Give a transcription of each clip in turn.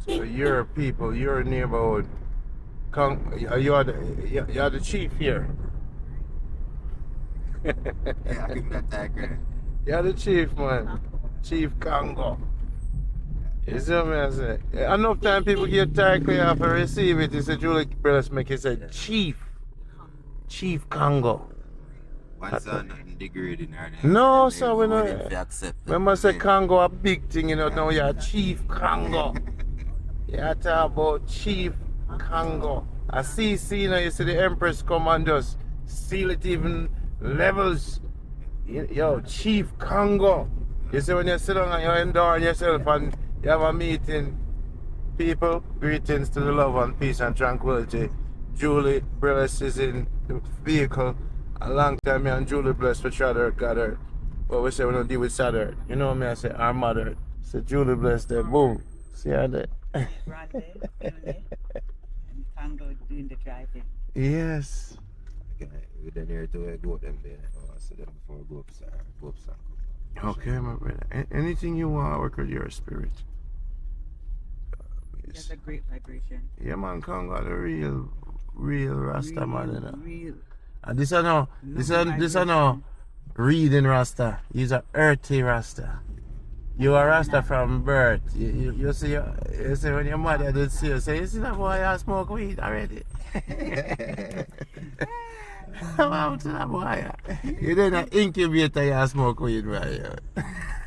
So your people, your neighborhood, you are the chief here. Yeah, I think that's accurate. You're the chief, man. Chief Congo. You see what I say? Enough time people get tired off and receive it. It's a Julie Brothers make it say Chief. Chief Congo. One son nothing degrading or No, sir, we willing know. to accept it. Remember, say Congo a big thing, you know. Now you're Chief Congo. You're talking about Chief Congo. I see, you know, you see the Empress Commandos seal it even levels. Yo, Chief Congo. You see when you sit down and you endure yourself and you have a meeting, people, greetings to the love and peace and tranquility. Julie Bless is in the vehicle. A long time me and Julie Bless for Shadow got her. But we say we don't deal with Saturday. You know what I say? Our mother. So Julie Bless there, boom. See how that? Brandon, Julie, and Congo doing the driving. Yes. Okay, we done here to go them there. I see them before we go upstairs. Okay, my brother. Anything you want to work with your spirit. That's a great vibration. Yeah, man, Congo the real Rasta man, you know. Real. And this is no reading Rasta. He's a earthy Rasta. You are Rasta from birth. You see when your mother did see you, say, you see that boy I smoke weed already. What happened to that boy? You did an incubator you smoke weed, right?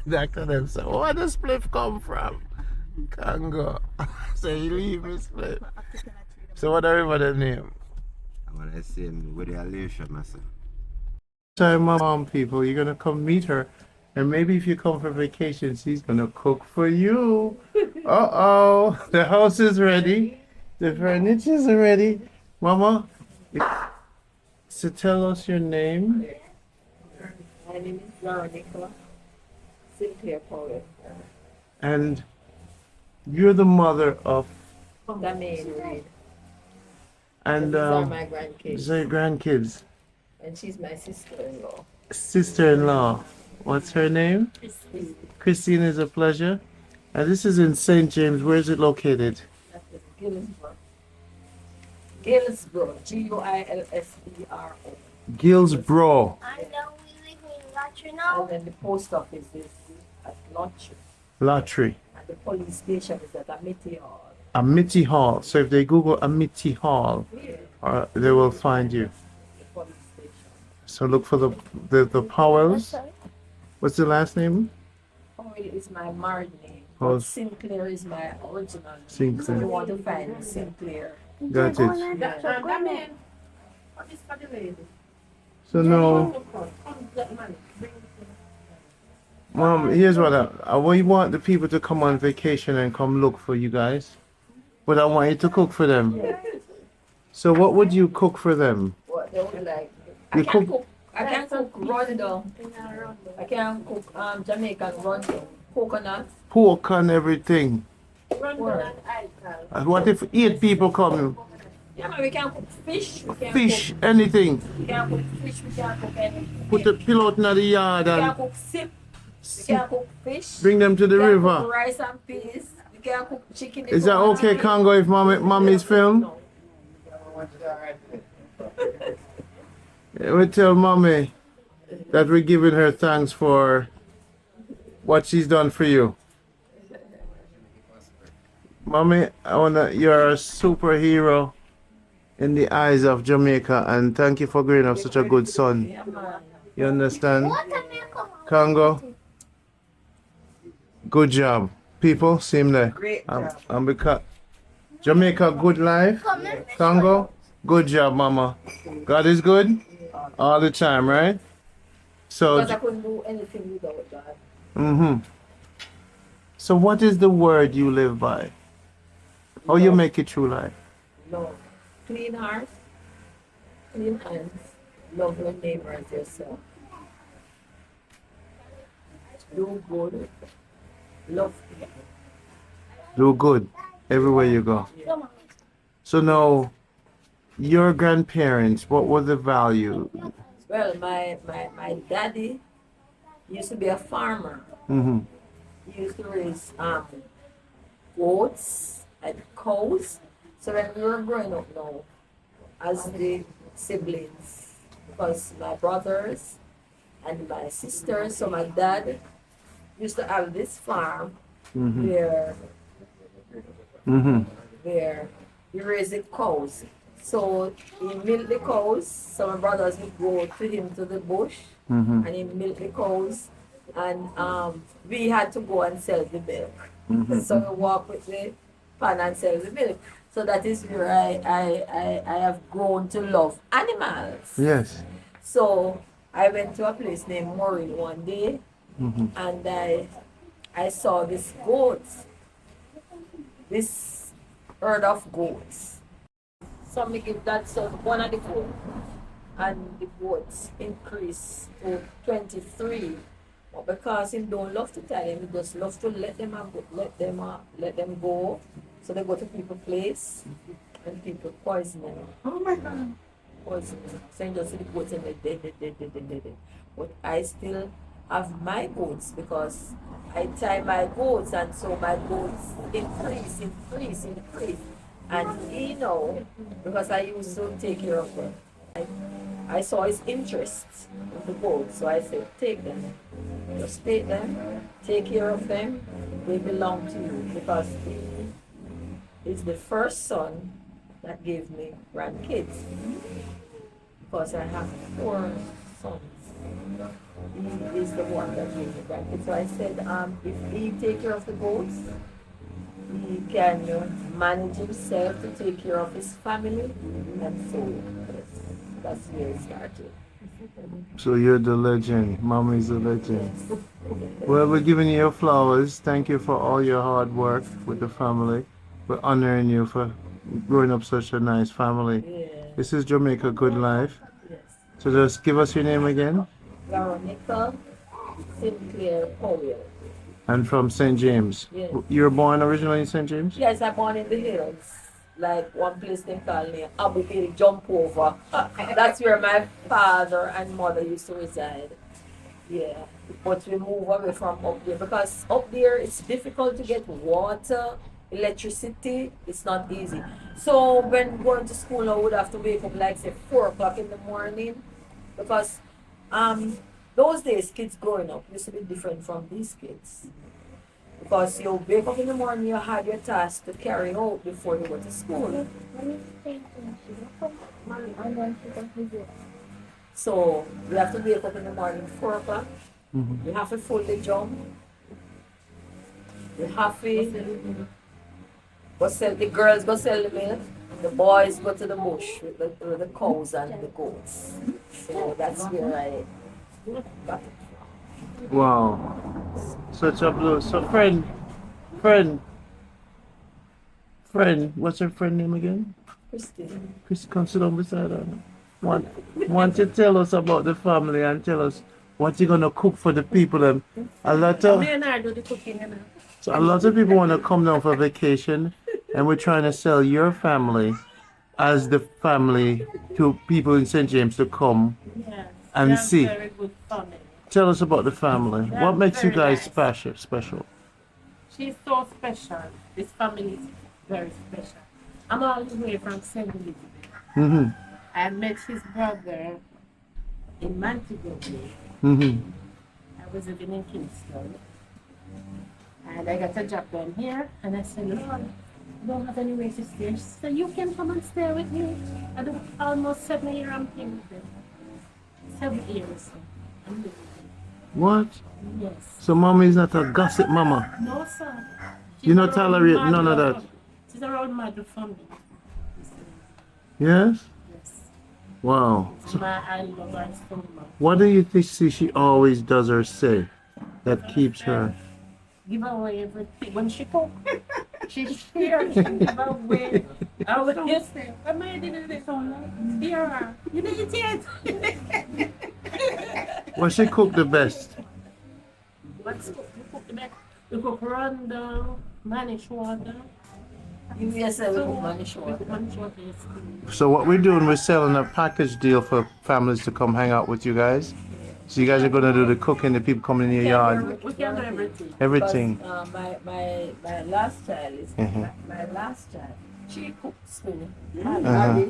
Doctor them say, where the spliff come from? Congo. So you leave me spliff. So what are the name? I want to see him with the Alicia, myself. So my mom people, you're gonna come meet her, and maybe if you come for vacation, she's gonna cook for you. Uh-oh, the house is ready, the furniture is ready. Mama, so tell us your name. My name is Veronica Sinclair Powell. And you're the mother of, The main read. and These are my grandkids. these are your grandkids. And she's my sister-in-law. Sister-in-law. What's her name? Christine. Christine, is a pleasure. And this is in St. James. Where is it located? That is Gilsbro. Gilsbro. Gilsbro. Gilsbro. I know we live in Latry now. And then the post office is at Lottery. Lottery. And the police station is at Amity Hall. Amity Hall. So if they Google Amity Hall, they will find you. The police station. So look for the Powells. What's the last name? Powell is my married name. Oh. But Sinclair is my original name. Sinclair. So you want to find Sinclair. Got it. Come in. So now, Mom, here's what we want the people to come on vacation and come look for you guys. But I want you to cook for them. So what would you cook for them? What they would like. You I can cook rondo. I can cook Jamaican rondo. Coconut. Pork and everything. What? And what if 8 people come? Yeah, man, we can cook fish. We can Fish, anything. Cook, we can cook fish. We can cook anything. Put the pillow out in the yard We can and cook sip. We can cook fish. bring them to the we can river. Cook rice and peas. We can cook chicken. Is that okay, Congo, if mommy's film? No. We tell mommy that we're giving her thanks for what she's done for you. Mommy, you're a superhero in the eyes of Jamaica, and thank you for growing up such a good son. Yeah, man. You understand? Congo, good job. People, same there. Great job. And because Jamaica Good Life, Congo, good job, mama. God is good all the time, right? So, Because I couldn't do anything without God. So what is the word you live by? How you make it through life? Love. Clean heart. Clean hands. Love your neighbor as yourself. Do good. Love people. Do good everywhere you go. Yeah. So now, your grandparents, what was the value? Well, my daddy used to be a farmer. Mm-hmm. He used to raise goats, and cows. So when we were growing up now, as the siblings, because my brothers and my sisters, so my dad used to have this farm where where he raised the cows. So he milked the cows. So my brothers would go to him to the bush and he milked the cows. And we had to go and sell the milk. So we walk with the pan and sell the milk. So that is where I have grown to love animals. Yes. So I went to a place named Maureen one day and I saw this goats, this herd of goats. So me give that son one of the goats and the goats increase to 23. But because he don't love to tie them, he just loves to let them go. So they go to people's place and people poison them. Oh my God. Poison them. So you just see the goats and they're dead. But I still have my goats because I tie my goats and so my goats increase. And you know, because I used to take care of them. I saw his interest in the goats, so I said, take them. Just take them, take care of them, they belong to you because he is the first son that gave me grandkids. Because I have 4 sons. He is the one that gave me grandkids. So I said, if he take care of the goats, he can manage himself to take care of his family, and so that's where it started. So you're the legend. Mommy's the legend. Well, we're giving you your flowers. Thank you for all your hard work with the family. We're honoring you for growing up such a nice family. Yeah. This is Jamaica Good Life. Yes. So just give us your name again. Veronica Sinclair Powell. And from St. James. Yes. You were born originally in St. James? Yes, I'm born in the hills. Like one place they call me Abu Hill Jump Over. That's where my father and mother used to reside. Yeah. But we move away from up there because up there it's difficult to get water, electricity. It's not easy. So when going to school I would have to wake up like say 4 o'clock in the morning because those days kids growing up used to be different from these kids. Because you wake up in the morning, you had your task to carry out before you go to school. So you have to wake up in the morning 4 o'clock. You have to fully jump. You have to go sell, the girls go sell the milk. The boys go to the bush with the cows and the goats. So that's where I got it. Wow. Such a blue. So friend, what's her friend name again? Christine. Chris, come sit down beside her. Want to tell us about the family and tell us what you're gonna cook for the people. And a lot of so a lot of people want to come down for vacation, and we're trying to sell your family as the family to people in St. James to come and see. Very good family. Tell us about the family. They're What makes you very guys nice. special? She's so special. This family is very special. I'm all the way from St. Elizabeth. I met his brother in Montego Bay. I was living in Kingston. And I got a job down here. And I said, Lord, I don't have any way to stay. She said, you can come and stay with me. I do almost 7 years I'm here with them. 7 years. I'm living. What? Yes. So mommy is not a gossip mama. No, sir. You not tolerate none of that? She's a role model for me. Yes? Yes. Wow. So I love her so much. what do you think she always does or say that keeps her? Give away everything. When she cook, she shares. She give away. I would just say, am I doing this on here? You did it. What she cook the best? What's cook? We cook the best. We cook rundown, manish water. Yes, I will cook manish We water. cook manish water, yes. So what we're doing, we're selling a package deal for families to come hang out with you guys. So you guys are gonna do the cooking, the people coming in your yard, We can do everything. everything. Because, my last child is Mhm. my last child. She cooks for me. Uh-huh.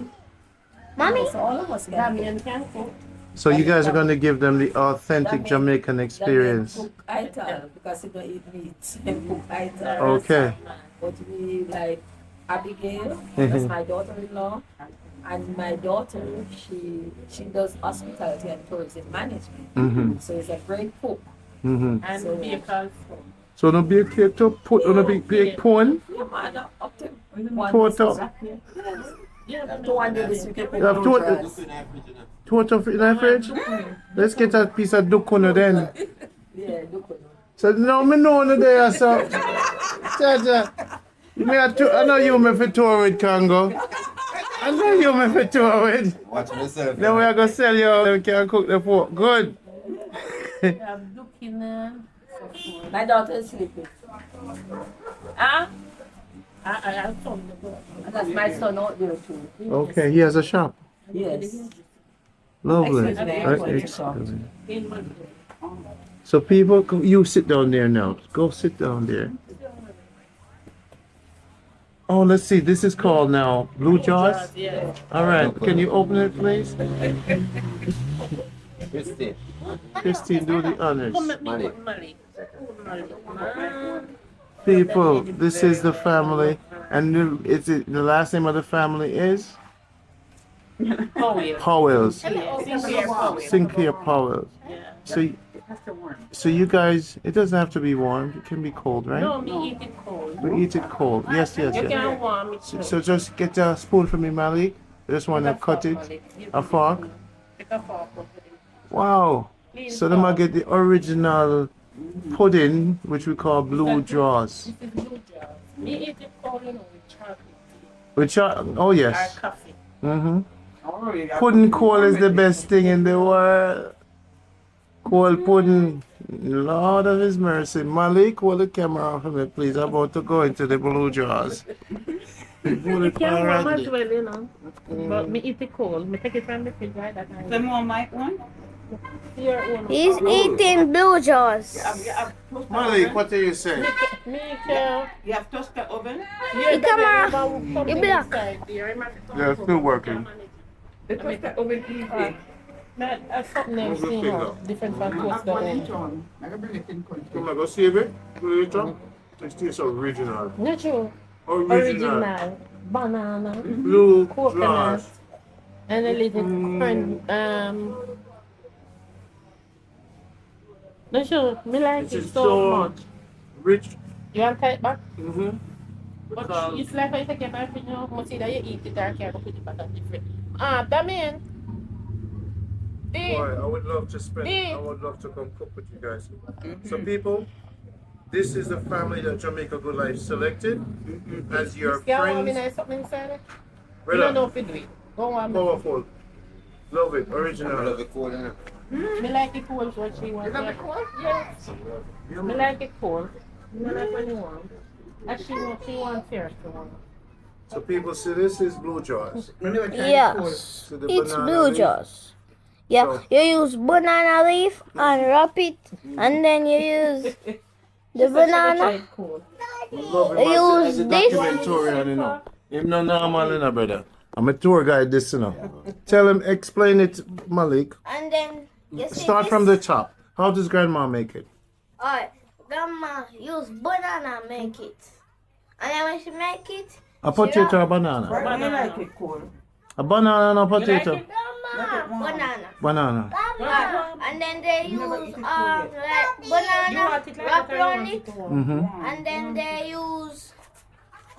Mommy? So all of us can Damian can cook. So you guys are gonna give them the authentic That Jamaican experience. cook ital because he don't eat meat. He cook ital. Okay. But we like Abigail, Mhm. that's my daughter-in-law, and my daughter, she does hospitality and tourism management. Mm-hmm. So it's a great cook. Mm-hmm. And So- vehicles. So no big cake to put on a big pone. Yeah, man, up to Put up. Yeah, to one day this week. You have two of it in the fridge. Let's get a piece of dukuno then. Yeah, look. So now me know no there so. Chacha. I know you me for tour with Congo. I know you me for tour with. Watch myself. Then we are gonna sell you. We can cook the pork. Good. we have Dukina. My daughter is sleeping. Ah, I told you. and that's my son out there too. Okay, he has a shop. Yes. Lovely. Excuse me, Excellent. So people, you sit down there now. Go sit down there. Oh, let's see. This is called now Blue Jaws. Yeah. All right. Can you open it, please? Christy. Christine, do the honors. Come at me Money. with money. Man. People, this is the family, and is it the last name of the family is Powell. Powell's. Sinclair Powell. Sinclair Powell's. Yeah. So you guys, it doesn't have to be warm. It can be cold, right? No, me eat it cold. We eat it cold. Yes, yes, You yes. can warm it. So just get a spoon for me, Malik. I just want to cut it. A fork. Take a fork. Wow. So then I get the original pudding, which we call blue jaws. This is blue jaws. Me eat it cold, you know, with chocolate Which are, oh or yes. coffee. Mm-hmm. Pudding cold is the best thing in the world. Cold pudding. Lord of His mercy. Malik, hold the camera off of me, please. I'm about to go into the blue jaws. Hold It it can warm as already. well, you know. But me eat it cold. Me take it from the fridge right that The time. more mic one? Your own. He's eating blue jaws. Malik, what do you say? Me, You have toaster oven? Hey, camera. You black. They're still working. The toaster oven easy. That's something else, Move your you know, finger. different from toaster oven. Come on, go see a bit. Later. It tastes original. Natural. Original. Original. Banana. Blue Coconut. jaws. And a little corn. No sure, me like This it is so so much. rich. You want to try it back? Mm-hmm. But it's like when you take it back, you know, most either you eat it or you put it back on different. Ah, that mean. Boy, I would love to spend. I would love to come cook with you guys. So, people, this is the family that Jamaica Good Life selected as your Can you friends. something inside it? You don't know Brother, if you do it. Go on. powerful. Love it. I love Original. it cold, innit? Me like it cold what she wants. You love it cold? Yes. Me like it cold. Me like when you want. And she wants fierce to want. So, people, see, this is blue jaws. Yes. So the It's banana blue leaf. jaws. Yeah, So- you use banana leaf and wrap it, and then you use the banana. Cold. Love him Use as a this. documentarian, you know. Him no normal, you know, brother. I'm a tour guide, this, you know. Tell him, explain it, Malik. And then you see Start this? from the top. How does grandma make it? Alright, grandma use banana make it. And then when she make it, A potato or a banana? Why do you like it cold? A banana and a potato? grandma, banana. Banana. And then they use like You banana, want it like wrap that or you around want it, it warm? Mm-hmm. and then they use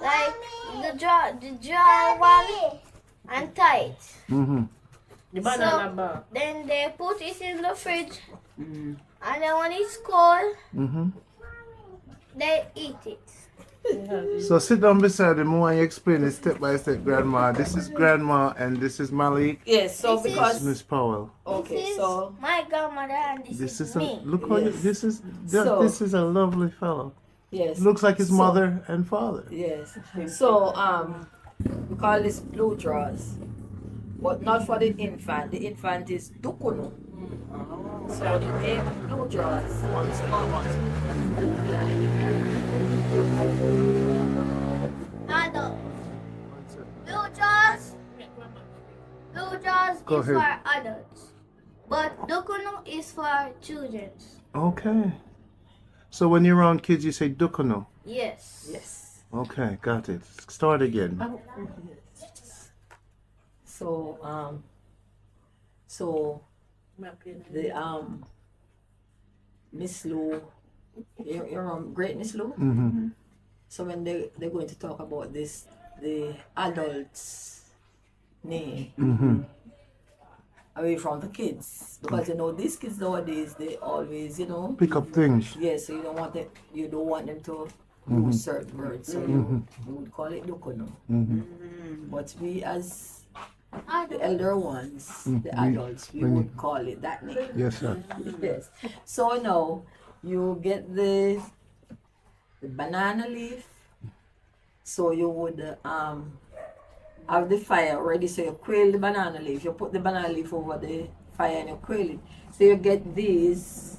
like the dry one and tie it. Mm-hmm. The banana bar. Then they put it in the fridge, and then when it's cold, Mm-hmm. they eat it. So sit down beside him while you explain it step by step, grandma. This is grandma and this is Malik. Yes, so This is- This is because Miss Powell. okay, This is so my grandmother and this This is is a me. look how you, Yes. this is a lovely fellow. yes. Looks like his So- mother and father. Yes. So we call this blue draws. But not for the infant. The infant is dukuno. So the name blue jaws. Adult. Blue jaws. Blue jaws Go is ahead. for adults, but Dukuno is for children. Okay. So when you're around kids, you say dukono. Yes. Yes. Okay, got it. Start again. So the Miss Lou, you're great Miss Lou. Mm-hmm. So when they're going to talk about this, the adults name Mm-hmm. away from the kids, because you know these kids nowadays they always Pick up things. yes, so you don't want them to use certain words, so you would call it dukono. But we as the elder ones, the adults, we would call it that name. Yes, sir. Yes. So now you get the banana leaf. So you would have the fire ready. So you quail the banana leaf. You put the banana leaf over the fire and you quail it. So you get these.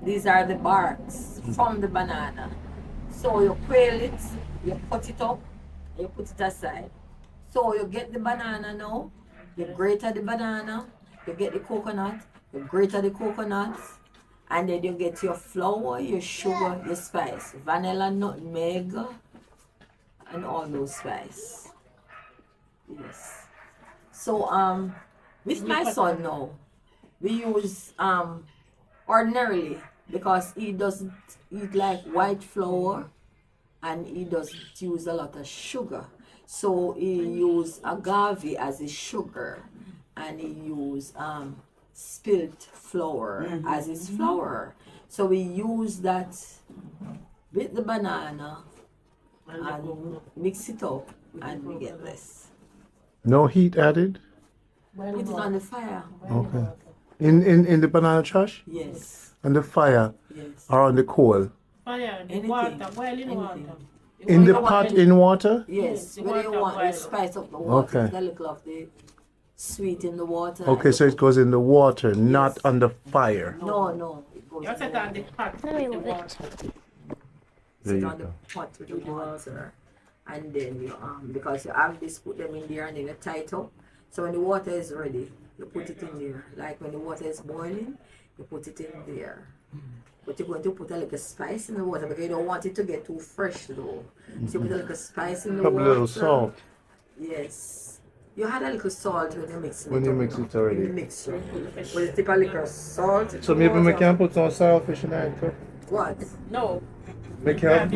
These are the barks from the banana. So you quail it. You cut it up. And you put it aside. So you get the banana now. You grate the banana. You get the coconut. You grate the coconut. And then you get your flour, your sugar, your spice, vanilla, nutmeg, and all those spice. Yes. So with my son now, we use ordinarily because he doesn't eat like white flour and he doesn't use a lot of sugar. So he use agave as his sugar and he use spilt flour as his flour. So we use that with the banana and mix it up and we get this. No heat added? Put it on the fire. Okay. In the banana trash? Yes. And the fire Yes. or on the coal? Fire, the Anything. water, boiling Anything. water. In the want pot any- in water? Yes. the When you water want to boil. spice up the water, Okay. put a little of the sweet in the water. Okay, so it goes in the water, not on the fire. No, it goes You in set the on the pot with the water. There sit you on the go. pot with the water, and then you because you have this, put them in there and then you tie it up. So when the water is ready, you put it in there. Like when the water is boiling, you put it in there. But you're going to put a little spice in the water because you don't want it to get too fresh though. So you put a little spice in the Couple water. little salt. Yes. You had a little salt when you mix it. When you up. mix it already. When you mix it. But you tip a little salt. in So the maybe we water. can put some saltfish in it too. What? No. We can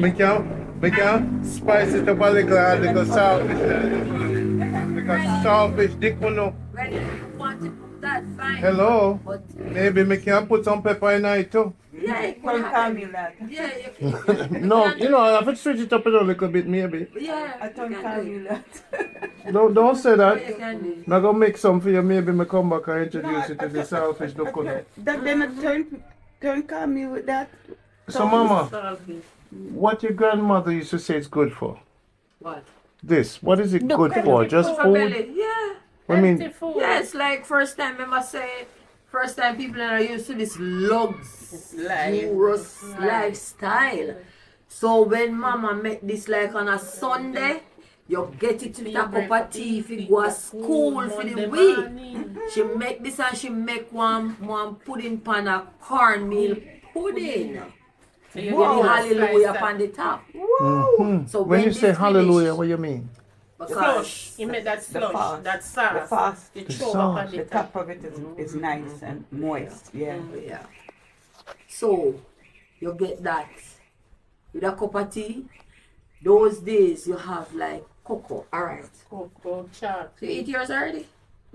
spice it up a little, add a little saltfish in it. Because saltfish, dick will know. Well, if you want to put that, fine. Hello. But Maybe we can put some pepper in it too. yeah, you Well, can tell have me it. that. Yeah, you can. No, you know, I have to switch it up a little bit maybe. Yeah, I you don't can tell do you it. that. Don't say You that. can do it. I'm gonna make some for you, maybe I come back and introduce you to the saltfish duck. Then don't call me with that. So mama, Salty. what your grandmother used to say it's good for? What? This, what is it good for? Just For food? belly. Yeah. I mean, Empty food. Yes, like first time I must say, first time people are used to this luxurious lifestyle. So when mama make this like on a Sunday, you get it with a cup of tea if you go to school for the week. She make this and she make one pudding pan a cornmeal pudding. So With you the get the hallelujah spice on the top. mhm. So When you this say hallelujah, finish, what you mean? slush. because You make that slush, sauce. that sauce. The sauce. You The throw up sauce. on The the top. top of it is nice and moist. Yeah. yeah. So you get that with a cup of tea. Those days you have like cocoa. Alright. Cocoa, chocolate. So you eat yours already?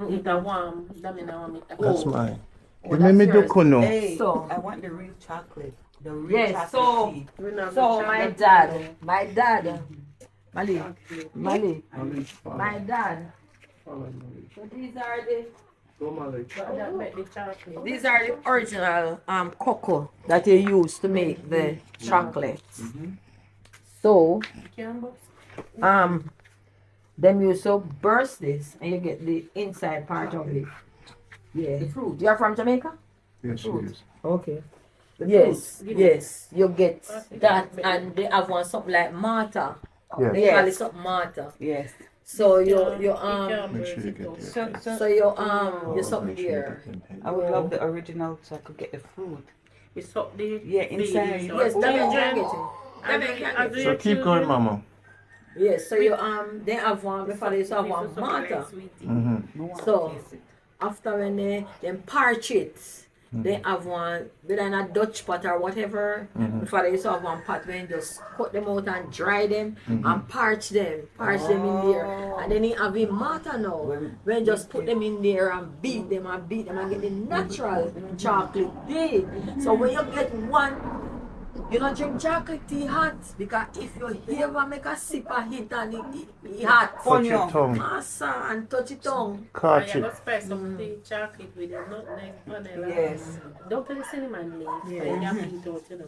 Eat a warm. That mean I want me to That's Oh. mine. Oh, Give me that's yours. dukono. Hey, So- I want the real chocolate. The real Yes, so- chocolate tea. We not So go my chocolate. dad, Mali, my dad. So these are That make the chocolate. the original cocoa that you use to make the chocolate. So Campbell? then you so burst this and you get the inside part of it. Yeah. The fruit. You're from Jamaica? Yes, she is. Okay. Yes, yes, you get that, and they have one something like Martha. Yes. They call it something Martha. Yes. So you Make sure you get that. so you something Make sure you there. get them paid. I would love the original so I could get the fruit. It's up there. Yeah, inside. Yes, that can get it. That can get it. So keep going, Mama. Yes, so you they have one before they used to have one Martha. So after when they then parch it, they have one whether in a Dutch pot or whatever. Before they used to have one pot when you just cut them out and dry them and parch them in there. And then you have a Martha now. When you just put them in there and beat them and get the natural chocolate tea. So when you get one, you don't drink chocolate tea hot because if you ever make a sip of it and it hot, Touch your tongue. massa and touch your tongue. Catch I it. got spice up the chocolate with the nutmeg, vanilla. Yes. Don't put the cinnamon leaf. Yeah. And you beat it out, you know.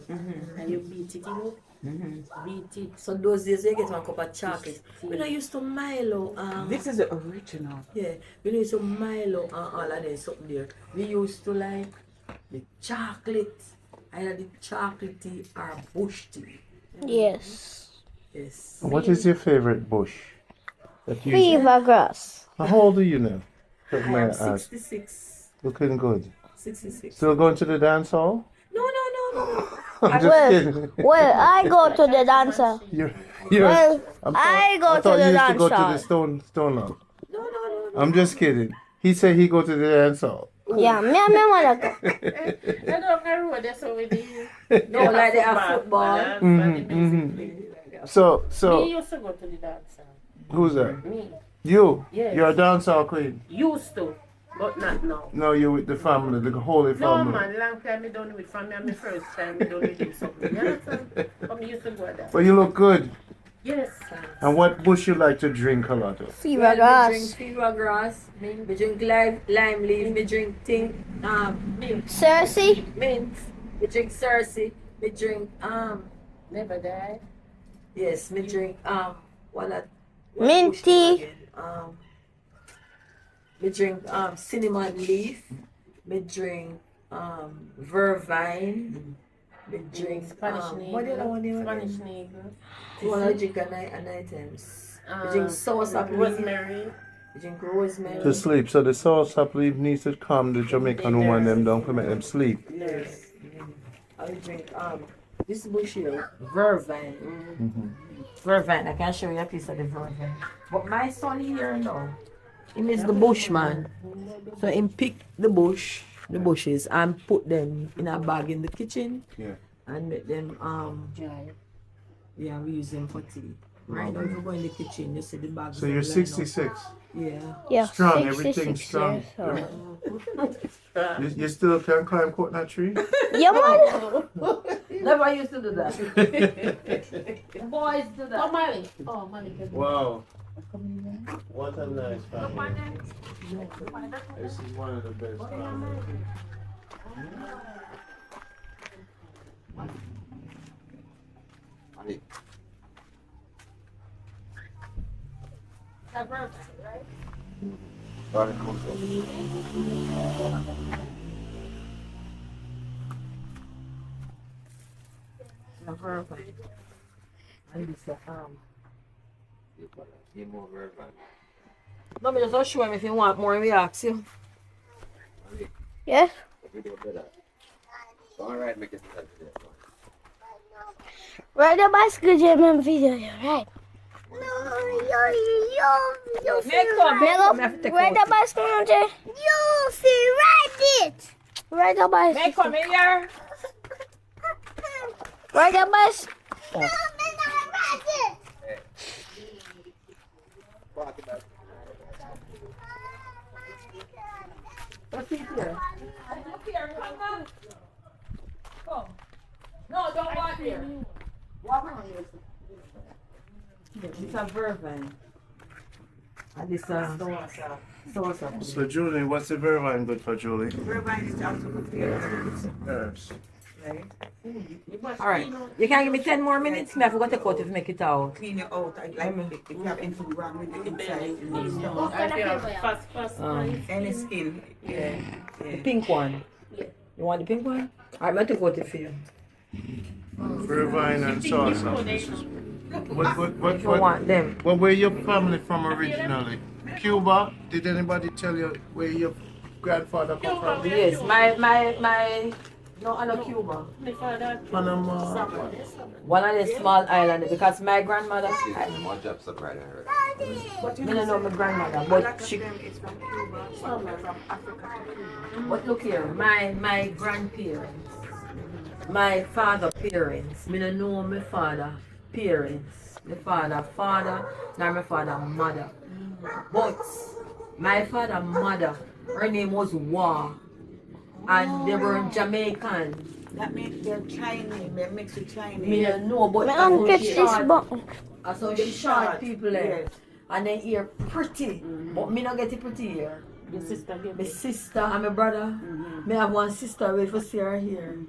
And you beat it, you know. Beat it. So those days you get one cup of chocolate. We don't used to Milo. This is the original. Yeah, we used to Milo and all of them something there. We used to like the chocolate, either the chocolate tea or bush tea. Yes. Yes. What is your favorite bush? That you Fever grass. How old are you now? I May I am ask? 66. Looking good. 66. Still going to the dance hall? No. I'm just Well, kidding. well, I go to the dancer. You're, Well, I go I to thought the you used to dance go to hall. the stone hall. No. I'm just kidding. He said he go to the dance hall. Yeah, me and my mother go. I don't know what that's over there. No, like they have football. So Me used to go to the dance. who's that? Me. You? Yes. You're a dance hall queen. Used to, but not now. No, you're with the family, the holy No family. man, long time I done with family and my first time I done with him something. You understand? But me used to go there. But you look good. Yes. And what bush you like to drink a lot of? Fever We drink grass. fever grass. We drink lime leaf. We drink mint. Cersei. Mint. We drink Cersei. We drink Never die. yes. We drink what Mint bush name tea. again? We drink cinnamon leaf. We drink vervine. We drink Spanish what the other one name Spanish again? nigga. You wanna drink a night times. We drink sauce leaf. Rosemary. We drink rosemary. To sleep. So the sauce leaf needs to calm the Jamaican woman them down to make them sleep. Yes. I drink this bush here, vervine. Vervine. I can show you a piece of the vervine. But my son here now, he is the bushman. So he pick the bushes and put them in a bag in the kitchen Yeah. and make them yeah, we use them for tea. Right now if you go in the kitchen, you see the bags. So you're 66. Yeah. Yeah, Strong, 66 everything's strong. years old. You still can climb coconut tree? Yeah, man. Never used to do that. Boys do Oh, that. Mali. Oh, Mali. Wow. What a nice family. This is one of the best families. And this Give more vervine. no, me just show him if you want more, we ask you. Yes. Video better. Alright, make it better. Ride the bicycle, German video, right? Ride the bicycle, Jay. You see, ride it. Ride the bicycle. Come here. Ride the bicycle. What's in here? Come. No, don't walk here. Walk around here. It's a vervine. And this sauce. So Julie, what's the vervine good for, Julie? Vervine is also good for your herbs, Herbs. right? Alright. You can give me 10 more minutes? Me, I forgot to cut it to make it out. Clean it out. I like if you have anything wrong with the inside, I feel fast. any skin. Yeah. The pink one. You want the pink one? I'm going to go to you. Irvine and sauce. If you want them. What where your family from originally? Cuba? Did anybody tell you where your grandfather come from? Yes, no, I know Cuba. Panama. One of the small islands because my grandmother, More jobs up right here. I don't know my grandmother, but she, It's from Cuba, some are from Africa. but look here, my grandparents, my father parents, I don't know my father parents, my father, nor my father mother. But my father mother, her name was War, and they were Jamaican. That means they're Chinese, they're mixed with Chinese. Me don't know, but I don't catch this button. I saw she short people there. Yes. And then ear pretty, but me not get it pretty here. Your sister gave My me. sister and my brother. Me have one sister wait for see her here.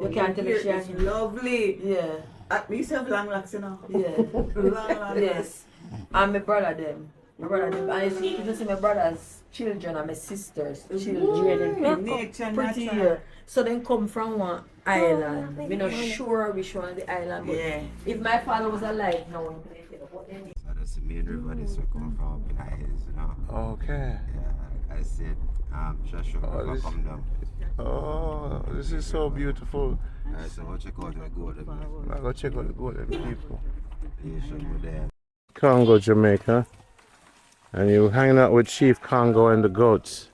You can't tell if she It's lovely. Yeah, We used to have long locks, you know. yeah, Long yes. And my brother them. My brother them. And you can see my brother's children and my sister's children. Nature, Pretty natural. here. So they come from one island. We not sure which one of the island. But Yeah. if my father was alive now, he play it. But then So that's the main river. This will come from up in the hills, you know. Okay. Yeah, I said, Joshua River this- come down. Oh, this is so beautiful. Alright, so we'll check out the goat. I'll go check out the golden people. You should go there. Congo, Jamaica. And you're hanging out with Chief Congo and the goats.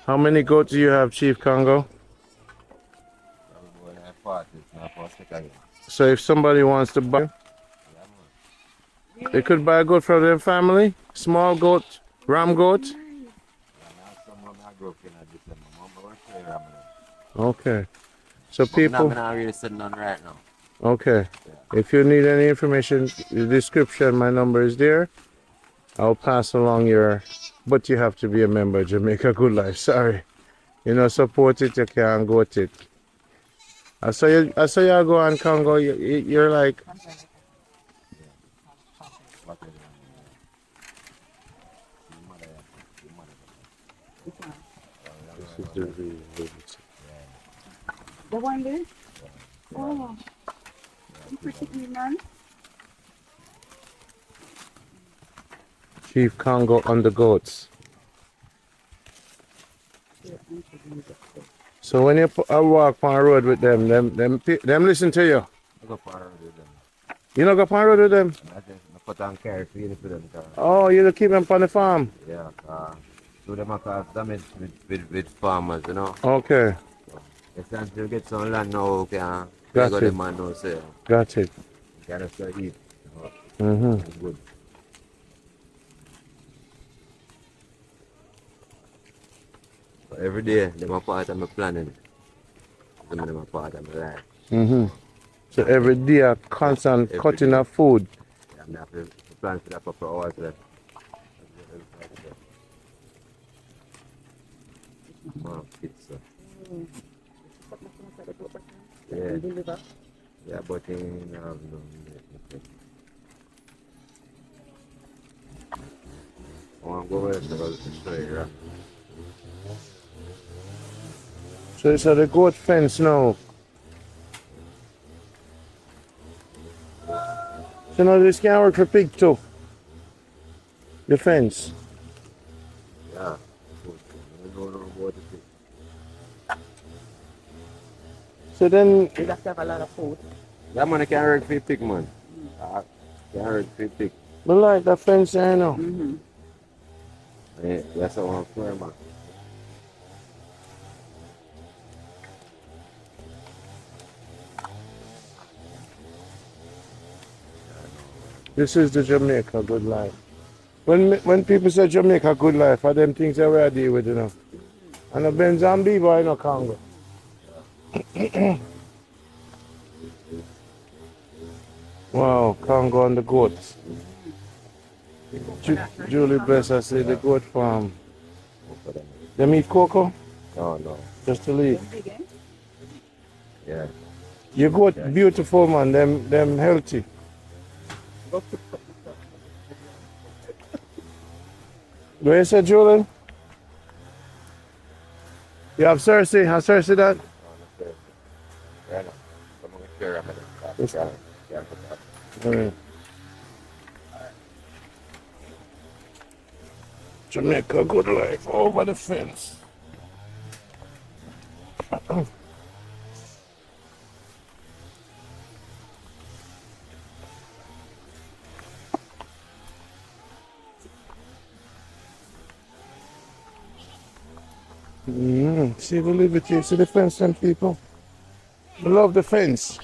How many goats do you have, Chief Congo? So if somebody wants to buy, they could buy a goat from their family? Small goat, ram goat? Okay. So people, I'm not really sitting on right now. okay. If you need any information, the description, my number is there. I'll pass along your, but you have to be a member of Jamaica Good Life. Sorry. You know, support it, you can't go to it. I saw you go on Congo, you're like, this is the real liberty. The one there? Oh. You pretty clean, man. Chief Congo on the goats. So when you walk on the road with them listen to you. I go far with them. You not go on the road with them? I just put on care feeding for them. Oh, you keep them on the farm? Yeah, so them are cause damage with farmers, you know. Okay, It's time to get some land now, okay, Got go it. them and know, say, got it. gotta start eat. Mm-hmm. Good. So every day, them are part of my planning. Some of them are part of my life. Mm-hmm. So every day, a constant Every cutting day. of food. I'm not to plan for that for hours left. Pizza. Yeah. Yeah, but in no. I want to go west about the straight, right? So it's a goat fence now. So now this can work for pig too. The fence. Yeah. I don't know about it. So then, you have to have a lot of food. That man can work for pig, man. Can work for pig. but like the fence there now. Yeah, that's how I'm for, man. This is the Jamaica Good Life. When people say Jamaica Good Life, are them things that we are deal with, you know. And a Benzambi boy in Congo. Wow, Congo and the goats. Julie bless us, say the goat farm. Them eat cocoa? No, no. Just to leave. Yeah. Your goat beautiful, man. Them healthy. Where you say, Julian? You have Cersei? Have Cersei that? Right now. I'm going to share a minute. Alright. Jamaica Good Life over the fence. See the liberty, see the fence and people. I love the fence.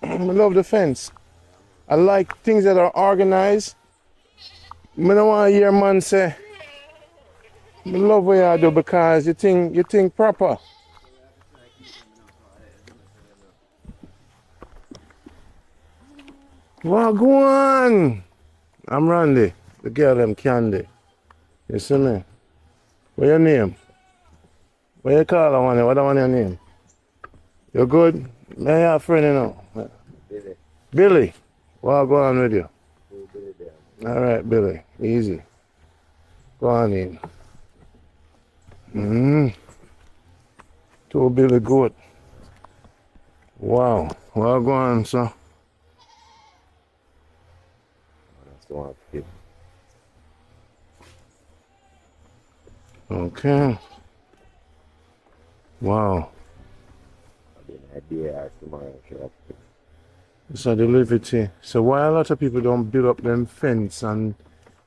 I love the fence. I like things that are organized. I don't want to hear man say, I love what you do because you think proper. Well, go on. I'm Randy, the girl them Candy. You see me? What your name? What you call her one? What I want your name? You good? May I have a friend, you know? Billy. Billy. What go on with you? Billy there. All right, Billy. Easy. Go on in. To Billy Goat. Wow. Well, go on, sir. That's the one. Kid. Okay. Wow. I'll be an idea tomorrow. Sure. So the liberty. So why a lot of people don't build up them fence and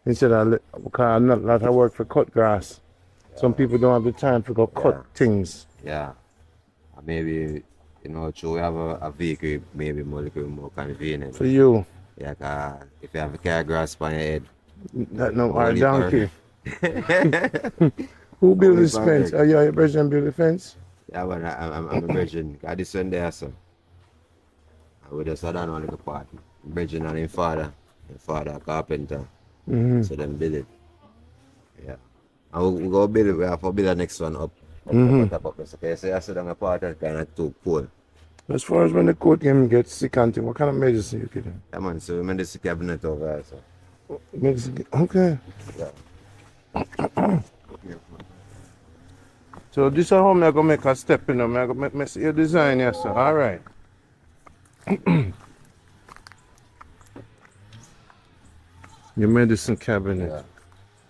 instead of because not a lot of work for cut grass. Some people don't have the time to go cut things. Yeah. Maybe, you know, so we have a vehicle, maybe more, little more convenient. For you. Yeah, 'cause if you have a car grass on your head. That no our Holy donkey. Who built this fence? Oh yeah, your brother built the fence? Yeah, but I'm a virgin. Got this one there, so. We just had on the part. Virgin and his father a carpenter. So them build it. Yeah. And we go build it, we have to build the next one up. Okay, so I said I'm a part of kind of too cool. As far as when the coat game gets sick and thing, what kind of medicine you give them? Yeah man, so we made this cabinet over there, so. Medicine, okay. Yeah. So this is how I'm gonna make a step, you know. I'm gonna make your design, yes, sir. All right. Your medicine cabinet. Yeah.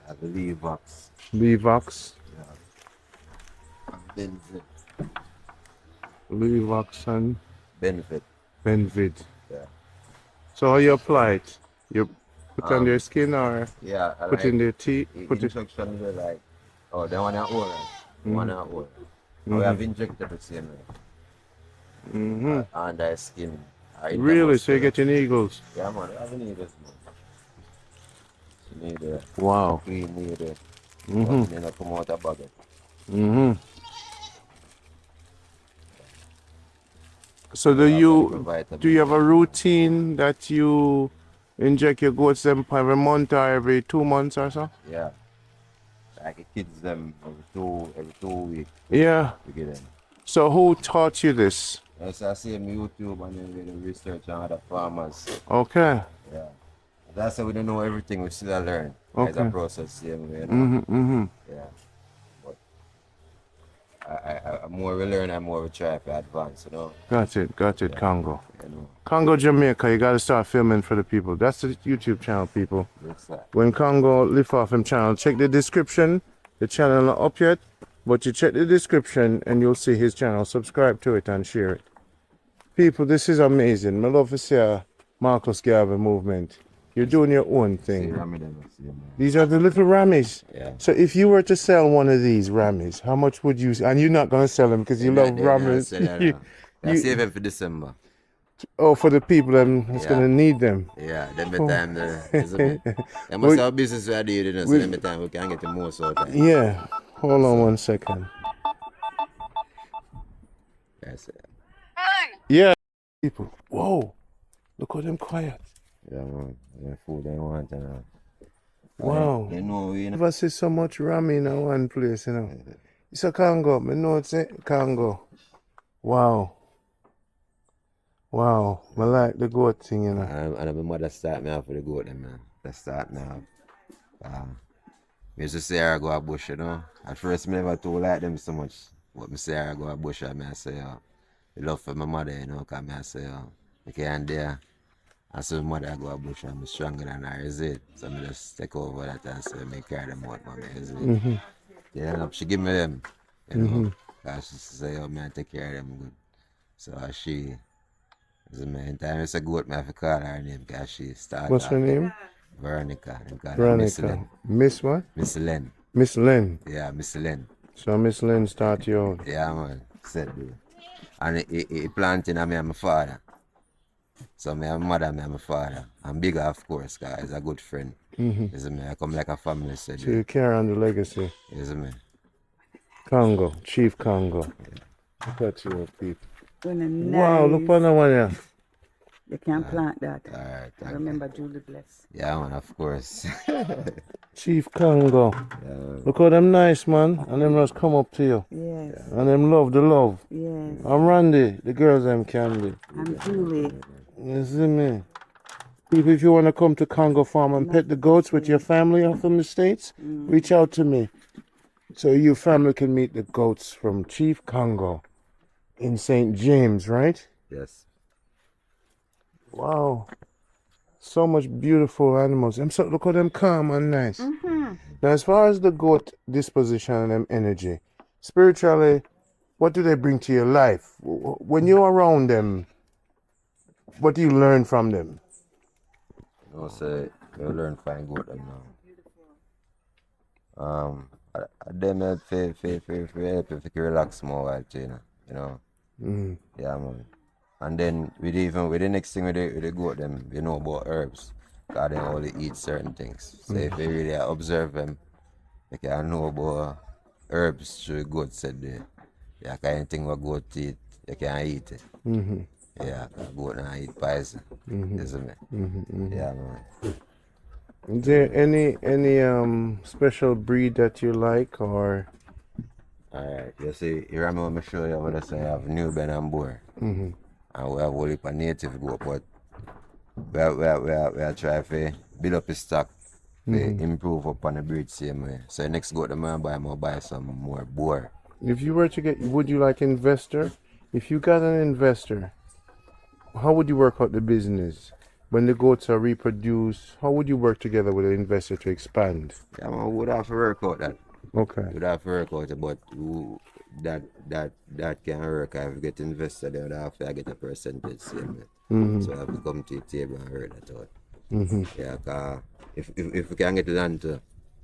I have a leaf box. Levox. Yeah. Benefit. Levox and Benefit. Benvid. Yeah. So how you apply it? You put on their skin or Yeah. I put like in their teeth? Put it. instructions are like, oh, they want to orange. One are orange. We have injected the same way. Under skin. Really? So you're getting eagles? Yeah, man. I need this, man. You need a Wow. clean, need a you know, come out a bucket. So do you have a routine that you inject your goats them every month or every 2 months or so? Yeah. Like it kids them every two weeks. Yeah. We get them. So who taught you this? Yes, I see on YouTube and then we do research on other farmers. Okay. Yeah. That's why we don't know everything, we still learn. Okay. It's a process, same way, you know? Yeah. But I more we learn, I more we try to advance, you know? Got it, Congo. You know? Congo, Jamaica, you gotta start filming for the people. That's the YouTube channel, people. It's that. When Congo lift off him channel, check the description. The channel not up yet, but you check the description and you'll see his channel. Subscribe to it and share it. People, this is amazing. I love to see Marcus Garvey movement. You're doing your own thing. These are the little rammies. Yeah. So if you were to sell one of these rammies, how much would you? And you're not gonna sell them because you love rammies. I save them for December. Oh, for the people that's gonna need them. Yeah, then the time there must have business we are doing, you know, so then the time we can get the most out of it. Yeah. Hold on 1 second. That's it. Yeah. People. Whoa. Look at them quiet. Yeah, man. The food they want and Wow. you know, we Never see so much ram in one place, you know. It's a Congo. I know it's a Congo. Wow. Wow. I like the goat thing, you know. and my mother start me off with the goat, them, man. They start me off. We used to say I go a bush, you know. At first, I never too like them so much. what me say I go a bush and I say, the love for my mother, you know, because I say, I can't dare. I saw my mother go a bush and I'm stronger than her, is it? So I just take over that and say, me carry them out, mommy, is it? Yeah, she give me them, you know, because she say, oh, man, take care of them good. So she, is it, man, time it's a goat, me have to call her name, because she started. What's her name? Veronica. They call her Miss Veronica. Len. Miss what? Miss Len. Miss Lynn. Yeah, Miss Len. So Miss Lynn start you out. Yeah, man. Said do. And he planting me and my father. So my mother, me and my father. I'm bigger, of course, because he's a good friend. Is it me? I come like a family, said So you carry on the legacy. Is it me? Congo, Chief Congo. Look at you, people. Nice. Wow, look on that one here. You can plant that. Alright, thank Remember Julie Bless. you. Yeah, man, of course. Chief Congo. Look how them nice, man. And them just come up to you. Yes. And them love the love. Yes. I'm Randy. The girls them Candy. I'm Julie. You see me? People, if you want to come to Congo Farm and pet the goats with your family or from the States, reach out to me. So your family can meet the goats from Chief Congo in St. James, right? Yes. Wow. So much beautiful animals. So, look at them calm and nice. Now, as far as the goat disposition and them energy, spiritually, what do they bring to your life? When you're around them, what do you learn from them? You know, say, you learn fine goat them now. Them help for help if you relax more while, you know. Yeah, man. And then with the next thing with the goat them, you know about herbs. Because they only eat certain things. So if you really observe them, you can know about herbs through goat said there. Yeah, kind of thing what goat eat, you can eat it. Yeah, goat not eat poison. Isn't it? Yeah, man. Is there any special breed that you like, or? Alright, you see, you remember me show you what I say I have New Ben and Boer. And we have only a native goat, but we are trying to build up the stock to improve upon the breed same way. So next goat I'm gonna buy some more Boer. If you were to get, would you like investor? If you got an investor, how would you work out the business? When the goats are reproduced, how would you work together with an investor to expand? Yeah, man, we would have to work out that. Okay. We would have to work out it, but that can work. If you get invested, they would have to get a percentage same way. So I have to come to the table and work that out. Yeah, cause if we can get land too.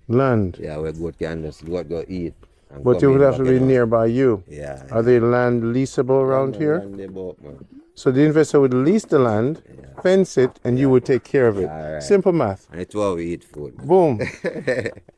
Land. Yeah, we goat can just go eat. But you would have to be nearby you. Yeah. Are they land leasable around here? Land they bought, man. So the investor would lease the land, fence it, and you would take care of it. Alright. Simple math. And it's why we eat food. Boom.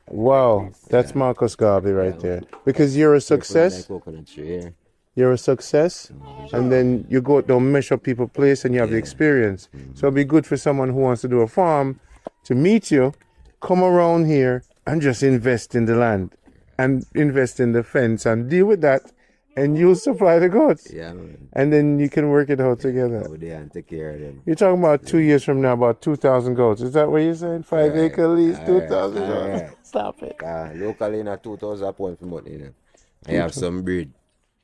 Wow. That's Marcus Garvey right there. Because you're a success. Like coconut tree, yeah. You're a success. And then you go don't measure people place and you have the experience. So it'd be good for someone who wants to do a farm to meet you, come around here and just invest in the land and invest in the fence and deal with that, and you supply the goats. Yeah, man. And then you can work it out together. Over there and take care of them. You're talking about 2 years from now, about 2,000 goats. Is that what you're saying? 5 acre lease, 2,000 goats. Alright. Stop it. Locally, in a 2,000 pounds for money. You know. I have some breed.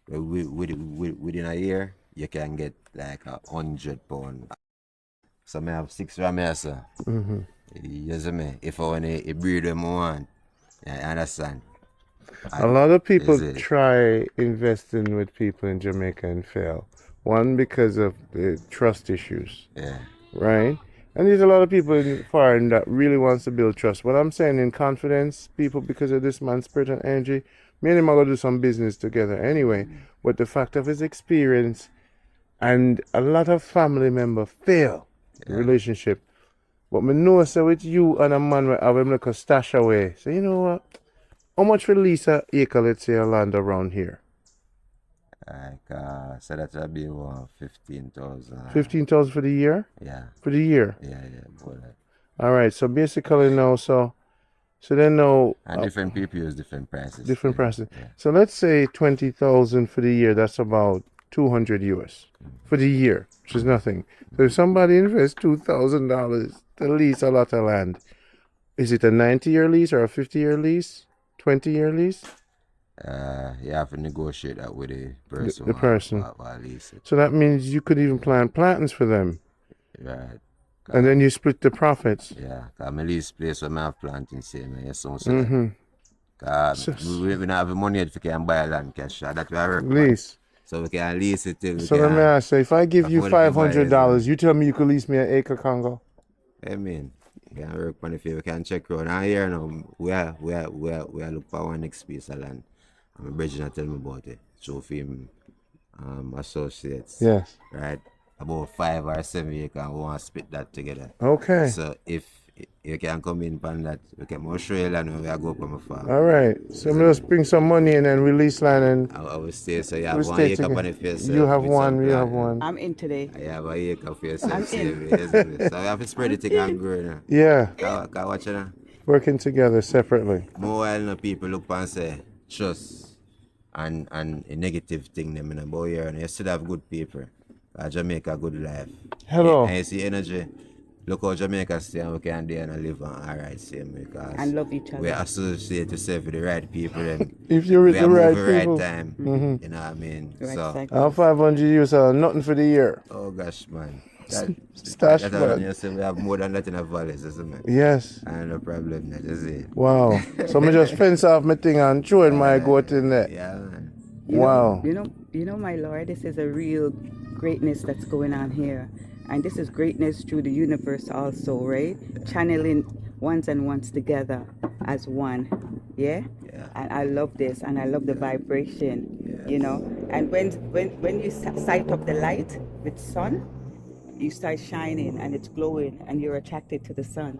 Within a year, you can get like 100 pounds. So I have 6 from here, sir. You see me? If I want to breed them, I want. You understand? A lot of people Is it? try investing with people in Jamaica and fail. One, because of the trust issues, Yeah. right? And there's a lot of people in foreign that really wants to build trust. What I'm saying in confidence, people, because of this man's spirit and energy, me and him are going to do some business together anyway. But the fact of his experience, and a lot of family members fail the relationship. But me know, so with you and a man will have him like a stash away. So you know what? How much for lease a acre, let's say, a land around here? Like, so that would be 15,000. 15,000 for the year? Yeah. For the year? Yeah. Boy. All right. So basically now, so then now, And different people use different prices. different prices. Yeah. So let's say 20,000 for the year. That's about 200 US for the year, which is nothing. So if somebody invests $2,000 to lease a lot of land, is it a 90-year lease or a 50-year lease? 20-year lease? You have to negotiate that with the person. The person. Or lease it. So that means you could even plant plantains for them. Right. And then you split the profits. Yeah, because my lease place where I have planting same, yes, so Mm-hmm. we don't have the money if we can buy land cash. That's why I work. Lease. So we can lease it till we So can. let me ask you, if I give you afford it to buy $500, you tell me you could lease me an acre, Congo? I mean, we can work on if we can check around. And here now, we are look for one next piece of land. And my brother tell me about it. So him associates. Yes. Right? About 5 or 7 acres, we want to split that together. Okay. So if you can come in on that, we can show you land when we go from a farm. All right. So I'm just bring some money in and release land and I will stay, so you have we'll 1 stay acre together. on it for yourself. You have with one, some you have plant. one. I'm in today. I have 1 acre for yourself. I'm Save in. it, isn't it? So we have to spread the thing and grow now. Yeah. Can watch it now? Working together separately. More while now people look and say trust and a negative thing them in about here, and you still have good people. Jamaica Good Life. Hello. And you see energy. Look how Jamaica stay and we can there and live on alright same because And love each we other. associate yourself with the right people and If you're we with are the right moving people. right time. Mhm. You know what I mean? Right So cycle. I'll 500 you, so nothing for the year. oh gosh man. Stash That's man. what you say we have more than that in the valleys, isn't it? Yes. And no problem that is it. Wow. So me just fence off my thing and throwing my goat in there. Yeah man. Wow. You know, my Lord, this is a real greatness that's going on here. And this is greatness through the universe also, right? Channeling ones and ones together as one. Yeah? Yeah. And I love this and I love the vibration, you know. And when you sight up the light with sun, you start shining and it's glowing and you're attracted to the sun.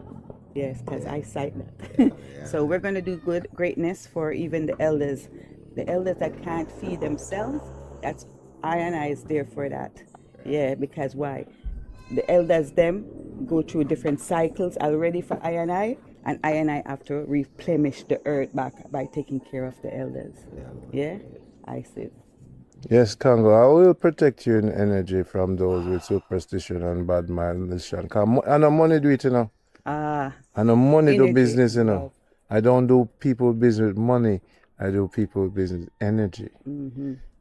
Yes, because I sight that. So we're going to do good greatness for even the elders. The elders that can't feed themselves, that's I and I is there for that. Yeah, because why? The elders them go through different cycles already for I and I have to replenish the earth back by taking care of the elders. Yeah, I see. Yes, Congo, I will protect you in energy from those with superstition and bad malediction. I know money do it, you know. Ah, I know money do energy, business, you know. love. I don't do people business with money. I do people business energy.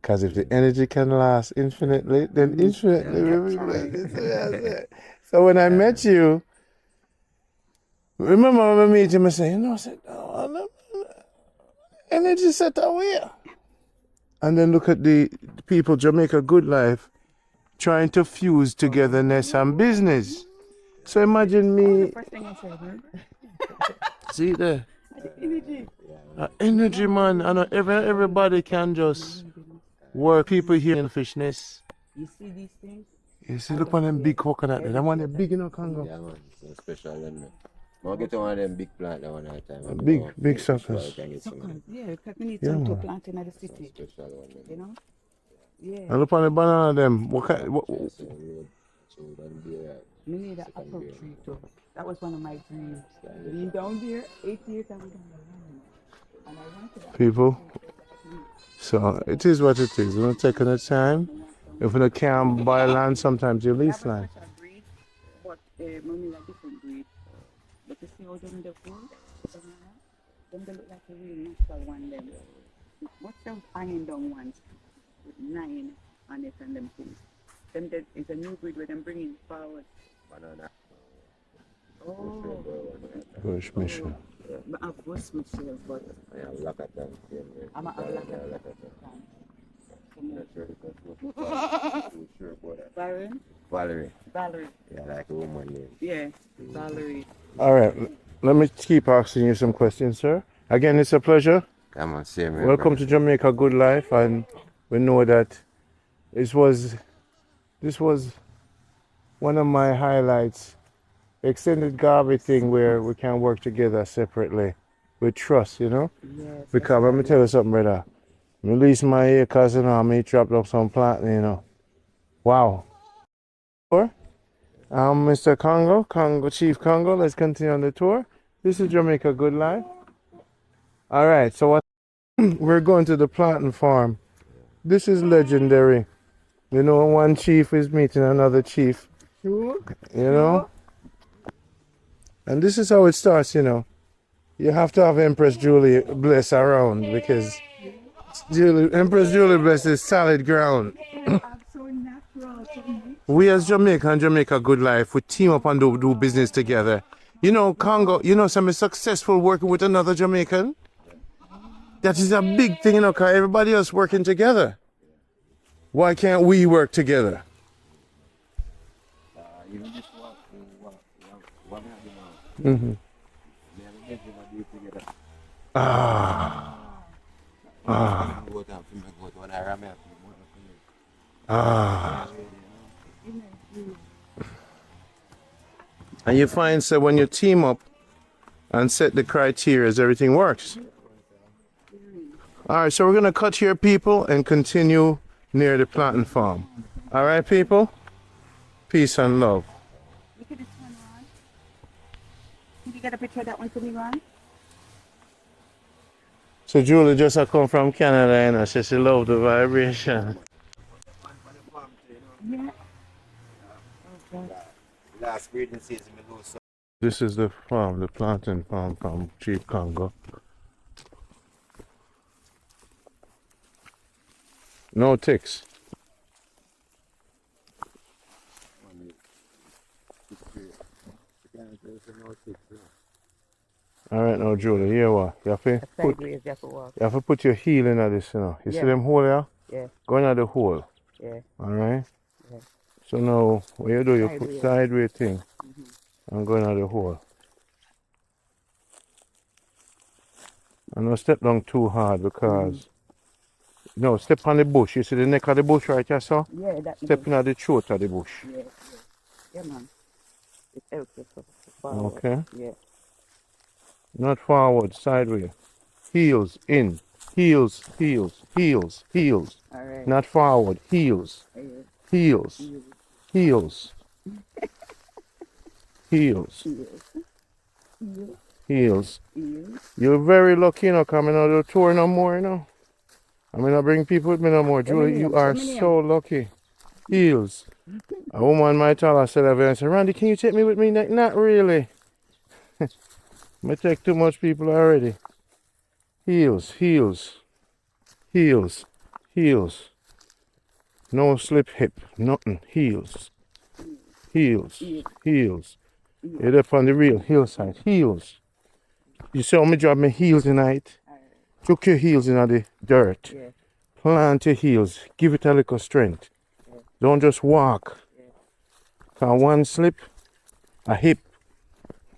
Because if the energy can last infinitely, then infinitely will be blessed. So when I met you, remember when I met him, I said, I said, no, energy set away. And then look at the people, Jamaica Good Life, trying to fuse togetherness and business. So imagine me. First thing I said, remember? See there? Energy. Energy, man. I know everybody can just work. People here in fishness. You see these things? You see, look on them big coconut there. That one, they big enough, Congo. Yeah man, so special then. I'll get one of them big plant that one at a time. Big suckers. Yeah, because we need Yeah, some to man. plant in the city. Special one then. You know? Yeah. And look on the banana them. What kind? So then be right. We need an apple tree too. That was one of my dreams. Being down there, 8 years I was down there. And I wanted that. People. So it is what it is. We're taking the time. If we can't buy land, sometimes you lease land. Special breed, but money a different breed. But you see how them the grow? Them they look like a real natural one them. What's those hanging down ones? With 9 on it and them things. Them that is a new breed where them bringing forward. Banana. Oh, Bush mission. I have Bush Michelle, but I have black at them. I'm a black at Byron? Valerie. Valerie. Yeah, like a woman name. Yeah, Valerie. All right. Let me keep asking you some questions, sir. Again, it's a pleasure. Come on, same here. Welcome to Jamaica Good Life, and we know that this was one of my highlights. Extended garbage thing where we can work together separately with trust, you know. Yes. Because let me tell you something, brother. Release my acres, you know, I may chop up some plant, you know. Wow. Mr. Congo, Chief Congo. Let's continue on the tour. This is Jamaica Good Life. All right. So what? We're going to the planting farm. This is legendary. You know, one chief is meeting another chief. You know. And this is how it starts, you know. You have to have Empress Julie bless around because Julie, Empress Julie Bless is solid ground. We as Jamaica and Jamaica Good Life, we team up and do business together. You know, Congo, you know, some is successful working with another Jamaican. That is a big thing, you know, because everybody else working together. Why can't we work together? Mm-hmm. Ah. Ah. Ah. And you find so when you team up and set the criteria, everything works. All right, so we're gonna cut here, people, and continue near the planting farm. All right, people. Peace and love. Look at this one, Ron. Can you get a picture of that one for me, Ron? So Julie just come from Canada and she loved the vibration. Yeah. Last breeding season, we lose some. This is the farm, the planting farm from Chief Congo. No ticks. All right, now Julie, here what? You have to put, Sideways, you have to walk. you have to put your heel in this, you know. You see Yeah. them hole here? Yeah. Go in the hole. Yeah. All right. Yeah. So now, what you do, you put Sideways. sideways thing and go in the hole. And don't step down too hard because no, step on the bush. You see the neck of the bush right here, so? Yeah, that Step in at the throat of the bush. Yeah, yeah. Yeah, man. It helps us forward. Okay. Yeah. Not forward, sideways. Heels in. Heels, heels, heels, heels. All right. Not forward, heels. Yeah. Heels. Heels. Heels. Yeah. Heels. Yeah. You're very lucky, you know, coming out of the tour no more, you know. I mean, I bring people with me no more. Julie, you are so lucky. Heels. A woman might tell her, said, I said, Randy, can you take me with me? Not really. I take too much people already. Heels, heels, heels, heels. No slip hip, nothing. Heels, heels, heels. You're up on the real hillside. Heels. You saw me drop my heels tonight. Took your heels in the dirt. Yeah. Plant your heels. Give it a little strength. Don't just walk. Cause one slip, a hip.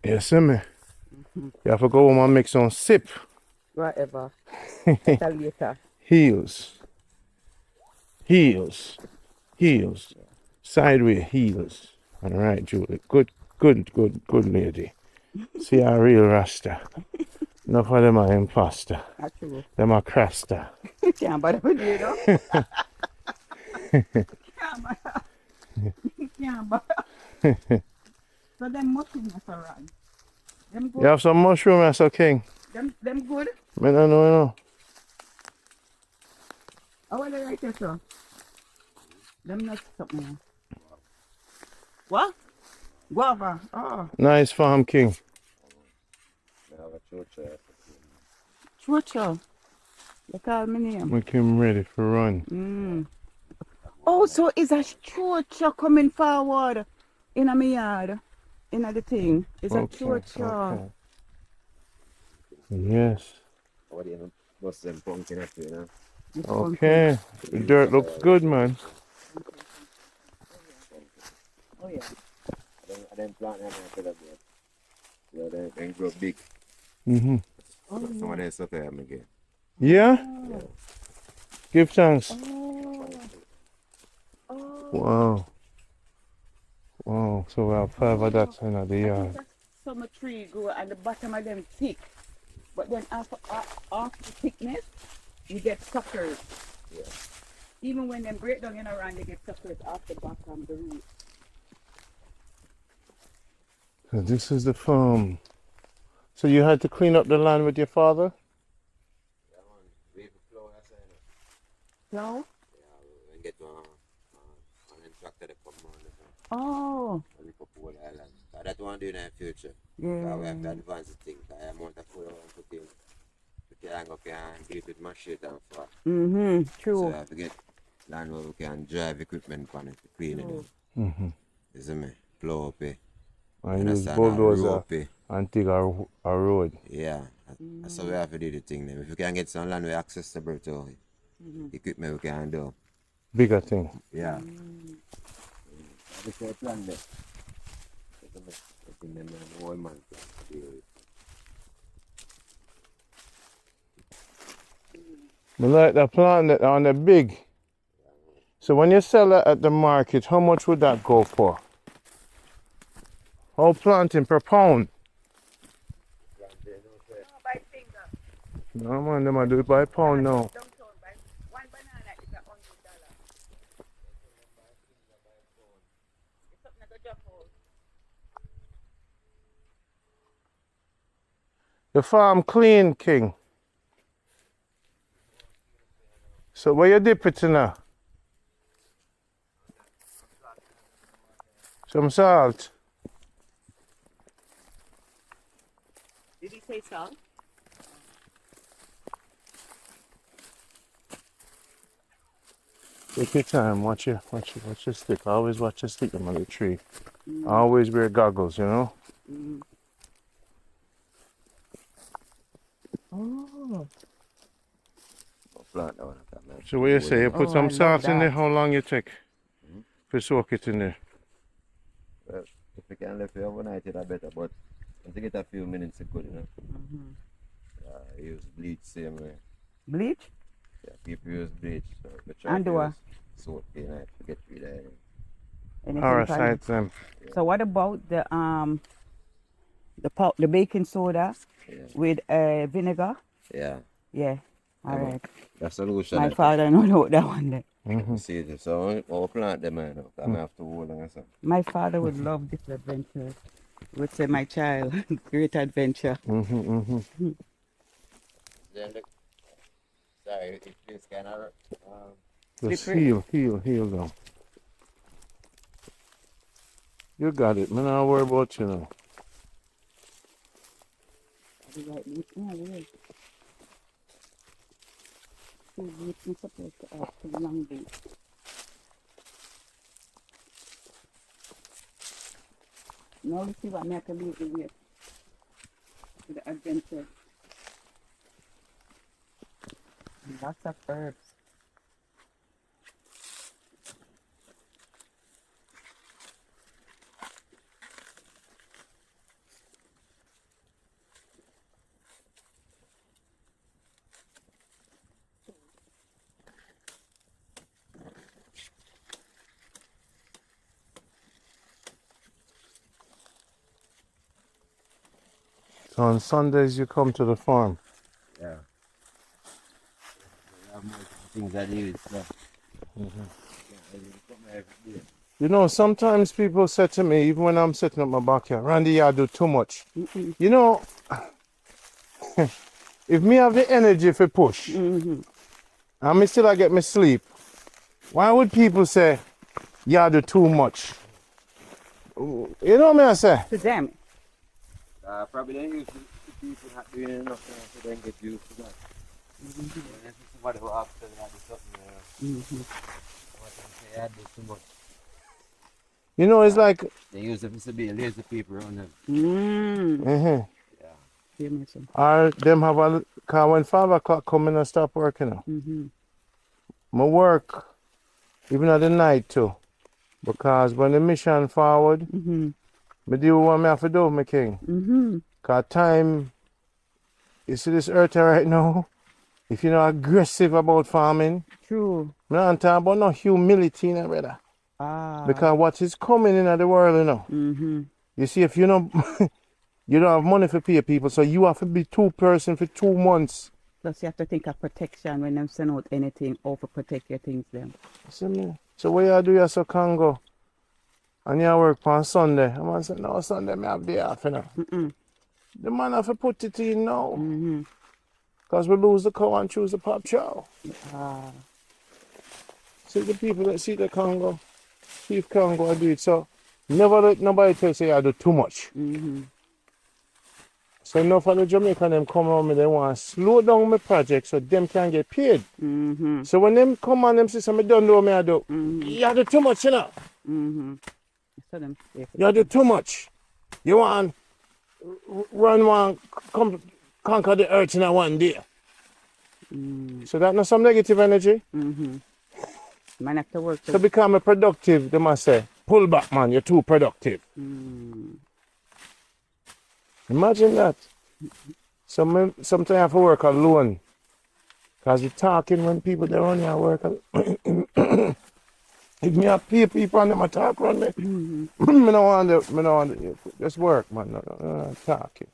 You see me? You have to go home and make some sip. Whatever. Later. Heels. Heels. Heels. Sideways heels. All right, Julie. Good lady. See a real rasta. Enough of them are imposter. Actually. Them are crasta. Can't bother with you, though. Can't bother. So them mushrooms are around. Them good. You have some mushroom, Master King. Them good. I don't know. How are they right there, sir? Them not something. What? Guava. Oh. Nice farm, King. Chucho. They call me name. Make him ready for run. Oh, so is a chucho coming forward in a yard? In the thing. It's a chucho. Okay. Yes. What do you know? What's them pumpkin up, you know? Okay. The dirt looks good, man. Oh, yeah. I didn't plant them after that, but yeah, they grow big. Mm-hmm. So some of them stuff I am again. Yeah? Yeah. Give thanks. Oh. Wow. Wow. So we have 5 of that in the yard. Some tree grow at the bottom of them thick. But then after the thickness, you get suckers. Yeah. Even when them break down in around, they get suckers off the bottom of the root. So this is the farm. So you had to clean up the land with your father? Yeah, man. We have a flow outside. So? Yeah, we get an tractor that come on. Oh. And we put whole island. So that one do in the future. Yeah. So we have to advance the thing. I amount of food I want to put in. We can hang up here and do it with machete and far. Mm-hmm. So True. we have to get land where we can drive equipment on it to clean it. True. You see me? Plow up it. And use Understand? And bulldozer rope it. and dig a road. Yeah. That's how we have to do the thing then. If we can get some land we accessible to equipment we can do. Bigger thing. Yeah. That's the plan there. I think them the whole man can deal with. I like the plant that on the big. So when you sell it at the market, how much would that go for? How planting per pound? By finger. No man, them a do it by pound now. Downtown by one banana is $100. It's something like a drop out. The farm clean, King. So where you dip it in now? Some salt. Did he say salt? Take your time, watch your stick. Always watch your stick on the tree. Always wear goggles, you know? Oh. Plant that one. Man. So what you say, you put Oh, I some love salt in there, that. how long you take? To soak it in there. Well, if we can leave it overnight, it's better. But once you get a few minutes, it's good, you know. Use bleach same way. Bleach? Yeah, people use bleach. So we try And to do use soap tonight to get rid of it. Anything Parasites them. So what about the baking soda Yeah. with vinegar? Yeah. Yeah. All right. That's the solution. My father know that one then. You see it. So our plant them, I know. I have to hold on and stuff. My father would love this adventure. He would say, my child, great adventure. Then sorry, it feels kind of Just Slippery. heal down. You got it, man. I'll worry about you now. Now we see what I have to leave the way to the adventure. Lots of herbs. So on Sundays you come to the farm. yeah. We have multiple things that use. So. You know, sometimes people say to me, even when I'm setting up my backyard, Randy, I do too much. You know, if me have the energy for push, and me still I get me sleep, why would people say, yeah, I do too much? You know what I say? To them. Probably don't use the people not doing enough now, so they get used to that. When there's somebody who after that do something, what they say, I do too much. You know, it's like, They use it to be lazy people around them. or them have a, cause when 5 o'clock come in and stop working now. My work, even at the night too. Because when the mission forward, me do what me have to do, my king. Cause time, you see this earth right now, if you're not aggressive about farming, True. me not talking about no humility, no, brother. Because what is coming in the world, you know. You see, if you know, you don't have money for pay people, so you have to be 2 person for 2 months. Plus you have to think of protection when them send out anything or for protect your things them. See me? So what you do, you so Congo, and you work on Sunday. I'm going to say, no, Sunday me have day off, you know. The man have to put it in now. Because we lose the cow and choose the pop chow. See the people that see the Congo, Chief Congo, I do it. So never let nobody tell you I do too much. So enough of the Jamaican them come around me, they want to slow down my project so them can get paid. Mm-hmm. So when them come on, them say, "I don't know what I do." You do too much, you know. Mm-hmm. So them You do too much. You want run one, come conquer the earth in a one day. So that's not some negative energy. Mm-hmm. Man have to work. So become a productive, they must say, pull back, man, you're too productive. Imagine that. Sometimes I have to work alone. Because you're talking when people they run here work. If me have people and them a talk around me, me don't want to, just work, man, no talking.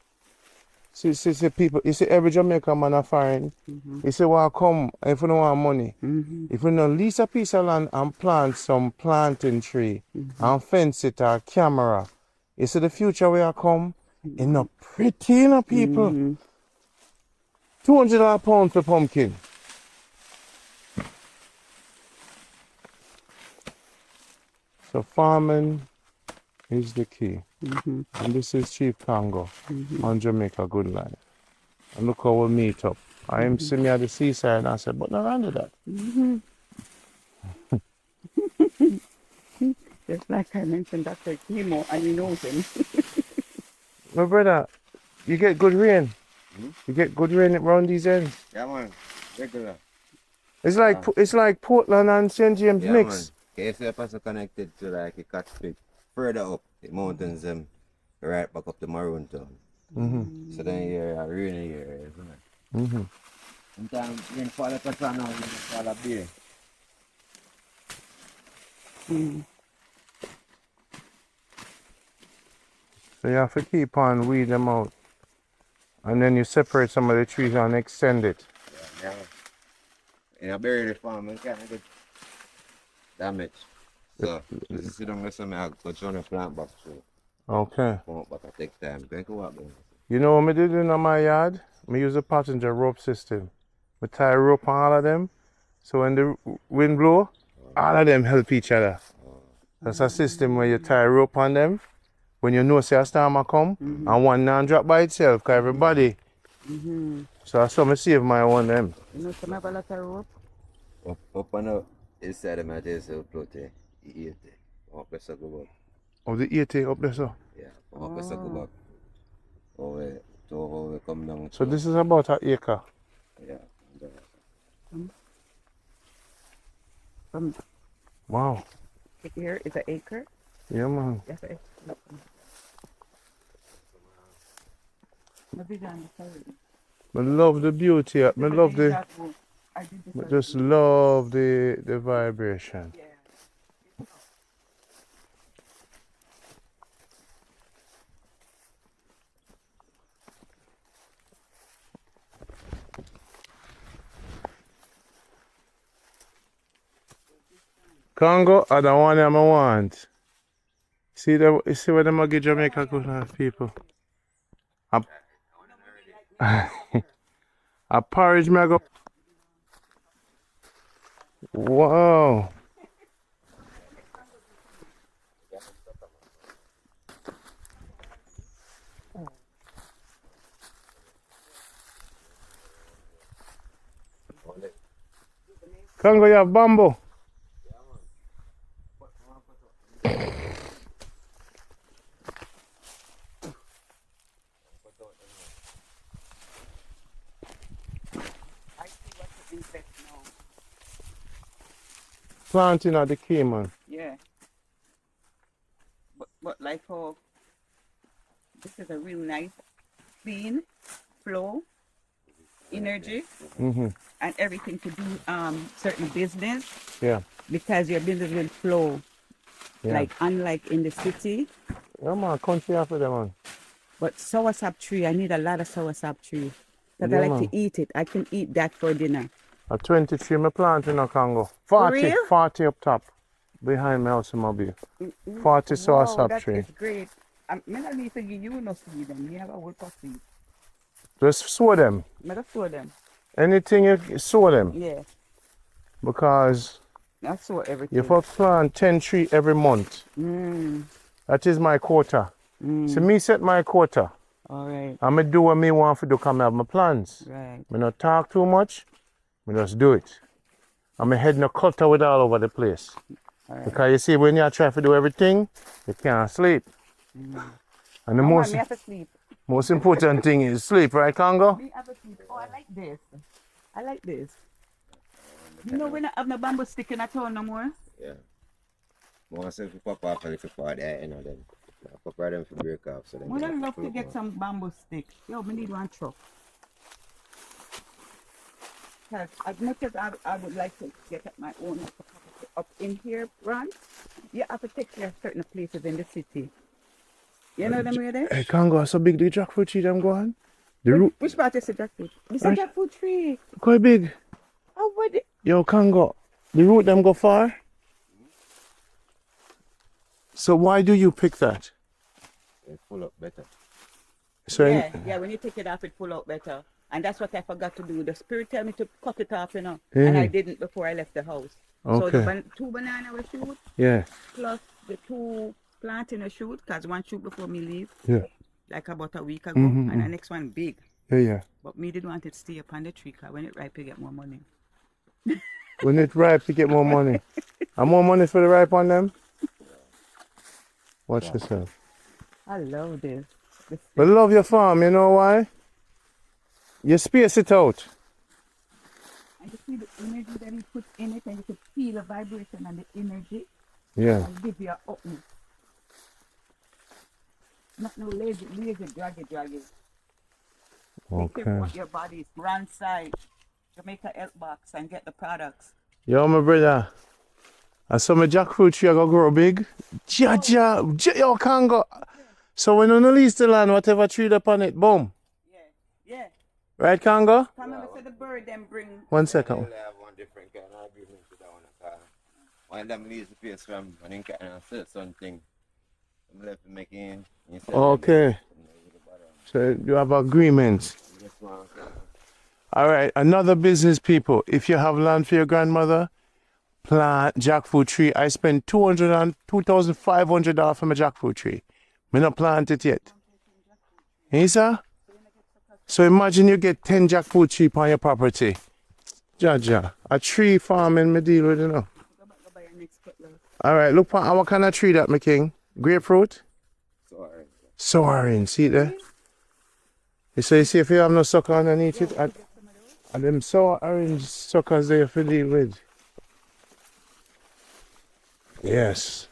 See people, you see every Jamaican man a foreign, you say, well, come, if you don't want money, if you don't lease a piece of land and plant some planting tree and fence it or camera, you see the future where I come, it's not pretty, you know, people. $200 pound for pumpkin. So farming is the key. And this is Chief Congo on Jamaica Good Life. And look how we meet up. I am sitting at the seaside and I said, but not under that. Just like I mentioned Dr. Chemo and you know him. My brother, you get good rain. You get good rain around these ends. Yeah, man. Regular. It's like Portland and St. James Yeah, mix. man. KFC also connected to like a cat spit further up the mountains, right back up to Maroon Town. So then you're a rainy area, isn't it? Sometimes rain fall at a now, rain fall a beer. So you have to keep on weed them out. And then you separate some of the trees and extend it. Yeah. In a berry farm, you can't get damage. So, this is the lesson I go try to plant back through. Okay. But it takes time. Think about it. You know what I did in my yard? I use a passenger rope system. I tie a rope on all of them. So when the wind blow, all of them help each other. That's a system where you tie a rope on them. When you know say a storm will come, and one now drop by itself, because everybody. So that's how I save my one them. You know, some have a lot of rope. Up on the inside of my days, I'll float it. Eat it. Up the sucker back. Oh, the 80 up there, so. Yeah, up the sucker back. So we come down. So this is about an acre. Yeah. From Wow. here is an acre. Yeah, man. Yes, it is. I love the beauty. I love the. I just love the vibration. Congo are the one I want. See where them get Jamaica Good Life people. A porridge mega. Wow. Congo, you have bamboo. Planting at the key, man. Yeah. But like how this is a real nice, clean flow, energy, and everything to do certain business. Yeah. Because your business will flow. Yeah. Like unlike in the city. Yeah, man, country after them, man. But soursop tree, I need a lot of soursop tree. Because Yeah, I like man. to eat it. I can eat that for dinner. A 23 me plant in a Congo. For 40, real? 40 up top. Behind my house in Mobile. 40 soursop that tree. is great. I don't need to give you no seed them. You have a whole of seed. Just sow them. I just sow them. Anything you sow them. Yeah. Because I sow everything. you have to plant 10 trees every month. That is my quota. So me set my quota. All right. I'ma do what me want to do, come have my plans. Right. Me not talk too much, me just do it. And my head no clutter with all over the place. All right. Because you see, when you try to do everything, you can't sleep. And the Come on, me have to sleep. most important thing is sleep, right, Congo? Me have to sleep. Oh, I like this. I like this. You know, we not have no bamboo stick in a town no more. Yeah. Once if you pop off a little part there, you know, then pop right them for break off. So then Would you I have love pull to up get more. some bamboo stick? Yo, we need one truck. 'Cause as much as I would like to get at my own up in here, Ron, you have to take care of certain places in the city. You know them where there? Hey, Congo, so big the jackfruit tree them go on? The root Which part is the jackfruit? It's a Right. jackfruit tree. quite big. Oh, what? Yo, Congo, the root them go far? So why do you pick that? They pull up better. So Yeah, when you take it off, it pull out better. And that's what I forgot to do. The spirit tell me to cut it off, you know. And I didn't before I left the house. So the Okay. two banana we shoot, Yeah, plus the two planting a shoot, because one shoot before me leave, yeah, like about a week ago. And the next one big. yeah. But me didn't want it to stay up on the tree, because when it ripe, you get more money. When it ripe, you get more money. And more money for the ripe on them? Watch yourself. I love this. But love your farm, you know why? You space it out. And you see the energy that he puts in it, and you can feel the vibration and the energy. Yeah. And give you a opening. Not no lazy, draggy. Take care of Okay. what your body is. Run side, Jamaica Health Box, and get the products. Yo, my brother. I saw my jackfruit tree go grow big. Yo, Congo. So when you release the land, whatever tree upon it, boom. Yeah. Right, Congo? Come on, say the bird then bring. 1 They second. only have one different kind of agreement with that one. One of them leaves the place from and then kind of sell something. I'm left making. Okay. So you have agreements. All right, another business people. If you have land for your grandmother, plant jackfruit tree. I spent $2,500 for my jackfruit tree. Me not plant it yet. Yes, sir? So imagine you get 10 jackfruit tree on your property. Jaja, a tree farming me deal with, you know. All right, look for what kind of tree that, my king. Grapefruit? Sorry. Soaring, see it there? So you see if you have no sucker underneath it, and them sour orange suckers there for deal with. Yes.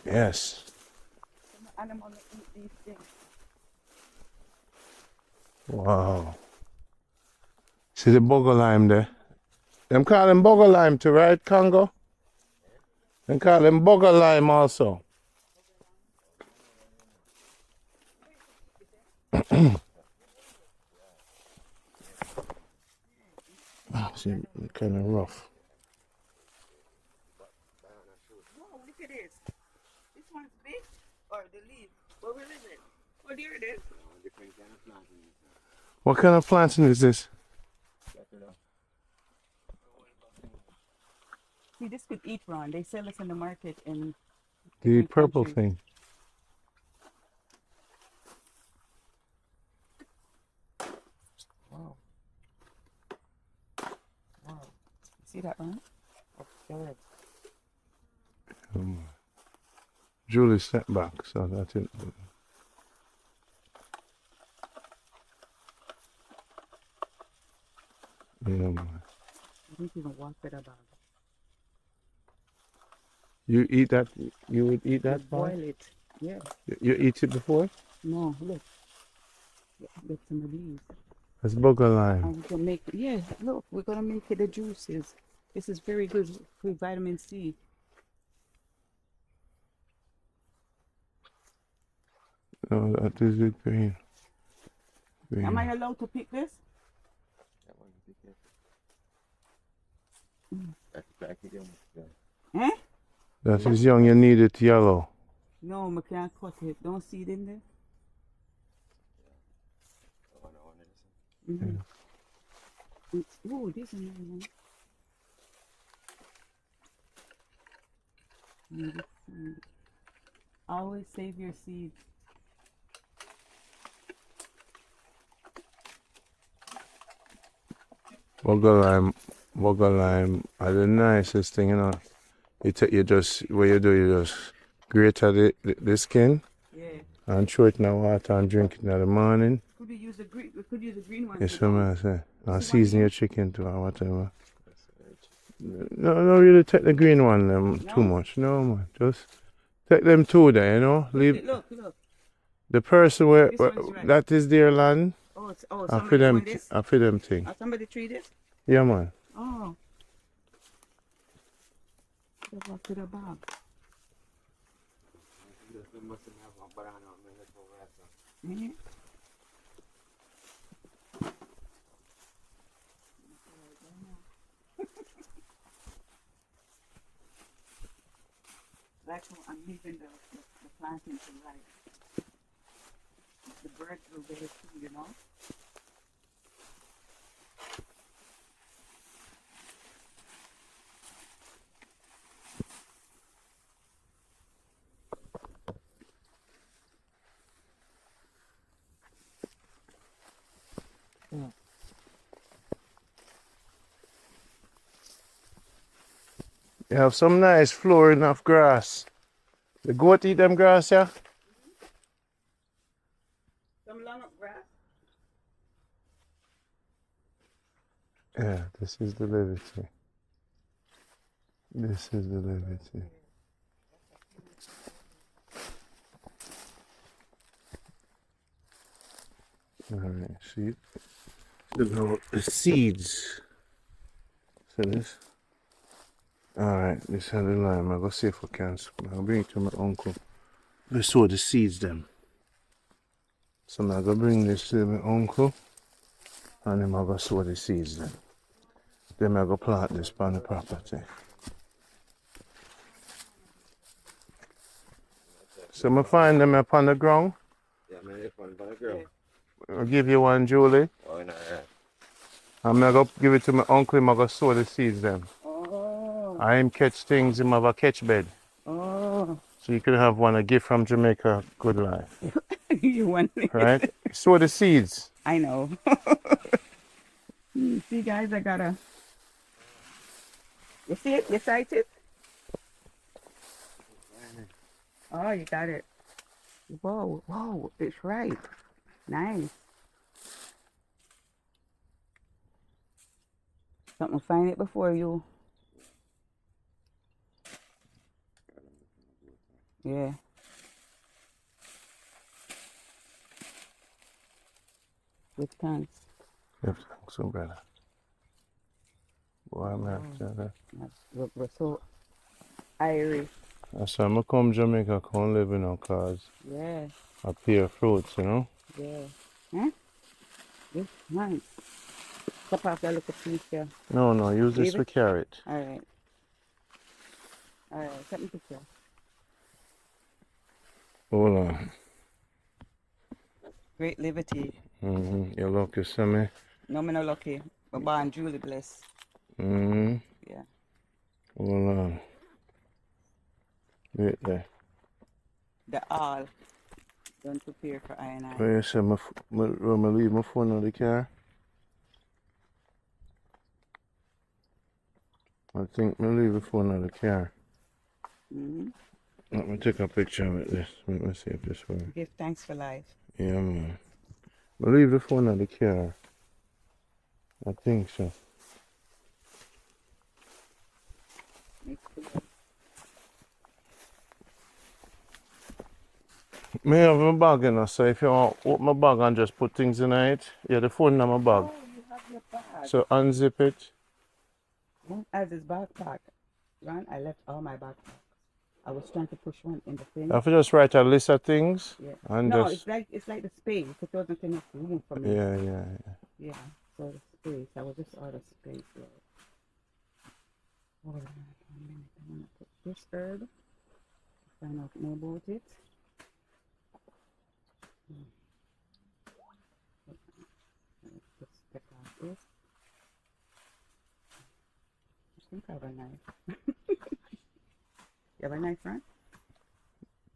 Yes. Animal eat these things. Wow. See the bugger lime there? Them call them bugger lime too, right, Congo? Them call them bugger lime also. See, kind of rough. Whoa, look at this. This one's big, or the leaf. Where is it? Oh, there it is. What kind of planting is this? See, this could eat, Ron. They sell this in the market in The different purple countries. thing. Wow. See that one? Julie stepped back, so that's it. Yeah, man. I didn't even walk with a bag. You eat that? You would eat that? Boil Paul? it. Yeah. You eat it before? No, look. Get some of these. That's bugger lime. And we can make, yeah, look, we're going to make it the juices. This is very good for vitamin C. Oh, that is it, green. Green. Am I allowed to pick this? Eh? That is young, you need it yellow. No, I can't cut it. Don't see it in there. Mm-hmm. Oh, this is another one. Always save your seeds. Bugger lime are the nicest thing, you know. You just, what you do, you just grate the skin Yeah. and throw it in the water and drink it in the morning. Could we use the green? We could use the green one. Yes, too, no? I say. And the one season here? your chicken too or whatever. No, no, really take the green one too No. much. No, man. Just take them two there, you know. Leave Look. the person where This one's right. that is their land. Oh, I somebody doing this? I feed them thing. Somebody treat it? Yeah, man. Oh. Go back to the bag. Mhm. That's how I'm leaving the planting to life. The birds will get it too, you know? You have some nice flooring of grass. The goat eat them grass, yeah? Some long up grass. Yeah, this is the levity. This is the levity. Alright, see? The seeds. See this? Alright, this is the lime. I'll go see if I can. I'll bring it to my uncle. Let's sow the seeds them. So I'm going to bring this to my uncle. And then I'm going to sow the seeds then. Then I'm going to plant this on the property. So I'm find them up on the ground. Yeah, man, it's on the ground. I'll give you one, Julie. Oh, no, yeah. I'm going to give it to my uncle. I'm going to sow the seeds then. Oh. I am catch things in my catch bed. Oh. So you could have one, a gift from Jamaica Good Life. You want it? Right? Sow the seeds. I know. See, guys, I gotta. You see it? You sight it? Oh, you got it. Whoa, it's right. Nice. Something find it before you. Yeah. With thanks. Give thanks, so brother. Boy, man. We're so Irish. So I'm going to come Jamaica, come live, you know, because Yeah. I pear fruits, you know. Yeah. Huh? It's nice. Stop off that little piece here. No, use this Leave for it? carrot. Alright. Take me picture. Hold on. Great liberty. You lucky, see me? No, me no lucky. But born Julie blessed. Yeah. Hold on. Wait there. The all. Don't prepare for I and I. Where you say, I leave my phone in the car? I think I leave the phone in the car. Let me take a picture of this. Let me see if this works. Give thanks for life. Yeah, man. I leave the phone in the car. I think so. May have my bag in there, so if you want to open my bag and just put things in it, yeah, the phone in my bag. Oh, you have your bag. So unzip it. As his backpack. Ron, I left all my backpacks. I was trying to push one in the thing. I have to just write a list of things. Yeah. And No, just... it's like the space. It wasn't enough room for me. Yeah. So the space. I was just out of space. Yeah. Hold on a minute. I'm gonna put this herb. Find out more about it. Let's take off this. I think I have a knife. You have a knife, right?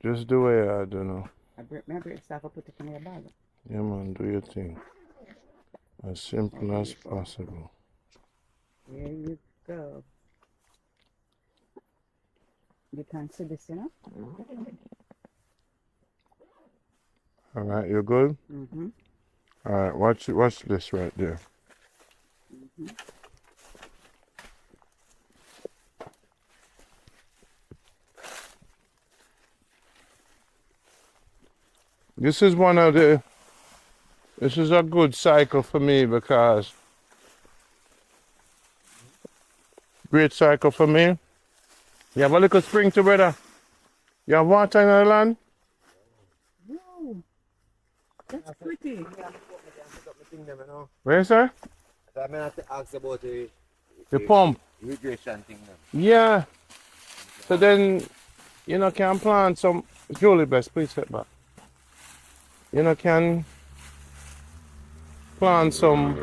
Just do it, I don't know. Remember yourself, I put it in your bag. Yeah, man, do your thing. As simple as possible. There you go. You can see this, you know? All right, you're good? Mm-hmm. All right, watch this right there. Mm-hmm. This is this is a good cycle for me because, great cycle for me. You have a little spring too, brother. You have water in the land? Wow, that's pretty. Where, sir? So I'm going to ask about The pump. irrigation thing now. Yeah. So then, can plant some, Julie, best, please sit back. Can plant some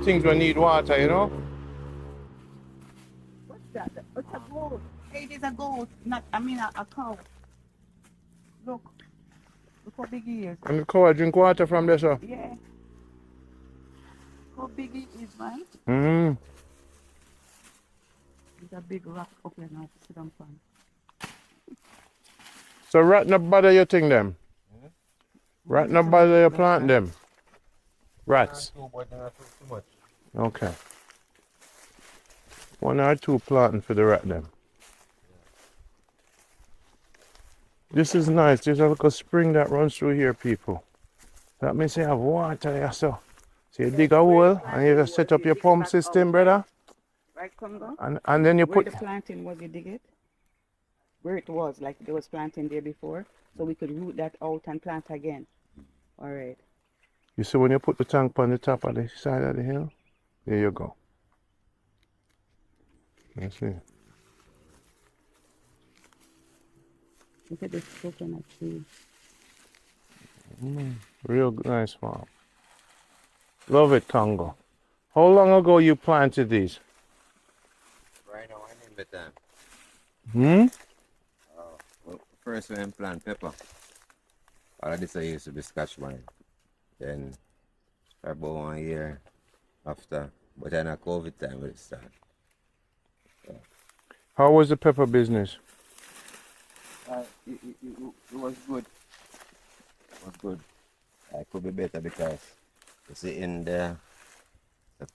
things that need water. What's that? It's a goat. Hey, there's a goat. A cow. Look. Look how big he is. And the cow drink water from there, sir. Yeah. How big he is, man? Mm-hmm. There's a big rock up here now to sit on. So rat not bother your thing them? Rat not bother your plant them? Rats? Too much. Okay. 1 or 2 planting for the rat them. This is nice. There's a little spring that runs through here, people. That means you have water there, so you dig a hole and you just set up your pump system, brother. Right, Congo? And then you Where put... the planting was, you dig it? Where it was, like there was planting there before, so we could root that out and plant again. All right. You see when you put the tank on the top of the side of the hill? There you go. Let's see. Look at this coconut tree. Real nice farm. Love it, Congo. How long ago you planted these? Right now, I name it time. Hmm? First when I plant pepper, all of this I used to be scotch wine. Then about 1 year after, but then a COVID time will start. How was the pepper business? It was good. It was good. It could be better because you see in the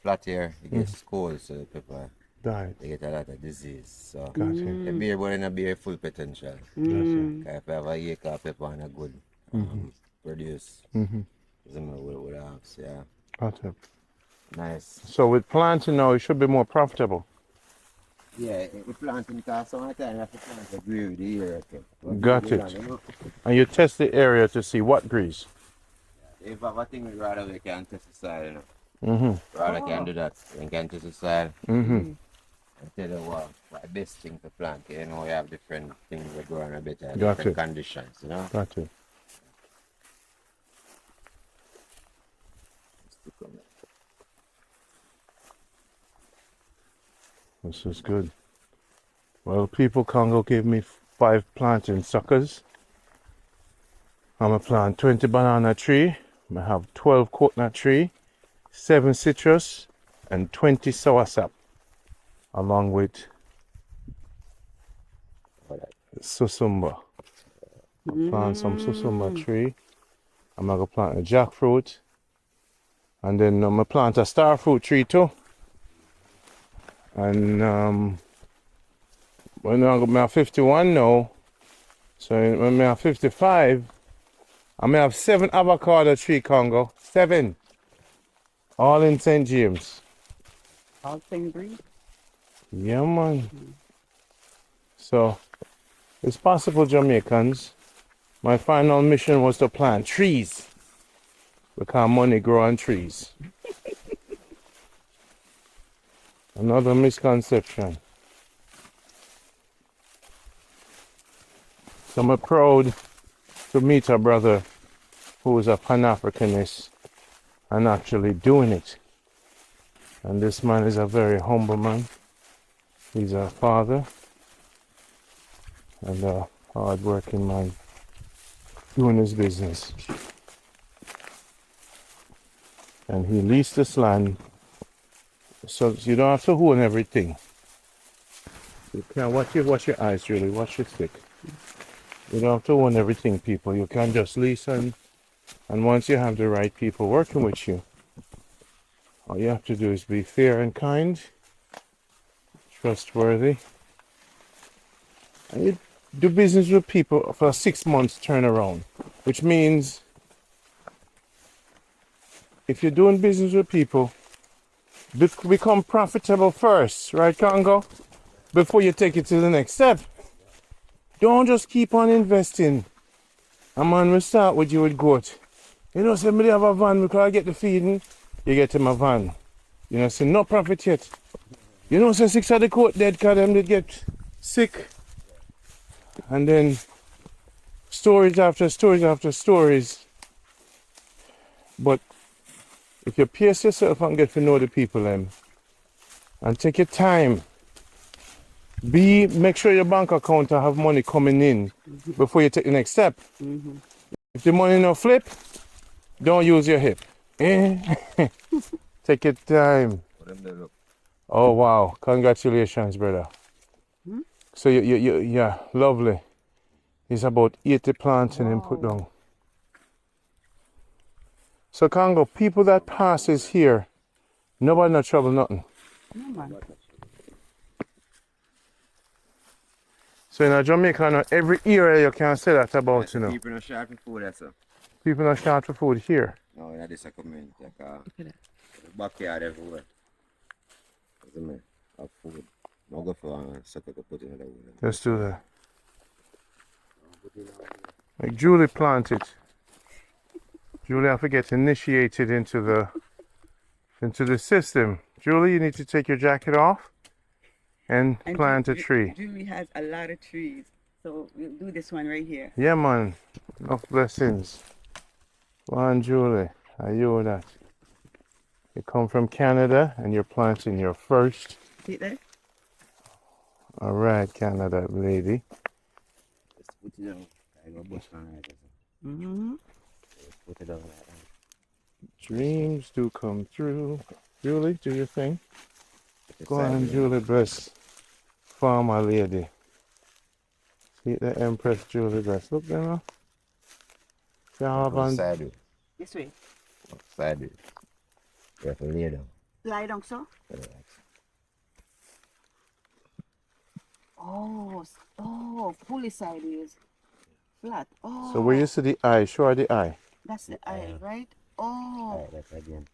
flat here it gets cold, so the pepper Died. they get a lot of disease. So Gotcha. the beer but in a beer full potential. Mm. If you have a acre of pepper and a good produce, something would have, yeah. Gotcha. Nice. So with planting now, it should be more profitable. Yeah, we planting because sometimes you have to plant a agree with the year. Okay. Got it. And you test the area to see what grease. If I have a thing with rather we can test the soil, you know. Mm-hmm. Rather can do that. We can test the soil Mm-hmm. and tell you what the best thing to plant. You know, we have different things that grow in a better Got different it. conditions, you know. Got it. This is good. Well, people, Congo gave me 5 planting suckers. I'm gonna plant 20 banana tree. I'm gonna have 12 coconut tree, 7 citrus, and 20 soursop, along with susumba. I'll plant some susumba tree. I'm gonna plant a jackfruit, and then I'm gonna plant a star fruit tree too. And when I'm 51 now, so when I'm 55, I'm gonna have 7 avocado tree, Congo. 7. All in St. James. All same breed. Yeah, man. So it's possible, Jamaicans. My final mission was to plant trees, because money grow on trees. Another misconception. So I'm proud to meet a brother who is a Pan-Africanist and actually doing it. And this man is a very humble man. He's a father and a hard-working man doing his business. And he leased this land So you don't have to own everything. You can watch your eyes, really. Watch your stick. You don't have to own everything, people. You can just lease and once you have the right people working with you, all you have to do is be fair and kind, trustworthy, and you do business with people for a 6 months turnaround, which means if you're doing business with people, become profitable first, right, Congo? Before you take it to the next step. Don't just keep on investing. A man will start with you with goat. You know, somebody have a van because I get the feeding, you get him a van. You know, say no profit yet. You know, say 6 of the coat dead because them did get sick. And then stories after stories after stories. But if you pace yourself and get to know the people them and take your time, make sure your bank account will have money coming in before you take the next step. If the money no flip, don't use your hip. Eh? Take your time. Oh wow, congratulations, brother. So yeah, lovely. It's about 80 planting and put down. So Congo, people that passes here, nobody no trouble nothing. No, man. So in Jamaica, now, every area you can say that about, you know. People not short for food, that's all. People not short for food here. No, that is a community. Like backyard everywhere. Doesn't matter. Have food. I'll go for something to put in the wood. Let's do that. Like Julie planted. Julie, I forget, initiated into the system. Julie, you need to take your jacket off and plant a tree. Julie has a lot of trees. So we'll do this one right here. Yeah, man. Enough blessings. Go on, Julie. I you that. You come from Canada and you're planting your first. See that? All right, Canada lady. Just put it down. I go bush man right there. Mm-hmm. Just put it down like that. Dreams do come true. Julie, do your thing. Put it Go side on, way. Julie, bless farmer lady. See the Empress Julie bless. Look there now. Put it side way. This way. Side way. You have to lay down. Lie down, so. Relax. Oh, fully sideways. Flat. Oh. So where you see the eye, show her the eye. That's the eye, right? Oh. Alright, that's again.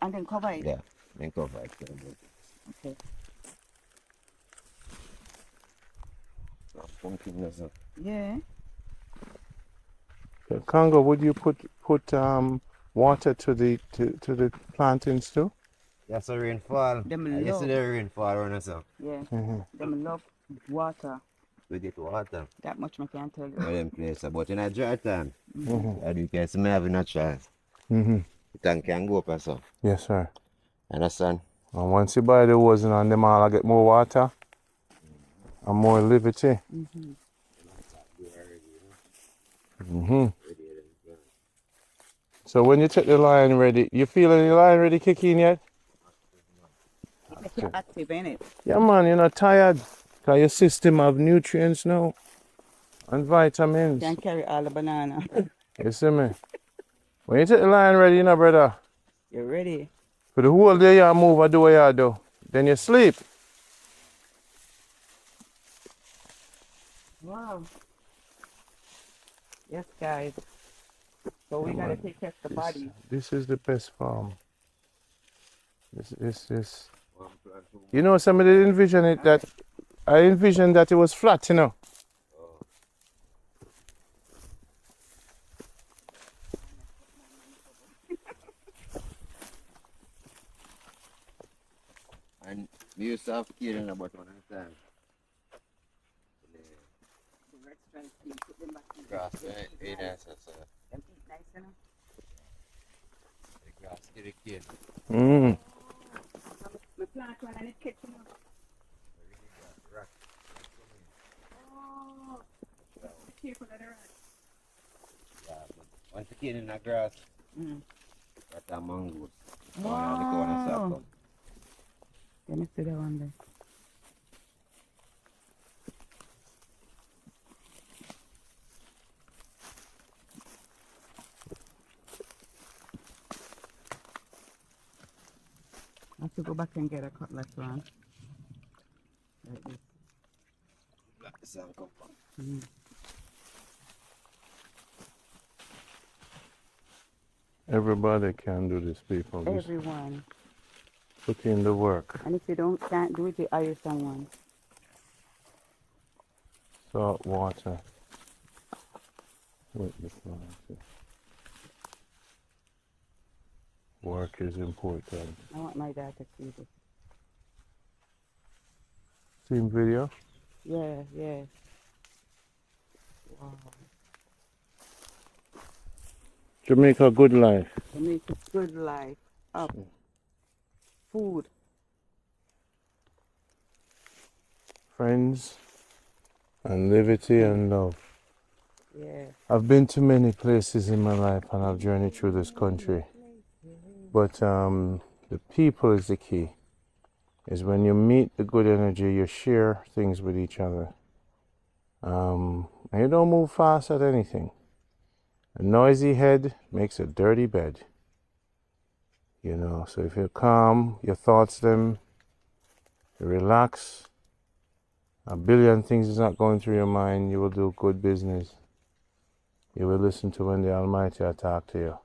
And then cover it. Yeah. Then cover it. Okay. Pumpkin or something. Yeah. So, Congo, would you put water to the plantings too? That's a rainfall. Them I love. see the rainfall around us. Yeah. Mm-hmm. Them love water. We get water. That much I can't tell you. All them places. But in a dry time, Mm-hmm. and you can see me having a chance. Mm-hmm. The tank can go up or so. Yes, sir. Understand? And once you buy the hose and them all, I get more water and more liberty. Mm-hmm. Mm-hmm. So when you take the line ready, you feeling the line ready kick in yet? It makes you active, ain't it? Yeah, man, you're not tired. Because your system have nutrients now and vitamins. Can't carry all the banana. You see me? When you take the line ready, you know, brother, You're ready. for the whole day you move or do what you do, then you sleep. Wow. Yes, guys. So we gotta take care of the body. This is the best farm. This. You know, somebody envisioned it that, I envisioned that it was flat, you know. And we used to have kids about one at a time. Grass, ain't nice, so Them eat nice, you know? the grass to the kid. Mm. We plant one and it catch them up. Oh, be careful of the rat. Yeah, but once the kid in the grass, Mm. that's a mangoes. Wow. Let me see that one there. I have to go back and get a cutlass one. Like this. Mm. Everybody can do this, people. Just Everyone. put in the work. And if you can't do it, you hire someone. Salt water. With the plant. Work is important. I want my dad to see this. Same video? Yeah, yeah. Wow. Jamaica Good Life. Jamaica Good Life. Up. Food. Friends and liberty and love. Yeah. I've been to many places in my life and I've journeyed through this country. But the people is the key. Is when you meet the good energy, you share things with each other. And you don't move fast at anything. A noisy head makes a dirty bed. You know, so if you're calm, your thoughts them, you relax, a billion things is not going through your mind, you will do good business. You will listen to when the Almighty will talk to you.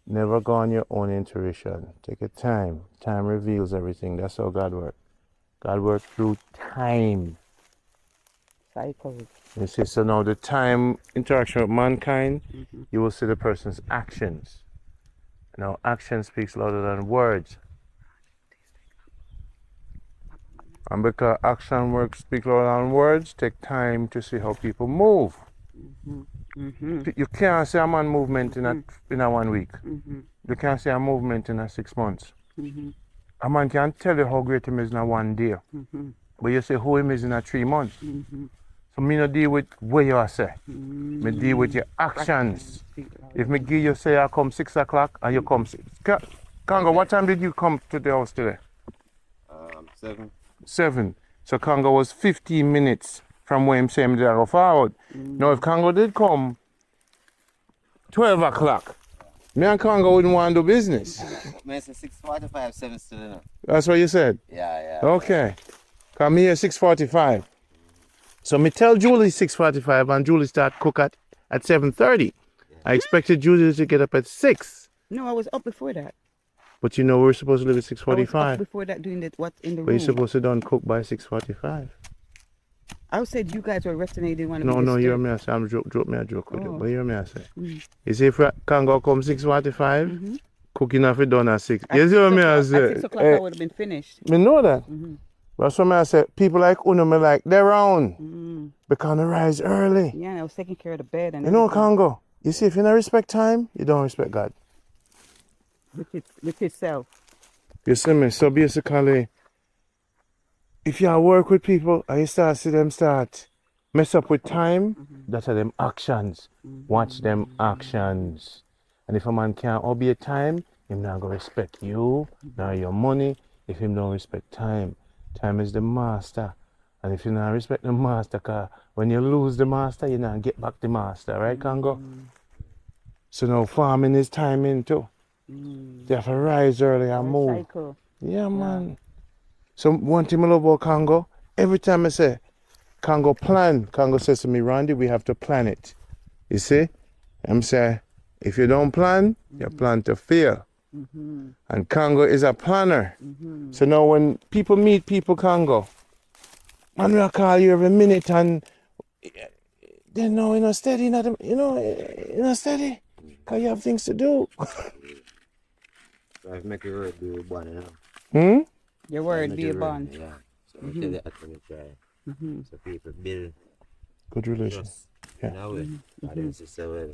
Never go on your own intuition. Take your time. Time reveals everything. That's how God works. God works through time. Cycles. You see, so now the time interaction with mankind, you will see the person's actions. Now, action speaks louder than words. And because action works speak louder than words, take time to see how people move. You can't see a man movement in a 1 week. You can't see a movement in a 6 months. A man can tell you how great him is in a 1 day. But you say who him is in a 3 months. So me no deal with what you say. Me deal with your actions. If me give you say I come 6 o'clock and you come 6. Congo, what time did you come to the house today? 7. 7. So Congo was 15 minutes from where him say him did go forward. Now if Congo did come 12 o'clock, me and Congo wouldn't want to do business. Man, say 6:45, 7 still enough. That's what you said? Yeah. Okay. Come here 6:45. So me tell Julie 6:45 and Julie start cook at 7:30. I expected Julie to get up at 6. No, I was up before that. But you know we're supposed to leave at I was 6:45. up before that doing what's in the But you're room. supposed to done cook by 6:45. I said you guys were resting and you didn't want to No, be you hear disturbed. me I say, I'm joke me a joke with you. Oh. But you hear me I say. You see if Congo come 6:45, cooking off it done at 6. You see what me I say? At 6 o'clock I would have been finished. Me know that. That's what I say. People like Uno, me like, they're round. Because they rise early. Yeah, I was taking care of the bed and You know, everything. Congo, you see, if you don't respect time, you don't respect God. With yourself. You see me? So basically, if you work with people and you start see them start mess up with time, that are them actions. Watch them actions. And if a man can't obey time, him not gonna respect you, nor your money, if him don't respect time. Time is the master. And if you don't respect the master, cause when you lose the master, you not get back the master, right, Congo? So now farming is timing too. You have to rise early and move. Cycle. Yeah, man. So one thing I love about Congo, every time I say, Congo plan, Congo says to me, Randy, we have to plan it. You see? I'm saying, if you don't plan, you plan to fail. And Congo is a planner. So now when people meet people, Congo, man, we'll call you every minute and they know you're not steady, you're not steady. Because you have things to do. So I've make a word do one, you know. Your word be a Make bond. Yeah. So I tell you that when you try. So people build Good relation. trust. Yeah. You know it. And then she say, well,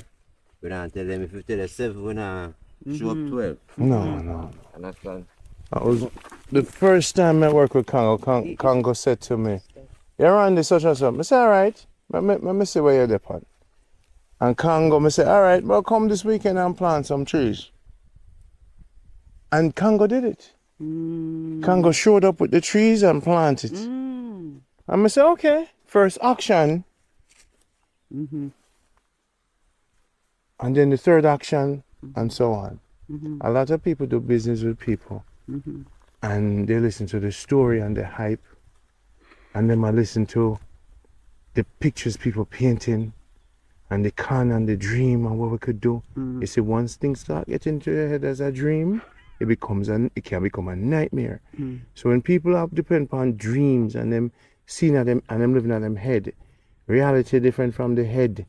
we don't tell them if you tell us 7, we don't show up 12. No. Understand? That was the first time I worked with Congo. Congo said to me, "You're on this such and such." I said, "All right, let me see where you're depot." And Congo, I said, "All right, well, come this weekend and plant some trees." And Congo did it. Congo showed up with the trees and planted. And I said, okay, first auction. And then the third auction, and so on. A lot of people do business with people. And they listen to the story and the hype. And then I listen to the pictures people painting and the con and the dream and what we could do. You see, once things start getting into your head as a dream, it can become a nightmare. So when people have depend upon dreams and them seeing at them and them living at them head, reality different from the head.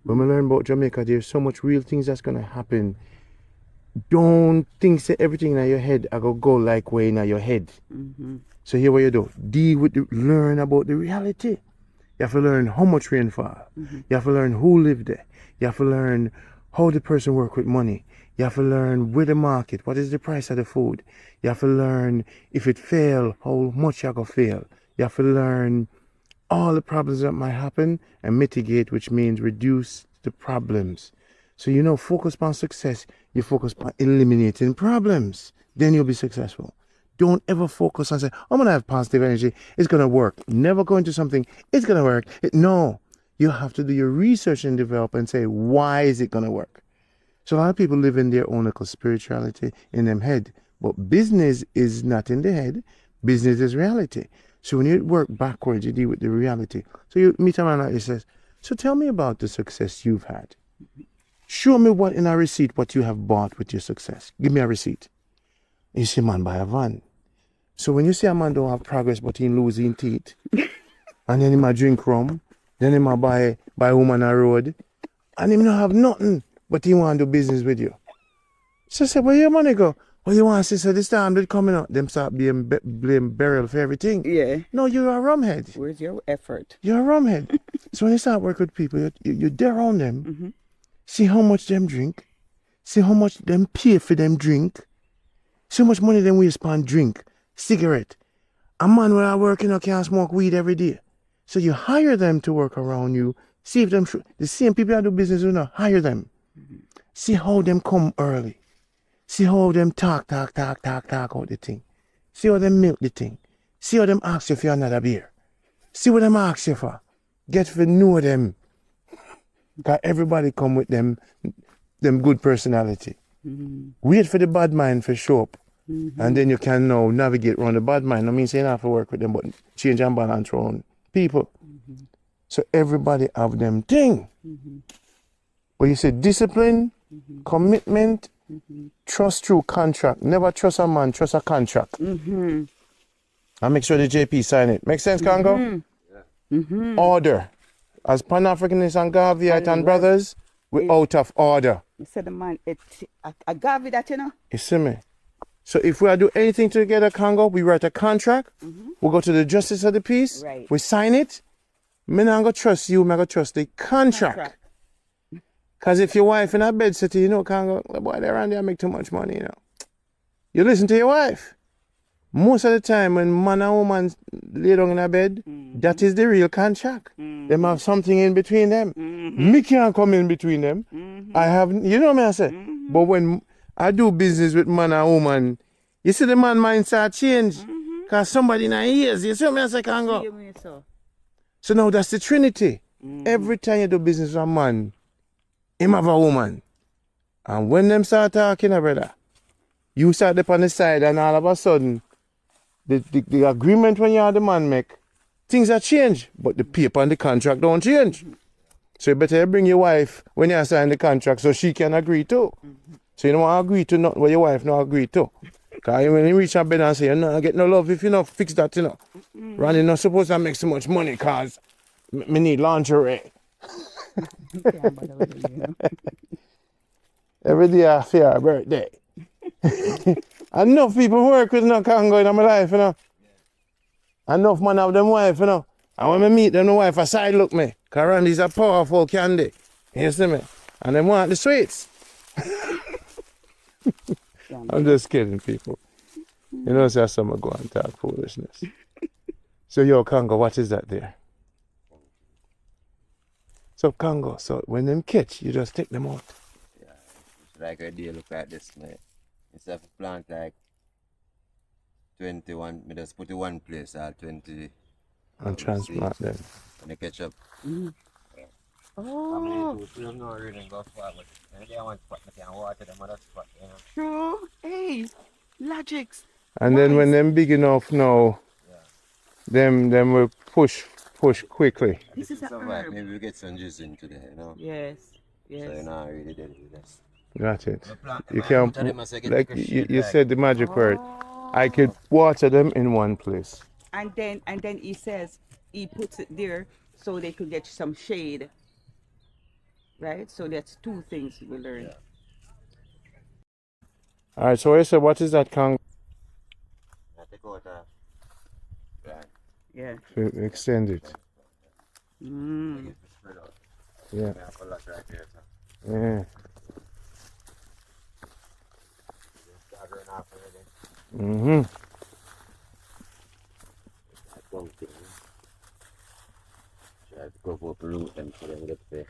When we learn about Jamaica, there's so much real things that's gonna happen. Don't think say everything in your head I go like way in your head. So here what you do, learn about the reality. You have to learn how much rainfall. You have to learn who lived there. You have to learn how the person work with money. You have to learn where the market, what is the price of the food. You have to learn if it fail, how much you gonna fail. You have to learn all the problems that might happen and mitigate, which means reduce the problems. So focus on success. You focus on eliminating problems. Then you'll be successful. Don't ever focus on saying, I'm going to have positive energy. It's going to work. Never go into something. It's going to work. No. You have to do your research and develop and say, why is it going to work? So a lot of people live in their own little spirituality in them head. But business is not in the head. Business is reality. So when you work backwards, you deal with the reality. So you meet a man and he says, so tell me about the success you've had. Show me what in a receipt what you have bought with your success. Give me a receipt. You see man buy a van. So when you see a man don't have progress but he losing teeth, and then he might drink rum, then he might buy a woman a road, and he don't have nothing but he want to do business with you. So I say, where your money go? Well, you want to say, so this time they coming out, them start being blame burial for everything. Yeah. No, you're a rumhead. Where's your effort? You're a rumhead. So when you start working with people, you're there around them, see how much them drink, see how much them pay for them drink, see how much money them waste on drink, cigarette. A man where I work, can't smoke weed every day. So you hire them to work around you, see if them, the same people that do business with you, hire them. See how them come early. See how them talk out the thing. See how them milk the thing. See how them ask you for another beer. See what them ask you for. Get to know them. Because everybody come with them good personality. Wait for the bad mind to show up. And then you can now navigate around the bad mind. I mean, say you don't have to work with them, but change and balance around people. So everybody have them thing. But you say discipline, commitment, trust through contract. Never trust a man, trust a contract. And make sure the JP sign it. Make sense, Congo? Order. As Pan-Africanists and Garveyite and brothers, we're out of order. You said the man, I Garvey that, You see me? So if we are do anything together, Congo, we write a contract, we go to the justice of the peace, we sign it, me not gonna trust you, me gonna trust the contract. Because if your wife in a bed city, Congo, the boy there around there make too much money, You listen to your wife. Most of the time when man and woman lay down in a bed, that is the real contract. Them have something in between them. Me can't come in between them. I have, me I say. But when I do business with man and woman, you see the man mind start change. Because somebody in his ears, you see what I say, Congo? So now that's the Trinity. Every time you do business with a man, him have a woman. And when them start talking, brother, you start up on the side and all of a sudden, the agreement when you are the man make, things are changed, but the paper and the contract don't change. So you better bring your wife when you sign the contract so she can agree too. So you don't want to agree to nothing what your wife not agree to. Because when you reach a bed and say, you're not get no love if you not fix that, Ronnie not supposed to make so much money because me need lingerie. Every day I fear a birthday. Enough people work with Congo in my life, Enough man have them wife, And when I meet them, the wife, I side look me. Because Randy's a powerful candy. You see me? And they want the sweets. I'm just kidding, people. So someone go and talk foolishness. So, yo, Congo, what is that there? So, Congo, so when them catch, you just take them out. Yeah, it's like a deal look like this, man. Instead of plant like 21, me just put it one place, 20. And transplant them. And they catch up. Oh, Still no really go far, but maybe I want spot, I can water them other spot, you know. true. Hey, logics. And then when Nice. them big enough now, them will push quickly. This is a survive. herb. Maybe we get some juice into there, you know. Yes, So you're yes. not really dead with this. Got it. We plant You them, can out of them, I say get like like a you shade, like. said the magic word. I could water them in one place. And then he says he puts it there so they could get some shade. Right? So that's two things we learned. All right. So I said, what is that Congo? I take out plant. Yeah. Extend it. Mm. Spread out. Yeah. We have a lot right here, so. Yeah. Start running off already. Mhm. That one thing. Try to go for root them so them get there.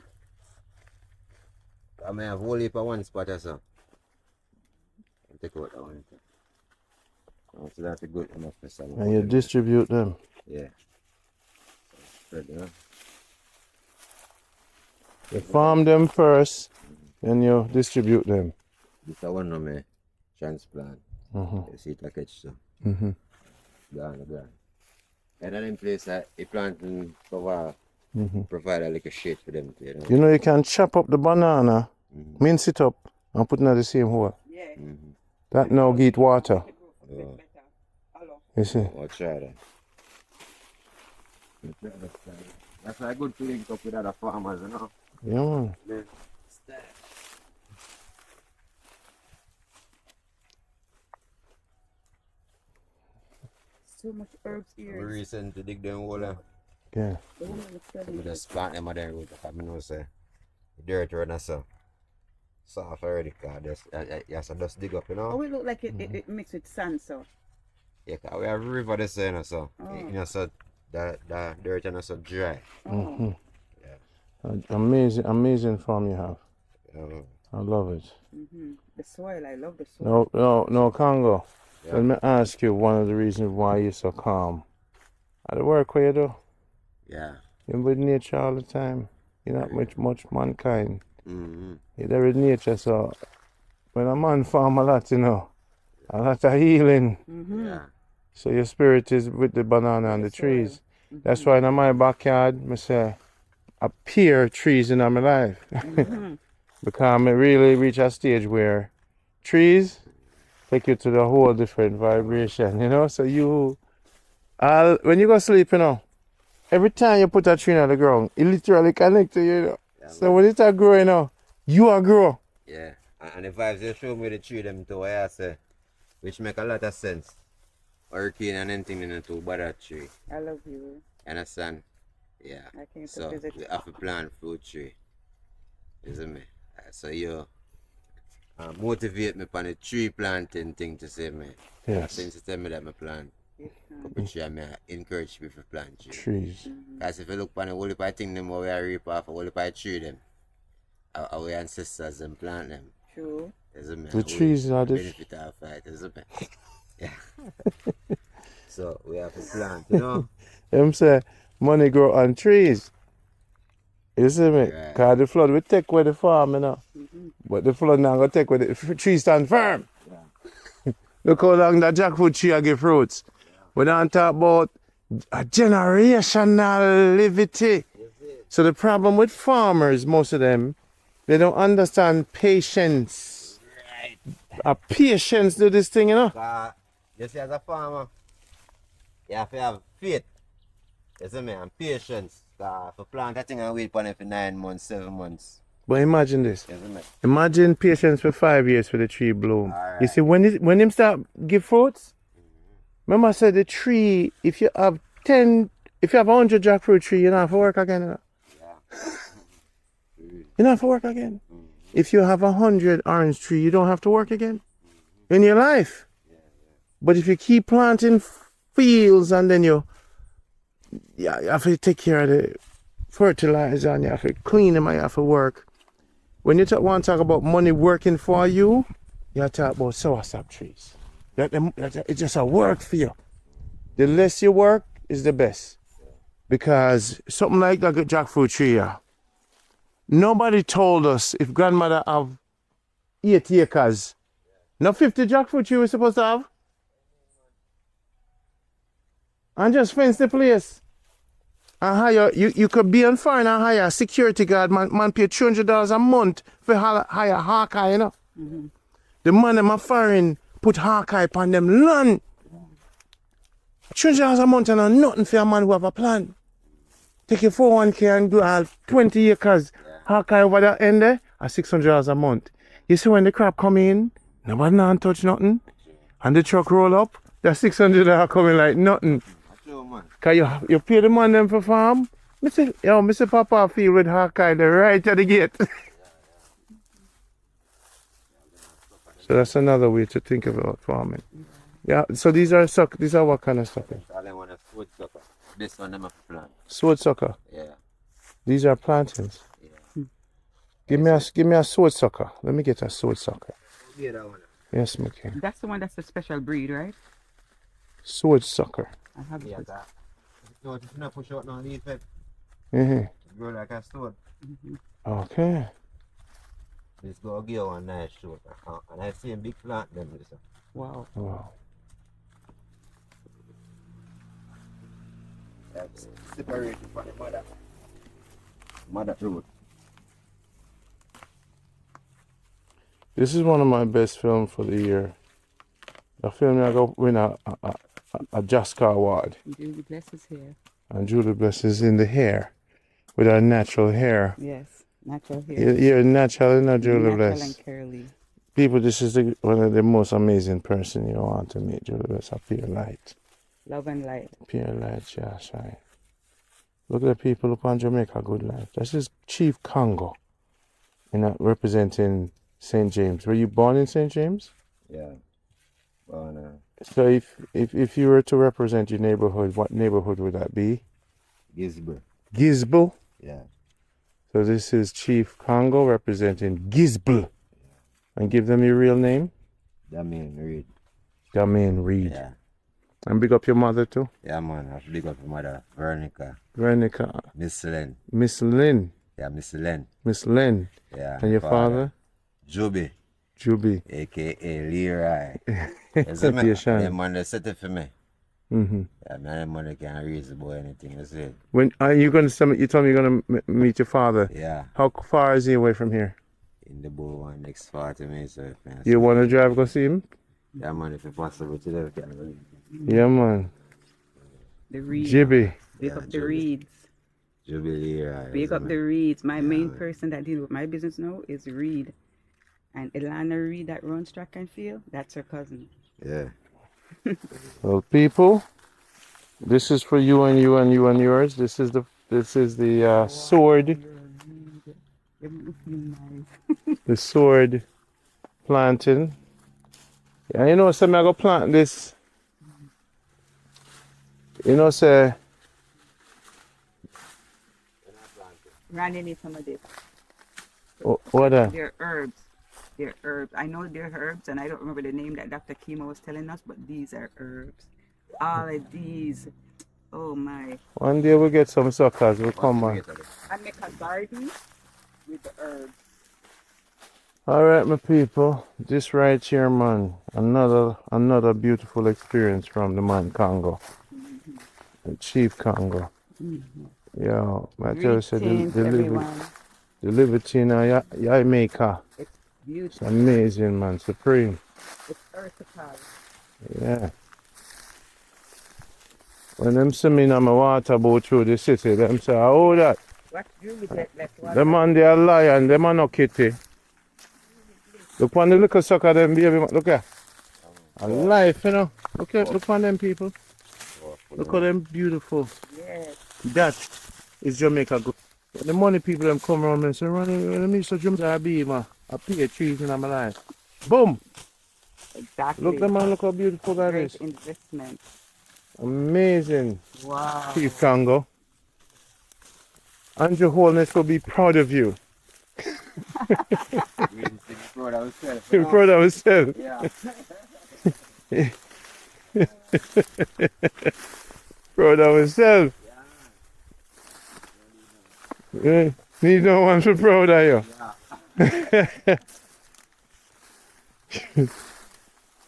I may have whole heap of one spot or so. I'll take out that one. So that's a good enough for some. And you distribute them. Yeah. Spread, you know. You farm them first, then you distribute them. This is one of my transplant. Mhm. You see it a catch so. Mhm. Gone. And then in place that you plant and cover, Mhm. provide a little shade for them, you know. You know you can chop up the banana, mince it up, and put it in the same hole. Yeah. That now get water. Yeah. You see. Watch out. That's a good feeling to with other farmers, you know. Yeah, man. So much herbs We here. recently dig them all. Yeah. We just plant them there with the know say the dirt run so soft already, cause just dig up, you know. Oh, it look like it mixed with sand, so. Yeah, cause we have a river this you know, so you know, so the dirt is not so dry. Mhm. Amazing farm you have. I love it. The soil, I love the soil. No, Congo. Yeah. Let me ask you one of the reasons why you're so calm. At the work where you do, Yeah. you're with nature all the time. You're not much mankind. Mm-hmm. You're there with nature, so when a man farm a lot, you know, a lot of healing. Yeah. So your spirit is with the banana and the trees. That's why in my backyard, I say, I peer trees in my life. Because I really reach a stage where trees take you to the whole different vibration, you know? So when you go sleep, you know, every time you put a tree on the ground, it literally connects to you, you know? Yeah, So when it are growing now, you are grow. Yeah. And the vibes you show me the tree them to what I say, which make a lot of sense. Hurricane and anything in the two by that tree. I love you. Understand? Yeah. I came to So visit. we have to plant fruit tree. Isn't me? So you motivate me on the tree planting thing to say me. Yes. Since you tell me that I plant couple tree, I encourage people to plant tree. Trees. Because if you look on the whole heap of thing them we are reap off, a whole heap of tree them. Our ancestors them plant them. True. Isn't me? The trees are the benefit of fight, isn't me? Yeah. So we have to plant, you know? Them say money grow on trees. You see me? Right. Cause the flood will take away the farm, you know. But the flood now gonna take away the tree stand firm. Look how long that jackfruit tree a give fruits. We don't talk about a generational levity. So the problem with farmers, most of them, they don't understand patience. A patience do this thing, you know. You see, as a farmer, you have to have faith. You see me? And patience. For plant that thing and wait for it for 9 months, 7 months. But imagine this. You see me? Imagine patience for 5 years for the tree bloom. Alright. You see, when him start give fruits, remember I said the tree, if you have 100 jackfruit tree, you don't have to work again. You know? You don't have to work again. If you have 100 orange tree, you don't have to work again in your life. But if you keep planting fields and then you have to take care of the fertilizer and you have to clean them and you have to work. When you want to talk about money working for you, you have to talk about soursop trees. It's just a work for you. The less you work is the best. Because something like that jackfruit tree here. Nobody told us if grandmother have 8 acres. Now 50 jackfruit tree we're supposed to have. And just fence the place. And hire, you could be on fire and hire a security guard, man pay $200 a month for hire Hawkeye, you know. The man them are firing put Hawkeye upon them land. $200 a month and nothing for a man who have a plan. Take your 401k and do 20 acres. Hawkeye over that end there at $600 a month. You see when the crop come in, nobody not touch nothing. And the truck roll up, that $600 coming like nothing. Cause you pay the man them for farm. Mr. Papa feel with Hawkeye there right at the gate. So that's another way to think about farming. Yeah, so these are what kind of sucker? Sword sucker. This one I'm a plant. Sword sucker. Yeah. These are plantains. Yeah. Give me a sword sucker. Let me get a sword sucker. Yeah, that one. Yes, my king. That's the one that's a special breed, right? Sword sucker. I have Yeah, it. that. So if you not push out no leaf, it grow like a sword. Okay. This go give one nice shoot. And I see a big plant them this. Wow. Wow. That's separated from the mother. Mother root. This is one of my best films for the year. The film I go win a Jascar Award. Julie Bless is here. And Julie Bless is in the hair. With her natural hair. Yes, natural hair. You're natural, you know, Julie Natural Bless. and curly. People, this is one of the most amazing person you want to meet. Julie Bless, a pure light. Love and light. Pure light, yeah, shine. Look at the people upon Jamaica Good Life. This is Chief Congo, representing St. James. Were you born in St. James? Yeah. Born, So if you were to represent your neighborhood, what neighborhood would that be? Gilsbro. Gilsbro. Yeah. So this is Chief Congo representing Gilsbro. And give them your real name? Reed. Damain Reed. Yeah. And big up your mother too? Yeah, man. I big up your mother. Veronica. Miss Lynn. Lynn. Yeah, Miss Lynn. Miss Lynn. Yeah. And your father? Juby. A.K.A. Leroy. Dear Shine. Them man, they set it for me. Mm-hmm. Yeah, man, them man, can't reason about anything they say. When are you going to you told me you're going to meet your father? Yeah. How far is he away from here? In the boat one, next 40 minutes. So You want to drive go see him? yeah, man, if it's possible, today we can. Yeah, man. The reeds. Jibby. Big up the reeds. Jubilee. Big up the reeds. My main person that deals with my business now is Reed. And Ilana Reed that runs track and field, that's her cousin. Yeah. Well, people, this is for you and you and you and yours. This is the sword. The sword planting. Yeah, you know, some I go plant this. You know, say. Randy needs some of this. What? They're herbs. They're herbs. I know they're herbs, and I don't remember the name that Dr. Kimo was telling us, but these are herbs. All of these. Oh my. One day we'll get some suckers. We'll come on. I make a garden with the herbs. All right, my people. This right here, man. Another beautiful experience from the man Congo. The Chief Congo. Yeah, I tell you, say the liberty in Jamaica. It's beautiful. It's amazing, man. Supreme. It's versatile. Yeah. When them see me in my water boat through the city, them say, oh, that. What do we get left? Them man, they are lion. Them are no kitty. Look on the little sucker, them baby. Look at. A life, you know. Look on them people. Look at them beautiful. Yes. That is Jamaica Good. The money people them come around and say, let me so Jamaica be, man. I pay trees in my life. Boom! Exactly. Look, the man, look how beautiful that Great is. investment. Amazing. Wow. Chief Congo. And your wholeness will be proud of you. Proud of ourselves. Proud of ourselves. Yeah. Proud of himself. Yeah. Need no one to proud of you.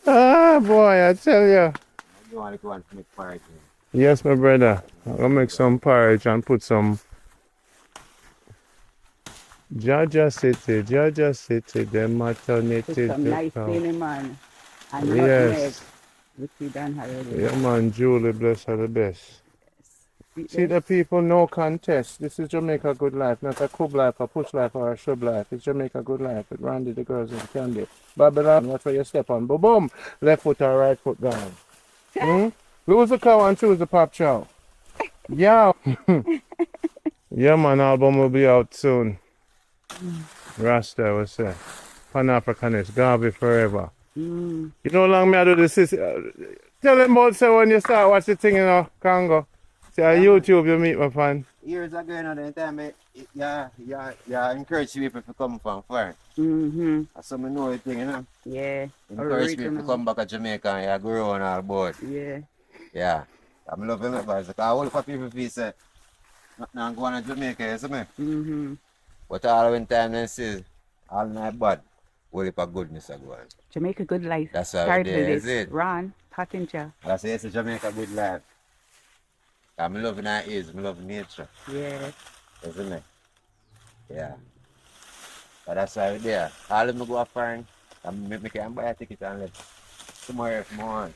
Ah, boy, I tell you. You want to go and make porridge? Yes, my brother. I'll make some porridge and put some Jaja City, them maternity. Put some nice cinnamon and nutmeg, Yes. which we done already. Yeah, man, Julie, bless her the best. See the people, no contest. This is Jamaica Good Life, not a Cub Life, a Push Life, or a Shrub Life. It's Jamaica Good Life with Randy, the girls, and Candy. Babylon, watch where you step on. Boom, boom. Left foot or right foot gone. Lose the cow and choose the pop chow. Yeah. Yeah, man, album will be out soon. Rasta will say. Pan-Africanist, Garvey forever. You know how long me I do this? Tell them about say when you start watch the thing in Congo. See on YouTube you meet my fan. Years ago, you know, the time, yeah, encourage people to come from far. Mm-hmm. So I know the thing, you know. Yeah. Encourage people to Original. come back to Jamaica and you grow on all board. Yeah. Yeah. I'm loving it, because all of people feel say, not going to Jamaica, you see me? Mm-hmm. But all when time they say, all night bad, all of goodness are going. Jamaica Good Life. That's how Started it is, with is it? Ron Pottinger. I say it's a Jamaica Good Life. I'm loving our ears, I'm loving nature. Yeah. Isn't it? Yeah. But that's why we're there. All of them go foreign, I can buy a ticket and live tomorrow if I want.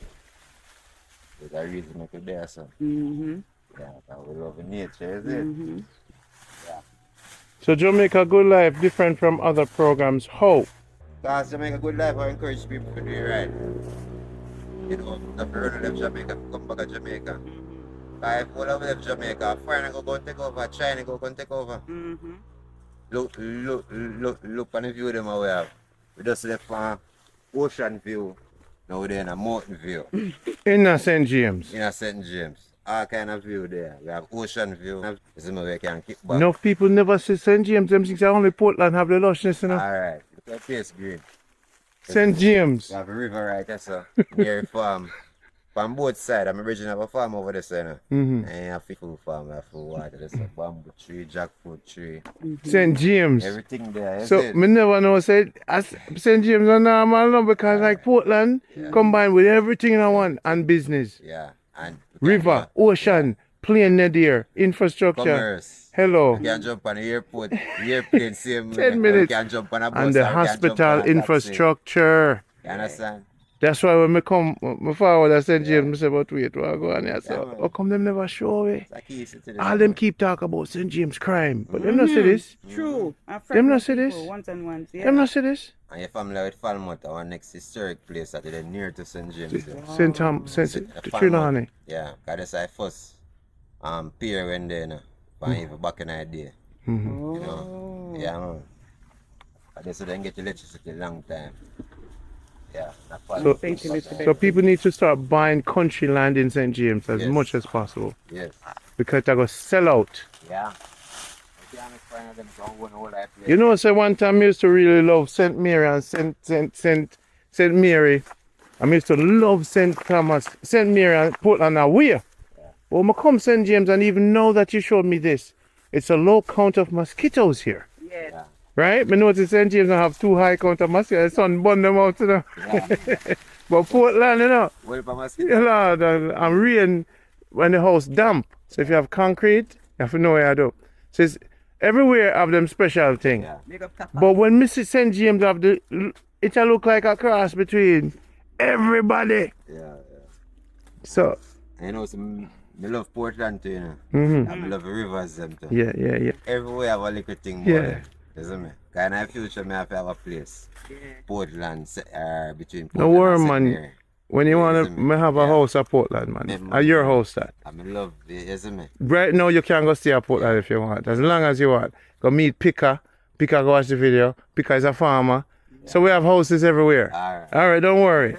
There's a reason I could there, so. Mm-hmm. Yeah, but we love nature, is it? Mm-hmm. Yeah. So Jamaica Good Life different from other programs. How? Because Jamaica Good Life, I encourage people to do it right. You know, if you run left Jamaica, come back to Jamaica. If all of left Jamaica, foreigner go and take over, China go and take over. Mm-hmm. Look on the view them we have. We just left from ocean view. Now we're in a mountain view. In St. James. In St. James. All kind of view there. We have ocean view. This is where we can keep back. Enough people never see St. James. Them think only Portland have the lushness, you know. Alright. Look at face green. St. James. We have a river right there, so near a farm. From both sides, I'm originally have a farm over there, so, you know. Mm-hmm. And I have a full farm, I have full water. There's a bamboo tree, jackfruit tree. St. James. Everything there, is So it? me never know say St. James are normal no because like Portland combined with everything I want and business. Yeah. And River, ocean, plane there, infrastructure. commerce. Hello. You can jump on the airport, the airplane, same 10 minutes. You can jump on a bus. And or the you can jump on hospital a taxi. infrastructure. You understand? That's why when me come, my father St. James, I say, but wait, what go on here? So, man. how come them never show me? It's a key city to this. All them keep talking about St. James crime, but them not see this. True. Them not see this. Ones and ones. Yeah. Them not see this. And your family with Falmouth, our next historic place that is near to St. James. there. St. Tom, St. Trelawney. Yeah, because that's our first pier when they, you know, from even back in the day. You know? Yeah, man. But they said they get electricity a long time. Yeah, not So, St. Elizabeth. so people need to start buying country land in St. James as Yes. much as possible Yes. because they're going to sell out. Yeah. You can't find them going all that place. You know, say one time I used to really love St. Mary and St. Mary. I used to love St. Thomas, St. Mary and Portland now. Where? Well, I come St. James and even know that you showed me this. It's a low count of mosquitoes here. Yes. Yeah. Right? I notice St. James don't have too high count of mosquitoes. The sun burn them out, you know. Yeah. But Portland, you know, Well, for you mosquito. know, and rain when the house damp. So if you have concrete, you have to know what you do. So it's, everywhere have them special thing. Yeah. Big up Tapa. But when Mrs. St. James have the, it a look like a cross between everybody. Yeah. So, I know some. I love Portland too, you know. mhm. I love the rivers them too. Yeah. Everywhere have a little thing Yeah. more. Isn't me? Cause in the future, I have to have a place. Yeah. Portland, between Portland No worry, and St. man. Mary. When you want Isn't to it? have a Yeah. house at Portland, man. Yeah, At your house, that. I love it, isn't it? Right now, you can go stay at Portland if you want. As long as you want. Go meet Pika. Pika go watch the video. Pika is a farmer. So we have houses everywhere. Alright. All right, don't worry.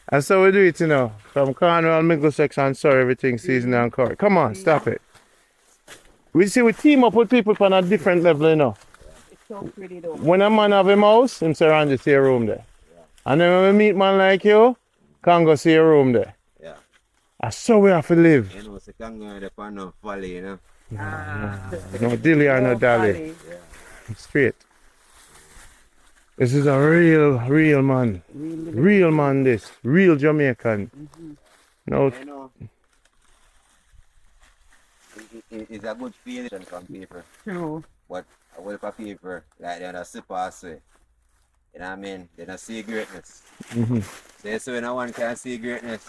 And so we do it, you know. From Cornwall, Middlesex, and Surrey, everything season and curry. Come on, stop it. We see we team up with people on a different level, you know. It's so pretty though. When a man have a house, him say around the room there. And then when we meet man like you, Congo see a room there. Yeah. I saw we have to live. You know, so Congo in the pan of valley, you know. No dilly or no dally. Valley. Straight. This is a real man. Real man this. Real Jamaican. No, You know, it's a good feeling from people. True. But a whole for people, like they don't see past it. You know what I mean? They don't see greatness. So when no one can see greatness,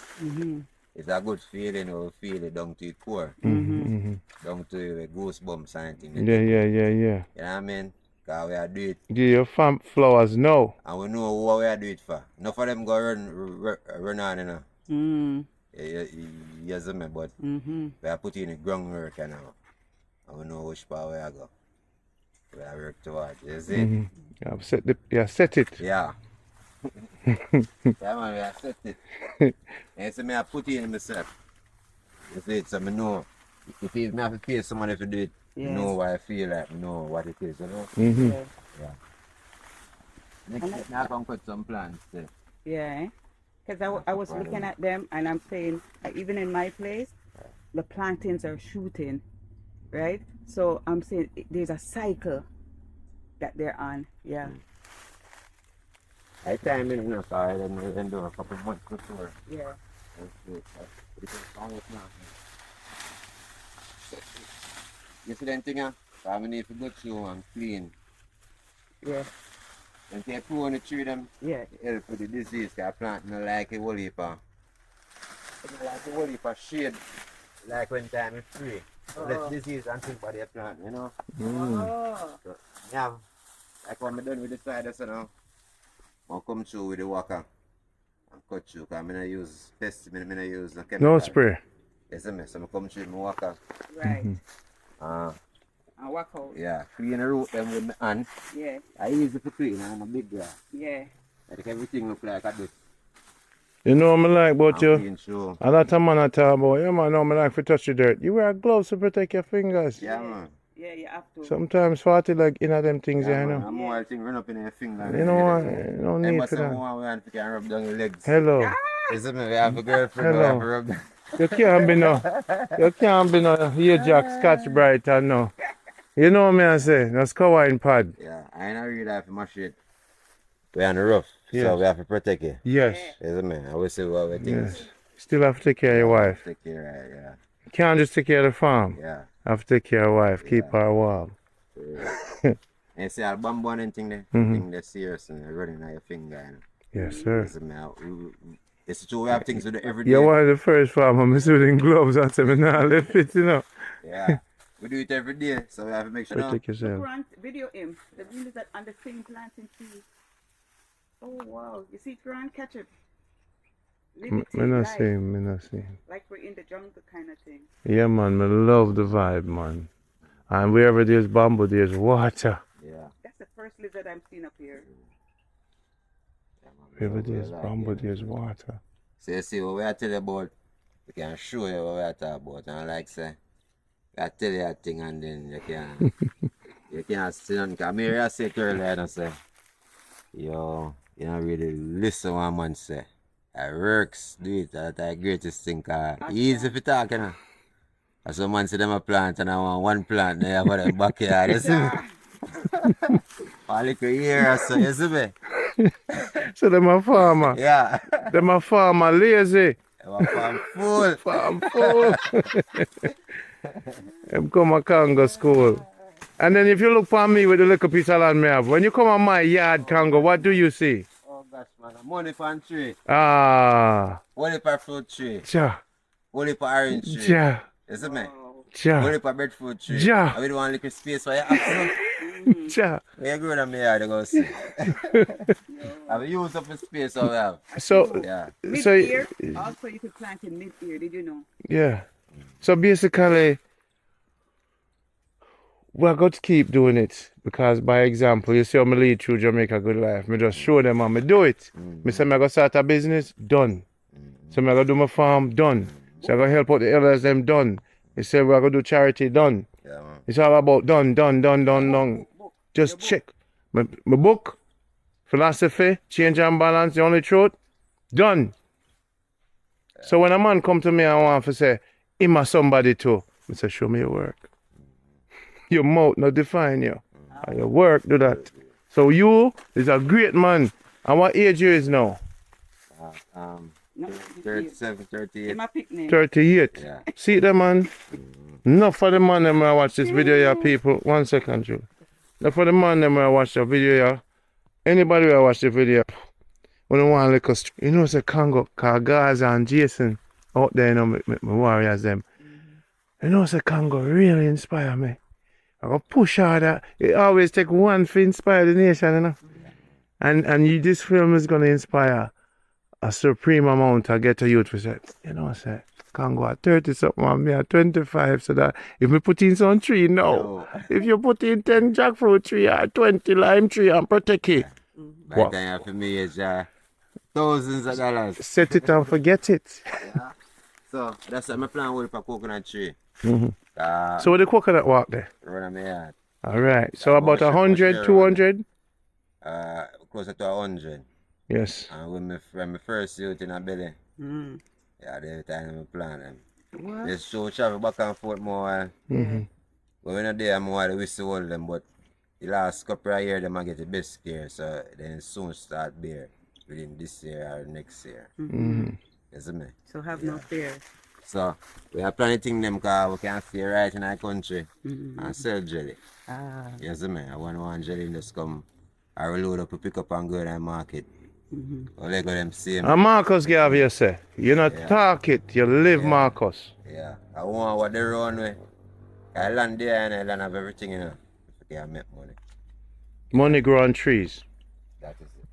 it's a good feeling or feel it down to your core. Down to your goosebumps and things. Yeah. You know what I mean? Because we are do it. Give your fam flowers now. And we know what we are do it for. Enough of them go run on, you know. You see me, but we are putting in the groundwork, you know. And we know which part we are go. We are work towards. You see? Set it. Yeah. Yeah, man, we are set it. And so I put it in myself. You see it, so I know. If I have to pay someone if you do it, you know what I feel like, you know what it is, you know? Yeah. Next, now I can cut some plants there. Yeah. Because I was looking at them and I'm saying, even in my place, the plantains are shooting, right? So I'm saying there's a cycle that they're on. Yeah. I time in enough, I then do a couple of months before. Yeah. You see that thing, I need to go through and clean. Yeah. And they put on the tree them, Yeah. help with the disease, because plant not like a whole heap of, like a whole heap of shade, like when time is free. Less disease and things by the plant, you know. So, yeah, like when I'm done with the side, so now, I'll come through with the walker and cut through, because I'm going to use pest, I'm going to use no chemical. No spray. Yes, so I come through with my walker. Right. And walk out. Yeah, clean the root them with my hand. Yeah. I use it to clean and I'm a big guy. Yeah. Like everything look like I do. You know what I like about you? Clean show. A lot of man I talk about, yeah man, know me like to touch the dirt. You wear gloves to protect your fingers. Yeah, man. Yeah, you have to. Sometimes 40 like in them things, Yeah, you man. know. I'm more thing run up in your finger. You know what? You don't I need must for have that. one way and you can rub down your legs. Hello. You see me? We have a girlfriend who Hello. have to rub down. You can't be no here Jack Scotch Bright and no. You know what me I say? That's cowine pad. Yeah, I ain't really have to mash it. We're on the rough, Yes. so we have to protect it. Yes. You see me? I will say what we think. Yes. Still have to take care of your wife. Take care, right, Can't just take care of the farm. yeah. Have to take care of your wife. Keep her warm. Yeah. And see, I'll bamboo and thing there. Thing that's serious and running on your finger. You know? Yes, sir. You see me? It's true, we have things to do every day. You're one of the first farmers with gloves and say, nah, left it, you know. Yeah. We do it every day, so we have to make sure. Protect yourself. Grant, video him. The videos that on the same planting tree. Oh wow. You see Grant catch it. Me not see him, me not see him. Like we're in the jungle kind of thing. Yeah, man, me love the vibe, man. And wherever there's bamboo, there's water. Yeah. That's the first lizard I'm seeing up here. Wherever there's bamboo, there's water. So you see what we are telling you about, we can show you what we are talking about. And like say, I tell you a thing and then you can't sit down. Because I say to earlier and I say, yo, you don't really listen what man say. It works, do it, that's the greatest thing. Easy if you talk, you know. And some man say them a plant and I want one plant, they have a backyard, you see me? All you can hear, so you see me? So them a farmer. Yeah. Them a farmer lazy. Them a farm full. Farm full. Them come a Congo school. And then if you look for me with the little piece of land me have, when you come on my yard, Congo, what do you see? Oh gosh, man, money for a tree. Ah. Money for fruit tree. Ja. Money for orange tree. Ja. You see me? Ja. Money for breadfruit tree. Ja. I really want a little space for your apple. Ja. When you grow them here, they go see. Have you used up the space I have? So, Yeah. so, Mid-ear, also you could plant in mid-ear, did you know? yeah. So basically, we're going to keep doing it because, by example, you see how I lead through Jamaica Good Life. Me just show them how I do it. Me say, I'm going to start a business, done. So I'm going to do my farm, done. So I'm going to help out the elders, them done. He said, we're going to do charity, done. Yeah, man. It's all about done. Just check. My book, philosophy, change and balance, the only truth, done. So when a man come to me and want to say, him a somebody too, I say, show me your work. Your mouth not define you. And your work do that. So you is a great man. And what age you is now? No, 37, 38. my picnic. 38. Yeah. See the man? Enough for the man them I watch this video here, people. 1 second, Joe. Enough for the man them I watch the video here. Anybody will watch the video. When I want to look, you know, say Congo, cause Gaza and Jason out there, you know, my warriors them. You know, say Congo really inspire me. I go push harder. It always take one to inspire the nation, you know. And this film is gonna inspire a supreme amount to get a youth to say, you know, say Congo at 30 something and me at 25, so that if we put in some tree now, if you put in 10 jackfruit tree or 20 lime tree and protect it. By the time for me is thousands of dollars. Set it and forget it. Yeah. So that's what my plan with for coconut tree. So the coconut walk there. Run my yard. Alright. So about 100, 200? Closer to 100. Yes. And when my first youth in a belly, yeah, the time I plan them. They show travel back and forth more. But when I there, I'm more we still hold them. But the last couple of years, them I get the best care. So then soon start bear within this year or next year. You see me? So have no fear. So we are planning them because we can stay right in our country and sell jelly. You see me? I want one jelly just come. I will load up, pick up and go to the market. Or they go them same. And Marcus gave you say, you not talk it, you live Marcus. Yeah, I want what they run with. I land there and I land have everything, you know. If you can make money. Money grow on trees. That is it.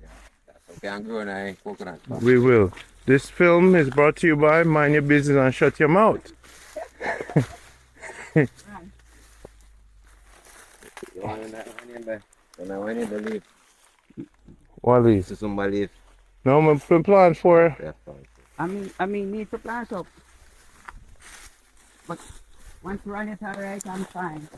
Yeah, that's what can grow in a coconut farm. We will. This film is brought to you by Mind Your Business and Shut Your Mouth. You want that money in there? When I went in the leaf, What is? so somebody leaf. No, I'm plan for Yeah, fine. I mean, need to plant up. But once run it all right, I'm fine.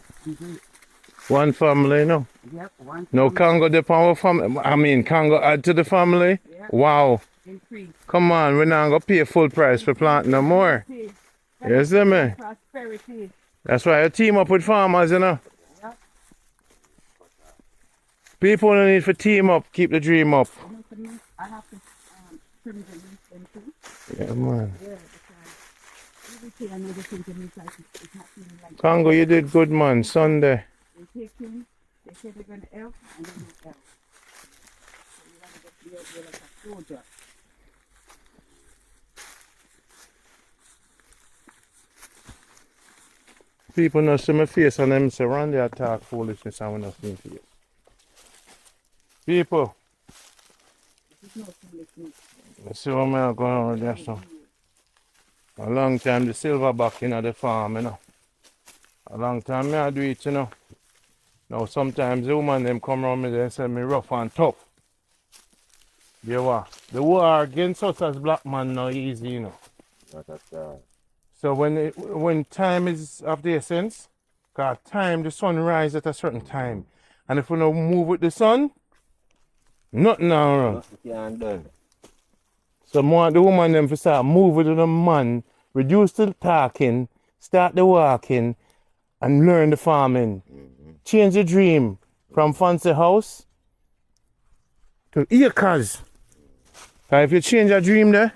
one family, no? Yep, one. No Congo The Farmer family. I mean, Congo add to the family? Yeah. Wow. Increase. Come on, we're not going to pay full price for planting no more. You see me? Prosperity. That's why I team up with farmers, you know. People don't need to team up, keep the dream up. I have to trim the leaves and too. Yeah, man. Yeah, because everything I know the thing to me like it's not feeling like Congo, you did good, man. Sunday. they take him, they say they're going to help, and then they help. So you want to get you're like a soldier. People not see my face and them say, Randy, I talk foolishness and we not see face. People, This is no foolishness. let's see what I'm going on with there, so. A long time the silverback in the farm, you know. A long time I do it, you know. Now sometimes the woman them come around me and say me rough and tough. You what? The war against us as black man not easy, you know. So when time is of the essence, cause time the sun rises at a certain time. And if we don't move with the sun, nothing now wrong. Nothing done. So more the woman them to start moving with the man, reduce the talking, start the walking, and learn the farming. Change the dream from fancy house to acres. And if you change your dream there,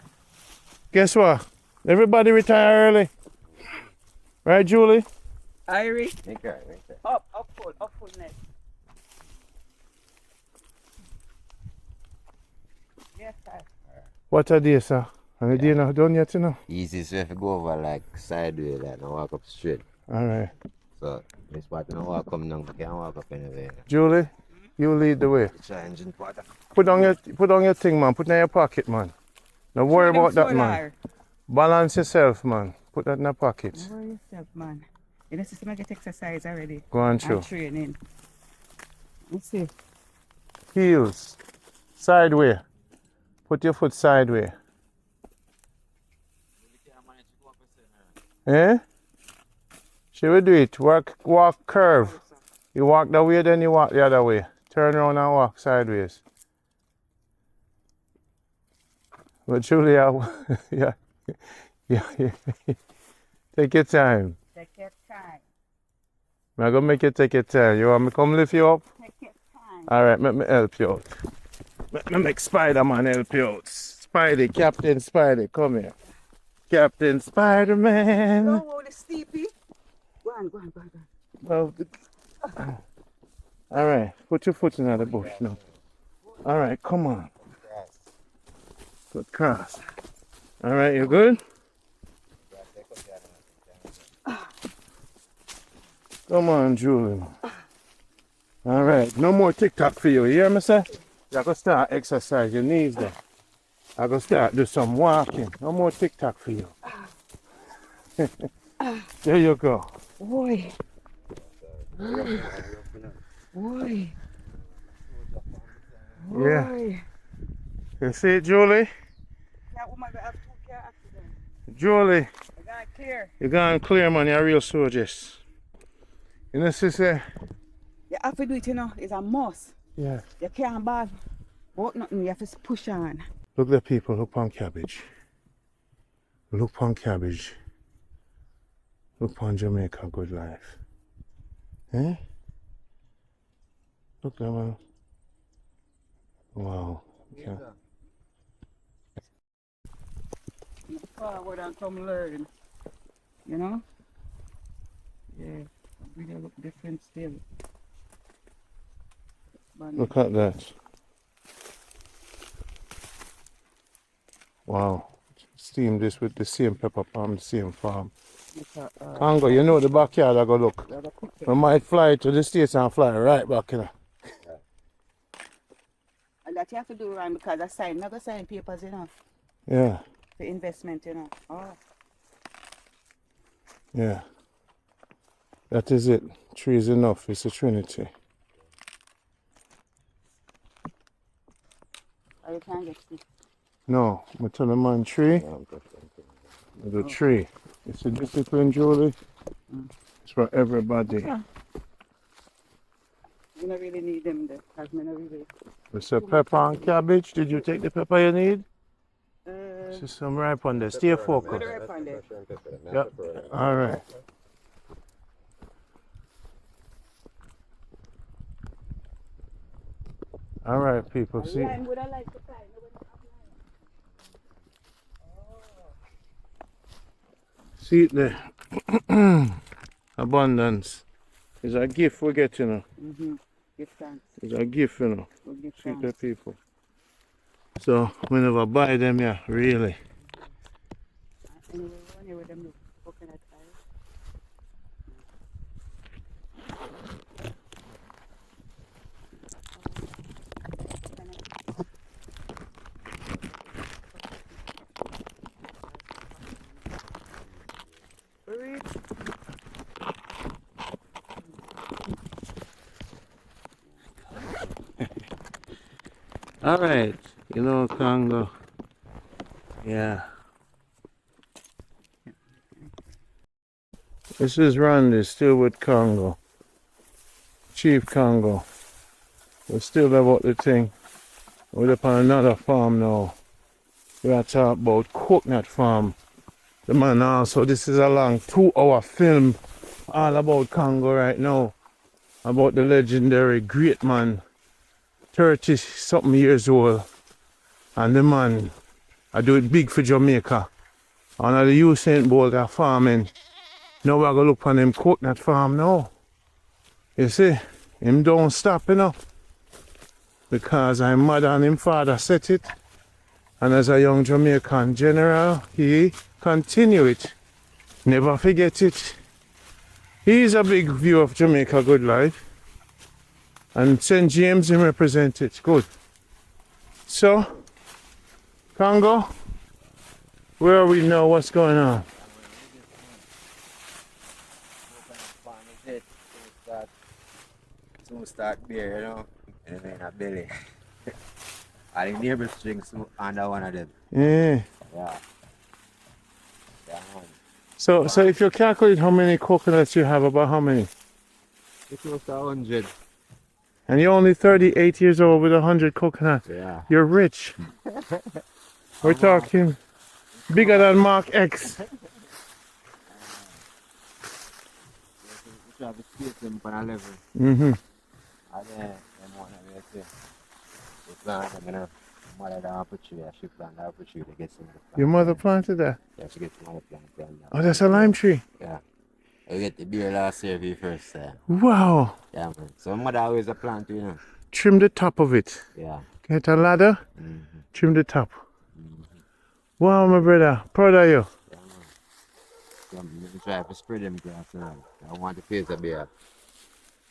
guess what? Everybody retire early. Right, Julie? Irie, Okay. up fullness. Yes, sir. What a day, sir. And the day not done yet, you know? Easy, so if you go over like sideways, like, and walk up straight. Alright. So, this part, you don't walk come down, you can't walk up anywhere. Julie, you lead the way. Try engine part. Put on your thing, man. Put it in your pocket, man. Don't worry about that, man. Balance yourself, man. Put that in your pocket. Don't worry yourself, man. You know, system I get exercise already. Go on, I'm show. training. Let's see. Heels. Sideway. Put your foot sideway. Eh? She will do it. Walk curve. You walk that way, then you walk the other way. Turn around and walk sideways. But Julia, yeah, yeah. Take your time. Take your time. I'm gonna make you take your time. You want me to come lift you up? Take your time. Alright, let me help you out. Let me make Spider-Man help you out. Spidey, Captain Spidey, come here. Captain Spider-Man. Don't hold it steepy. Go on. Well, alright, put your foot in the bush now. Alright, come on. Good cross. Alright, you good? Come on, Julie. Alright, no more TikTok for you. You hear me, sir? You're going to start exercise your knees there. I'm going to start do some walking. No more TikTok for you. There you go. Boy. Boy. Yeah. Boy. You see it, Julie? That woman got have 2 car accident. Julie, I got clear. you're going clear, man. You're a real soldier. You know, sister? You have to do it, you know. It's a must. Yeah. You can't bad. Walk nothing. You have to push on. Look at the people. Look on cabbage. Look on cabbage. Look on Jamaica Good Life. Eh? Look there, man. Wow. Yeah. Forward and come learn. You know? Yeah. Really look different still. Look at that. Wow. Steam this with the same pepper palm, the same farm. Congo, you know the backyard I go look. We might fly to the States and fly right back here. And that you have to do, Ryan, because I sign, never sign papers, you know, Yeah, for investment, you know. Oh. yeah. That is it. Tree is enough. It's a trinity. Or you can't get it. No, I tell the man tree. The tree. It's a discipline, Julie. It's for everybody. Yeah. You don't really need them there, because I don't really. It's a pepper and cabbage. Did you take the pepper you need? Uh, There's some ripe on there. Stay focused. Where the ripe on there? Yep. All right. All right, people. See. Lime would I like to find? See it there. Abundance. It's a gift we get, you know. Give thanks. It's a gift, you know. We'll give See the thanks. people. So we never buy them, yeah, really. Anyway, one here with them look coconut oil. All right, you know, Congo. Yeah. This is Randy, still with Congo. Chief Congo. We still about the thing. We're up on another farm now. We are talking about coconut farm. The man also, this is a long 2-hour film all about Congo right now. About the legendary great man. 30-something years old, and the man I do it big for Jamaica. And the Usain Bolt are farming. Now we're gonna look on him coconut farm now. You see, him don't stop, you know. Because I'm mother and him father set it. And as a young Jamaican general, he continue it. Never forget it. He's a big view of Jamaica Good Life. And St. James him represent it. Good. So, Congo, where are we now? What's going on? Soon start beer, you know, and then in a belly. I the neighbor drinks under one of them. Yeah. Yeah. Yeah, man. So if you calculate how many coconuts you have, about how many? It was 100. And you're only 38 years old with 100 coconuts. Yeah. You're rich. We're talking bigger than Mark X. We try to space them on a level. Mm-hmm. And then them one of them say, we plant them, you know. Mother down apple tree, she plant the apple tree to get some of the plant. Your mother planted that? Yeah, she get some of the plant. Oh, that's a lime tree. Yeah. I get the beer last year for the first time. Wow. Yeah, man. So my mother always a plant, you know. Trim the top of it. Yeah. Get a ladder, trim the top. Wow, my brother. Proud of you. Yeah, man. So I'm try to spread them grass now. I want the place to be a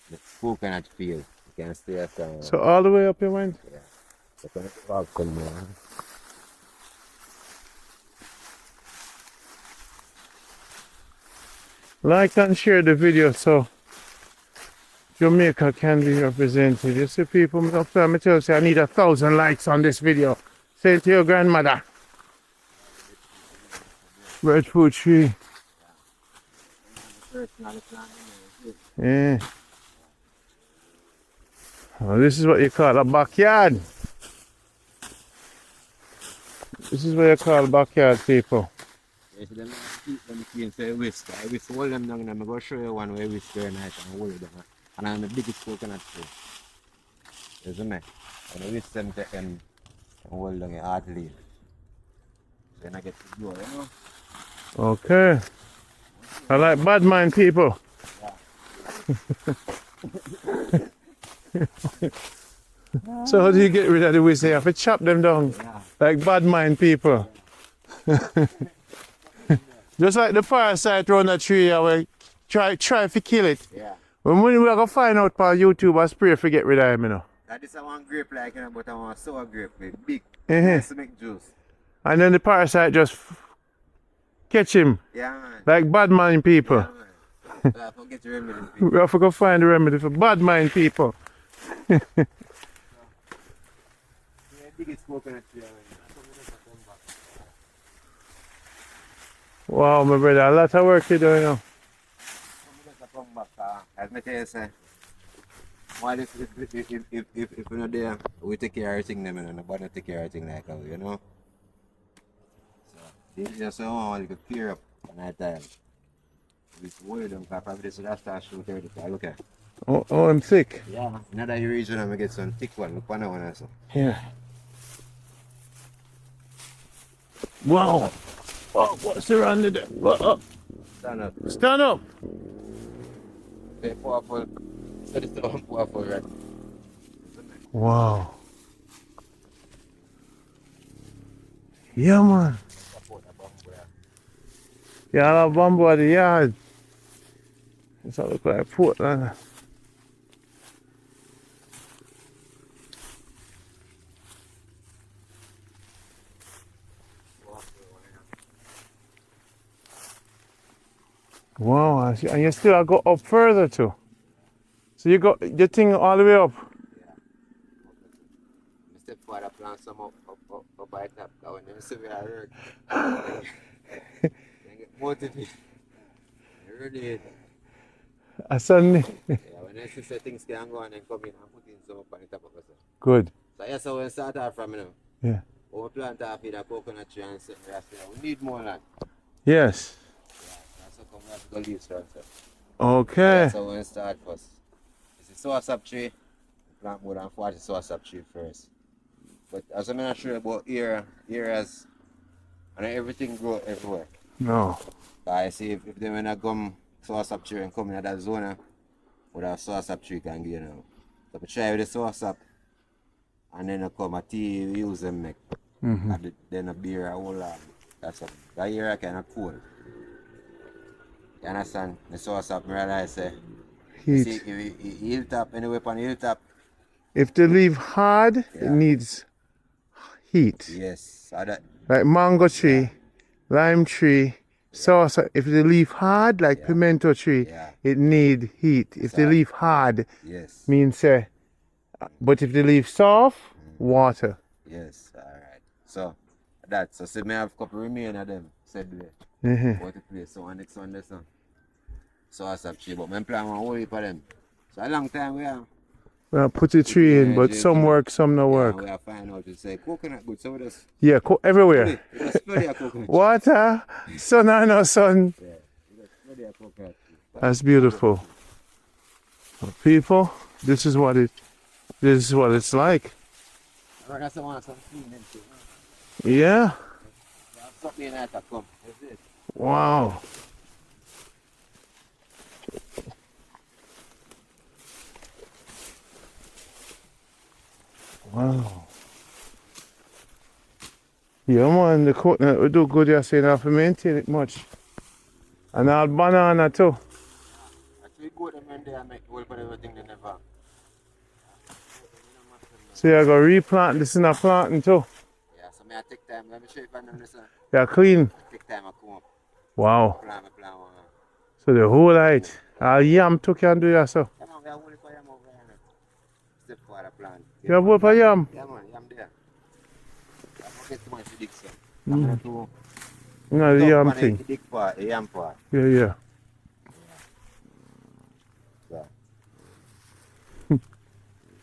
the coconut field. You can stay at So all the way up you went? yeah. So can you walk somewhere? Like and share the video so Jamaica can be represented. You see people up there, me tell you, say I need 1,000 likes on this video. Say it to your grandmother. Breadfruit tree. Yeah. Oh, this is what you call a backyard. This is what you call backyard, people. Yes, them keep them clean, so I whisk hold them down and I'm going to show you one way I whisk very nice and hold them. And I'm the biggest coconut tree. You see me? And I whisk them to them and hold down a hard leaf. Then I get to grow, you know? Okay. I like bad mind people. So how do you get rid of the whisk? You have to chop them down like bad mind people. Just like the parasite around the tree, I will try to kill it. Yeah. When we are going to find out on YouTube, I spray to get rid of him, you know. That is a one grape like, you know, but I want a sour grape with big. Uh-huh. To make juice. And then the parasite just catch him Yeah, man. like bad mind people. Yeah, man. So I forget to remedy people. We have to go find the remedy for bad mind people. Yeah, biggest coconut tree around here. Wow, my brother, a lot of work you do, you know. Come back, as I tell you, say, while if you're not there, we take care of everything, them, you know, nobody take care of everything like that, you know. So, this is just one to clear up at night time. This word, probably this last start shoot everything, look at. Oh, I'm sick. Yeah. Another region, I'm going to get some thick one, look on that one also. Yeah. Wow. Oh, what's around there? Oh. Stand up. Stand up. Very powerful. So this is one powerful, right? Wow. Yeah, man. Yeah, I love bamboo at the yard. It's all look like Portland. Wow, I see. And you still go up further too. So you got your thing all the way up. I step forward, I plant some up by top. Because when you see where I work, you get motivated. You ready it. I suddenly. Yeah, when I see things can go and then come in and put in some up on the top of us. Good. So that's how we start off from, you know. Yeah. When we plant off in a coconut tree and say, we need more land. Yes. That's how come we have to go leaves first. Okay. That's how we start first. It's a soursop tree. Plant more than 40 soursop tree first. But as I'm not sure about areas, and everything grow everywhere. No. I see if they wanna come soursop tree and come in that zone, where that soursop tree can get, you know. So we try with the soursop, and then I come a tea, we use them make. And then a beer, a whole lot. That's up. That area kind of cool. You understand? The soursop, I realize, Heat. see, if hilltop, anyway on hilltop. If the leaf hard, it Yeah. needs heat. Yes. So that, Like mango tree, lime tree, saucer. If the leaf hard, like pimento tree, Yeah. it need heat. If the So- leaf hard, yes. means but if the leaf soft, water. Yes, alright. So so see me have a couple remain of them said way. What to play so next one this one. So I have tree, but my plan one whole heap of them. So a long time we have. Well, put the tree in, Yeah, but James, some work, some no Yeah, work. we are find out to say coconut good, so we just Yeah, everywhere. we just spread your coconut. Water, sun or no sun. Yeah, we just spread your coconut. That's beautiful. People, this is what it's like. Alright, that's the one some clean and shit. Yeah. Something in that come. That's it. Wow. Wow. Yeah, man, the coconut we do good, you say, not to maintain it much. And all banana too. Actually, go them in there and make all for everything they never. So you gotta replant this in a planting too. Yeah, so may I take time. Let me show you if I know this. Yeah, clean. Take time I come up. Wow. Plan one. So the whole height. All yam too can do that so. Come on, we are holding for yam over here. Step for the plan. You have work for yam? Yeah, man, yam there. I don't get too much to dig, sir. I'm going to No, the yam thing. dig part, the yam part. Yeah, yeah.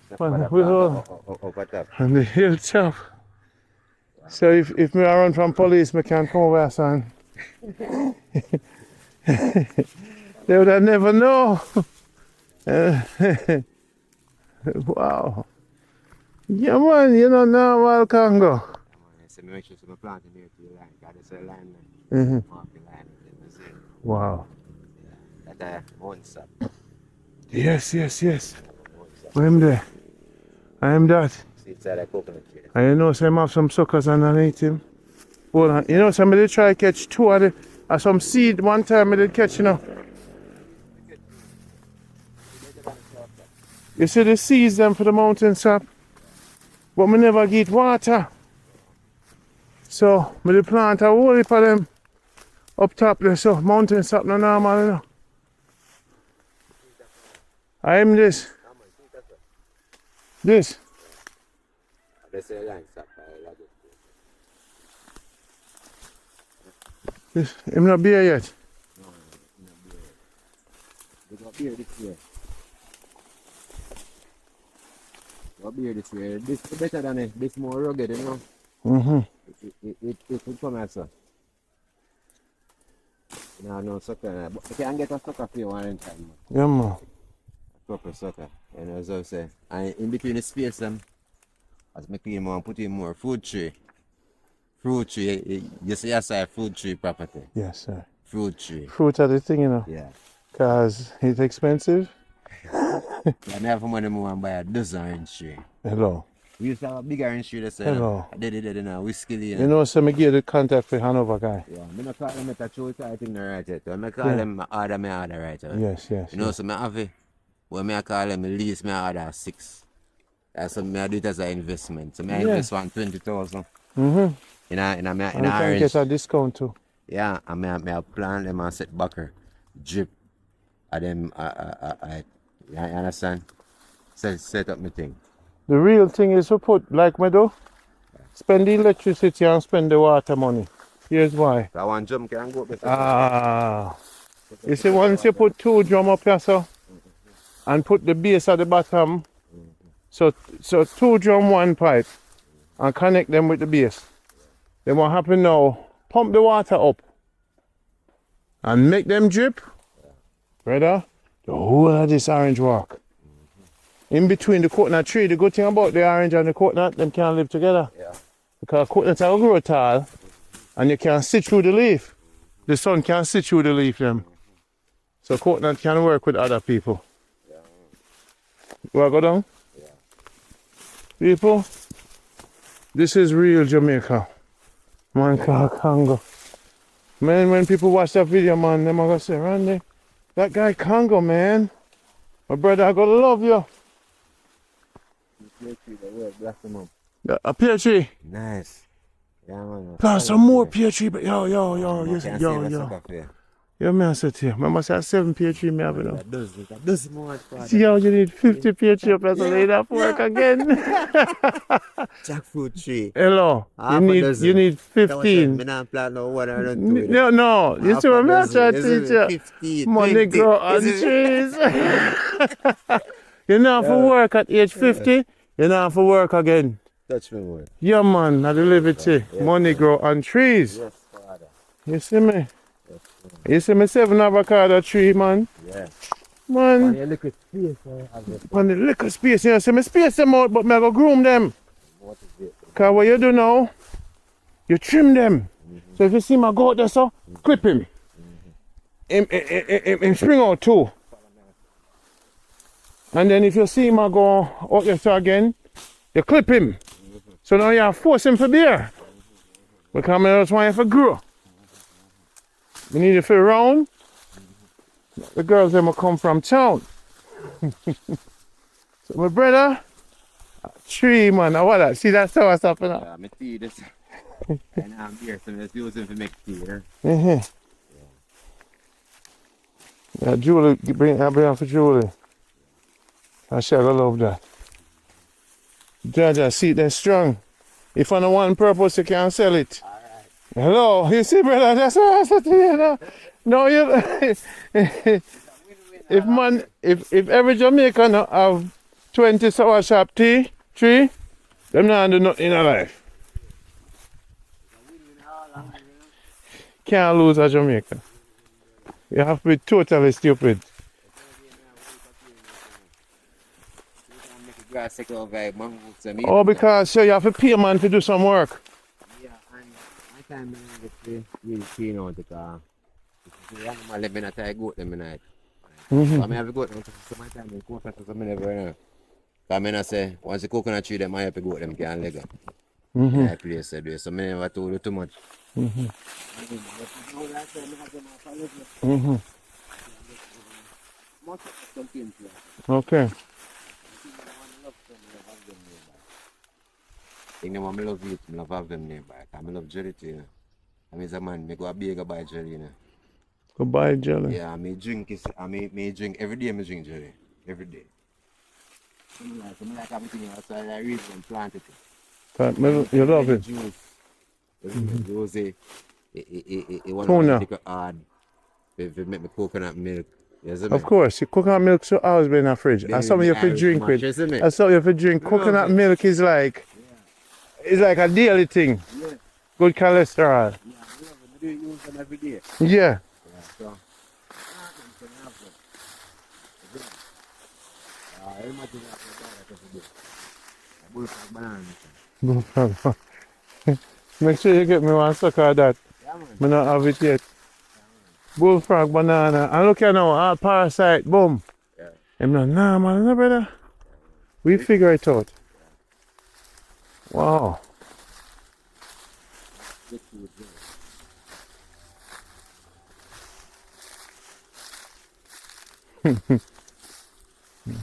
Step Man, for the we plan all- over top. And the hilltop. So if me run from police, me can come over, son. They would have never know. Wow. Yeah, man, you know now while Congo. So make sure some planting here to the line. Got this line. Mhm. Mark the line. Wow. That one stop. Yes, yes, yes. I'm there. I am that. See inside that coconut tree. And you know, some have some suckers underneath him. Hold on. You know, somebody try catch two of some seed one time I did catch, you know. You see the seeds them for the mountain sap? But me never get water. So, me the plant a whole heap of them up top there, so mountain sap no normal, you know. I am this. This. That's a line stop. This. Him not beer yet. We got beer this year. Got beer this year. This is better than it. This more rugged, you know. Mm-hmm. It will come answer. No sucker. But you can get a sucker for you one time. Yeah, man. A proper sucker. You know, as I say. And in between the space, as I clean more, put in more fruit tree. Fruit tree. You see, that's a fruit tree property. Yes, sir. Fruit tree. Fruit are the thing, you know. Yeah. Cause it's expensive. I never money more and buy a dozen orange tree. Hello. We used to have a big orange tree that's Hello. I did it in a whiskey. You know, so me give the contact for Hanover guy. Yeah, I don't call them a choice, I think they're right. I call Yeah. them order right. Yes, yes. You know, so I have it. When I call them lease, I order 6. That's so I do it as an investment. So I invest 120,000 Mm-hmm. in And you can orange. get a discount too. Yeah, and I plan them and set backer, drip, and them, you understand? Set up my thing. The real thing is to put, like me do, spend the electricity and spend the water money. Here's why. So one jump can go up there. Ah. You see, once you put 2 drum up here, so, and put the base at the bottom, so 2 drum, 1 pipe, and connect them with the base. Then what happen now, pump the water up, and make them drip, brother, the whole of this orange walk. In between the coconut tree, the good thing about the orange and the coconut, them can't live together. Yeah. Because coconuts will grow tall, and you can see through the leaf. The sun can see through the leaf them. So coconut can work with other people. Yeah. You want to go down? Yeah. People, this is real Jamaica. Man called Congo. Man, when people watch that video, man, them are going to say, Randy, that guy Congo, man. My brother, I gotta love you. A pear tree. Nice. Yeah, man. Plant some more pear tree, but yo. Yo, man, I said to you, remember I said 7 pear tree, me have it now. That does more. See how you need 50 pear tree up there, so they have work again. Jackfruit tree. Hello, you need 15. Me not plant no one or No, you see what I'm trying to teach you? 15, Money 20. grow on trees. You know for work at age 50, you know for work again. Touch me more. Yeah man, at the liberty. Yes, Money grow on trees. Yes, Father. You see me? Yes, You see me 7 avocado tree, man? yeah. Man, You look at space, on the little space, you see me space them out, but me I go groom them. Cause what you do now, you trim them. So if you see my goat there, so clip him. Him spring out too. And then if you see him go out there so again, you clip him. So now you force him for beer. Because I just want you to grow. We need you to round. The girls them will come from town. So my brother, tree man, what that? See that stuff happening? Yeah, I'm tea this. And I'm here, so let's use it to make tea. Yeah, Julie, bring on for Julie. I shall love that. Jaja, see they're strong. If on one purpose you can sell it. Alright. Hello, you see brother, that's what I said to you now. No, you if every Jamaican have 20 sour shop tea, tree, them not do nothing in their life. Can't lose a Jamaican. You have to be totally stupid. Oh, because so you have to pay a man to do some work. Yeah, and my time I get to really clean out because the animal live in a tie goat them in night. So I have a goat now, so my time in coconut so I never know. Because I say, once the coconut tree them I have to goat them can leg up. I place it, so I never told you too much. Okay. I think I love it, I love have them nearby. I love jelly too, you know. I mean, as a man, I go a big buy jelly, you know. Go buy jelly. Yeah, I drink every day, I drink jelly. Every day. Something like everything else, so I read and plant it. But you love it. Juice. Juice, it Tuna. want to take hard. If it make me coconut milk. Yes, Of course, your coconut milk should always be in a fridge. And some of you have to drink with. And some of you have to drink. Coconut milk is like, it's like a daily thing. Yeah. Good cholesterol. Yeah, I do use them every day. Yeah. Yeah, so. I imagine that Make sure you get me one sucker of that. yeah, man. I don't have it yet. Bullfrog banana. And look here now, all parasite, boom. Yeah. I'm like, nah man, no brother. We figure it out. Wow.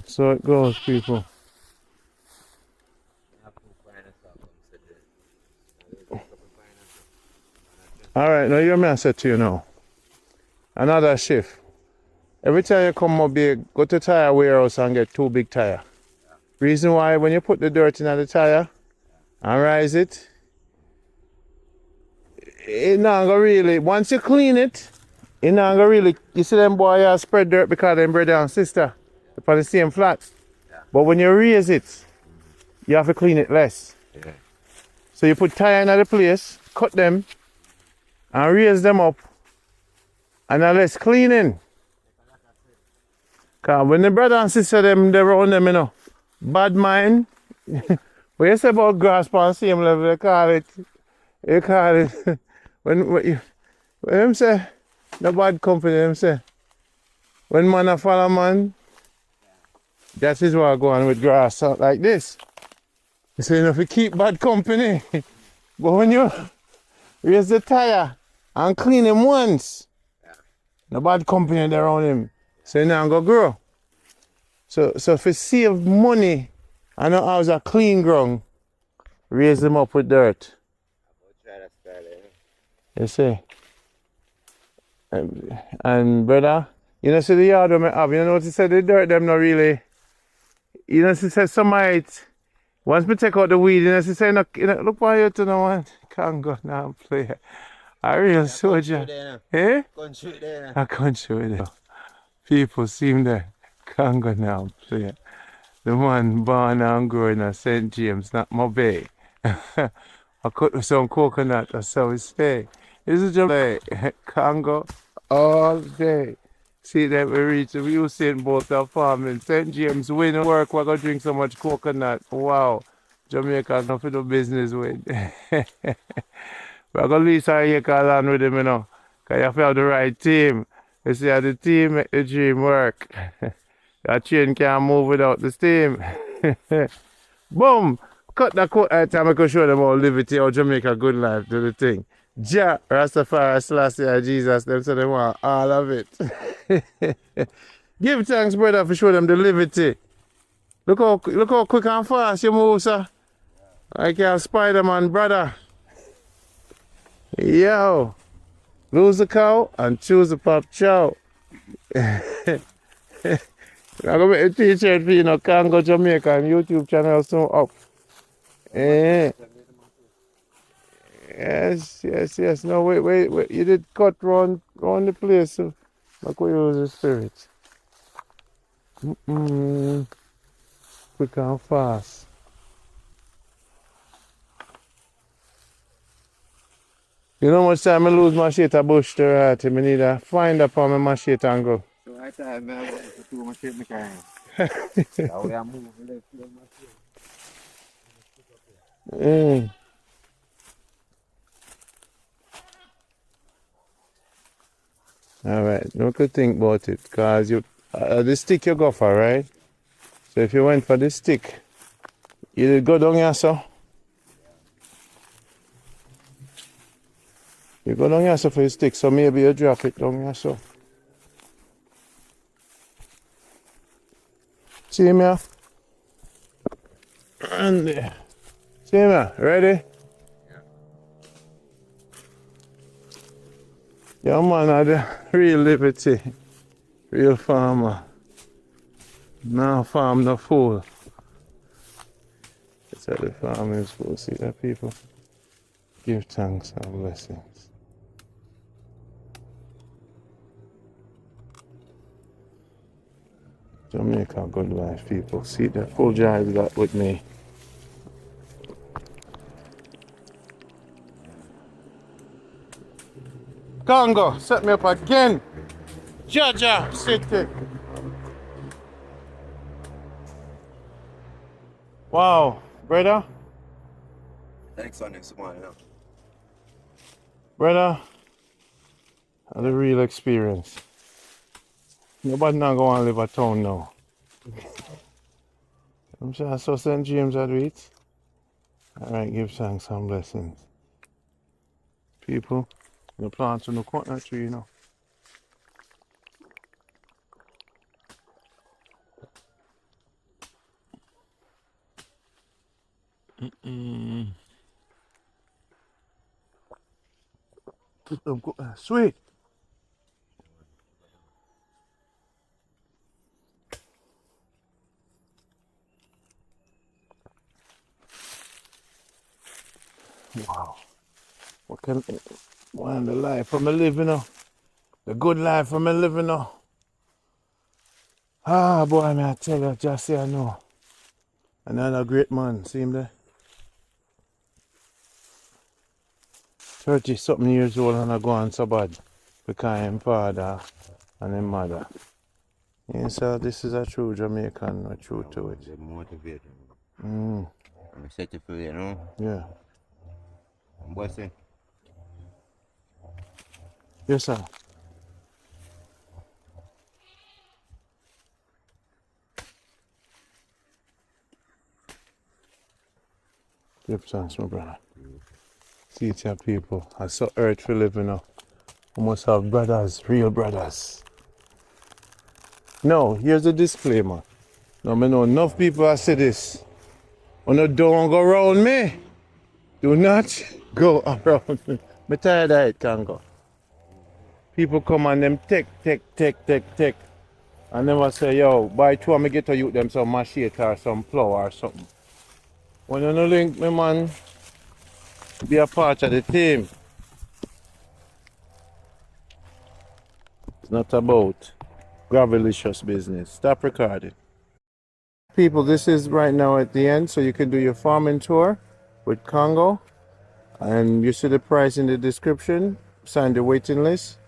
So it goes, people. Alright, now you're man said to you now. Another shift. Every time you come up here, go to tire warehouse and get 2 big tire. Reason why when you put the dirt in the tire and rise it, it not gonna really, once you clean it, it not gonna really, you see them boy spread dirt because them brother and sister upon the same flat. But when you raise it, you have to clean it less. Yeah. So you put tire in the place, cut them, and raise them up, and less cleaning. Cause when the brother and sister them they round them, you know, bad mind. What you say about grasp on same level, they call it. when them say the bad company, them say when man a follow man, that is what go on with grass like this. So you know if you keep bad company, but when you raise the tire and clean him once, the bad company they around him, so you now go grow. So if you save money and not house a clean ground, raise them up with dirt. You see? And brother, you know, see the yard I have, you know what you said, the dirt them not really, you know, she said some might, once we take out the weed, you know, she said, you know, look why you to no one, can't go now and play. A real soldier. Eh? Country there. I can't show it. People seem there, can't go now and play. The man born and grown in St. James, not my bay. I cut with some coconut, that's how we say. This is Jamaica, Congo, all day. See that we reach the Usain Bolt of farming. St. James win work, we're going to drink so much coconut. Wow. Jamaica not for the business with. We're going to lease our acre land with him, you know. Because you have to have the right team. You see how the team make the dream work. Your train can't move without the steam. Boom! Cut the coat at time I could show them all liberty or Jamaica Good Life, do the thing. Ja, Rastafari, Selassie, Jesus, them so they want all of it. Give thanks, brother, for showing them the liberty. Look how quick and fast you move, sir. Like you're Spider-Man, brother. Yo. Lose the cow and choose the pop chow. I'm gonna make a t-shirt for you, know, Congo Jamaica and YouTube channel soon up. Eh. Yes. No, wait. You did cut round the place, so like we use the spirit. Quick and fast. You know how much time I lose machete bush to right? I need to find up on my machete and go. So I thought I want to do my shit, my car. Now we are moving left to my shit. Alright, don't you think about it, because you the stick you go for, right? So if you went for the stick, you did go down here, so. You go down here so for your stick, so maybe you drop it down here, so. See me here? And there. See me here? Ready? Yeah, man, are the real liberty, real farmer. No farm, no fool. That's how the farm is supposed to see that, people. Give thanks and blessings. Jamaica Good Life, people. See the full drive that with me. Congo, set me up again. Jaja City. Wow, brother. Thanks on this one, yeah. Brother, had a real experience. Nobody not going to live at town now. I'm sure I saw St. James at it. Alright, give thanks and blessings. People, the plants on the coconut tree, you know. Sweet. Wow. What the life I'm living now. The good life I'm living now. Ah, boy, man, I tell you, just say I know. Another great man, see him there? 30 something years old and I go on so bad because I'm father and him mother. And so this is a true Jamaican, a true to it. They're motivated. Mm. I'm set to feel, you know? Yeah. What's it? Yes, sir. Give thanks, my brother. See it here, people. I saw earth for living now. We must have brothers, real brothers. No, here's the disclaimer. Now, I know enough people have said this. Oh, no, don't go around me. Do not go around me. I'm tired of it, Congo. People come and them take. And never say, yo, by two, I'm get to you them some machete or some plow or something. When you no link me, man, be a part of the team. It's not about gravelicious business. Stop recording. People, this is right now at the end, so you can do your farming tour with Congo. And you see the price in the description. Sign the waiting list.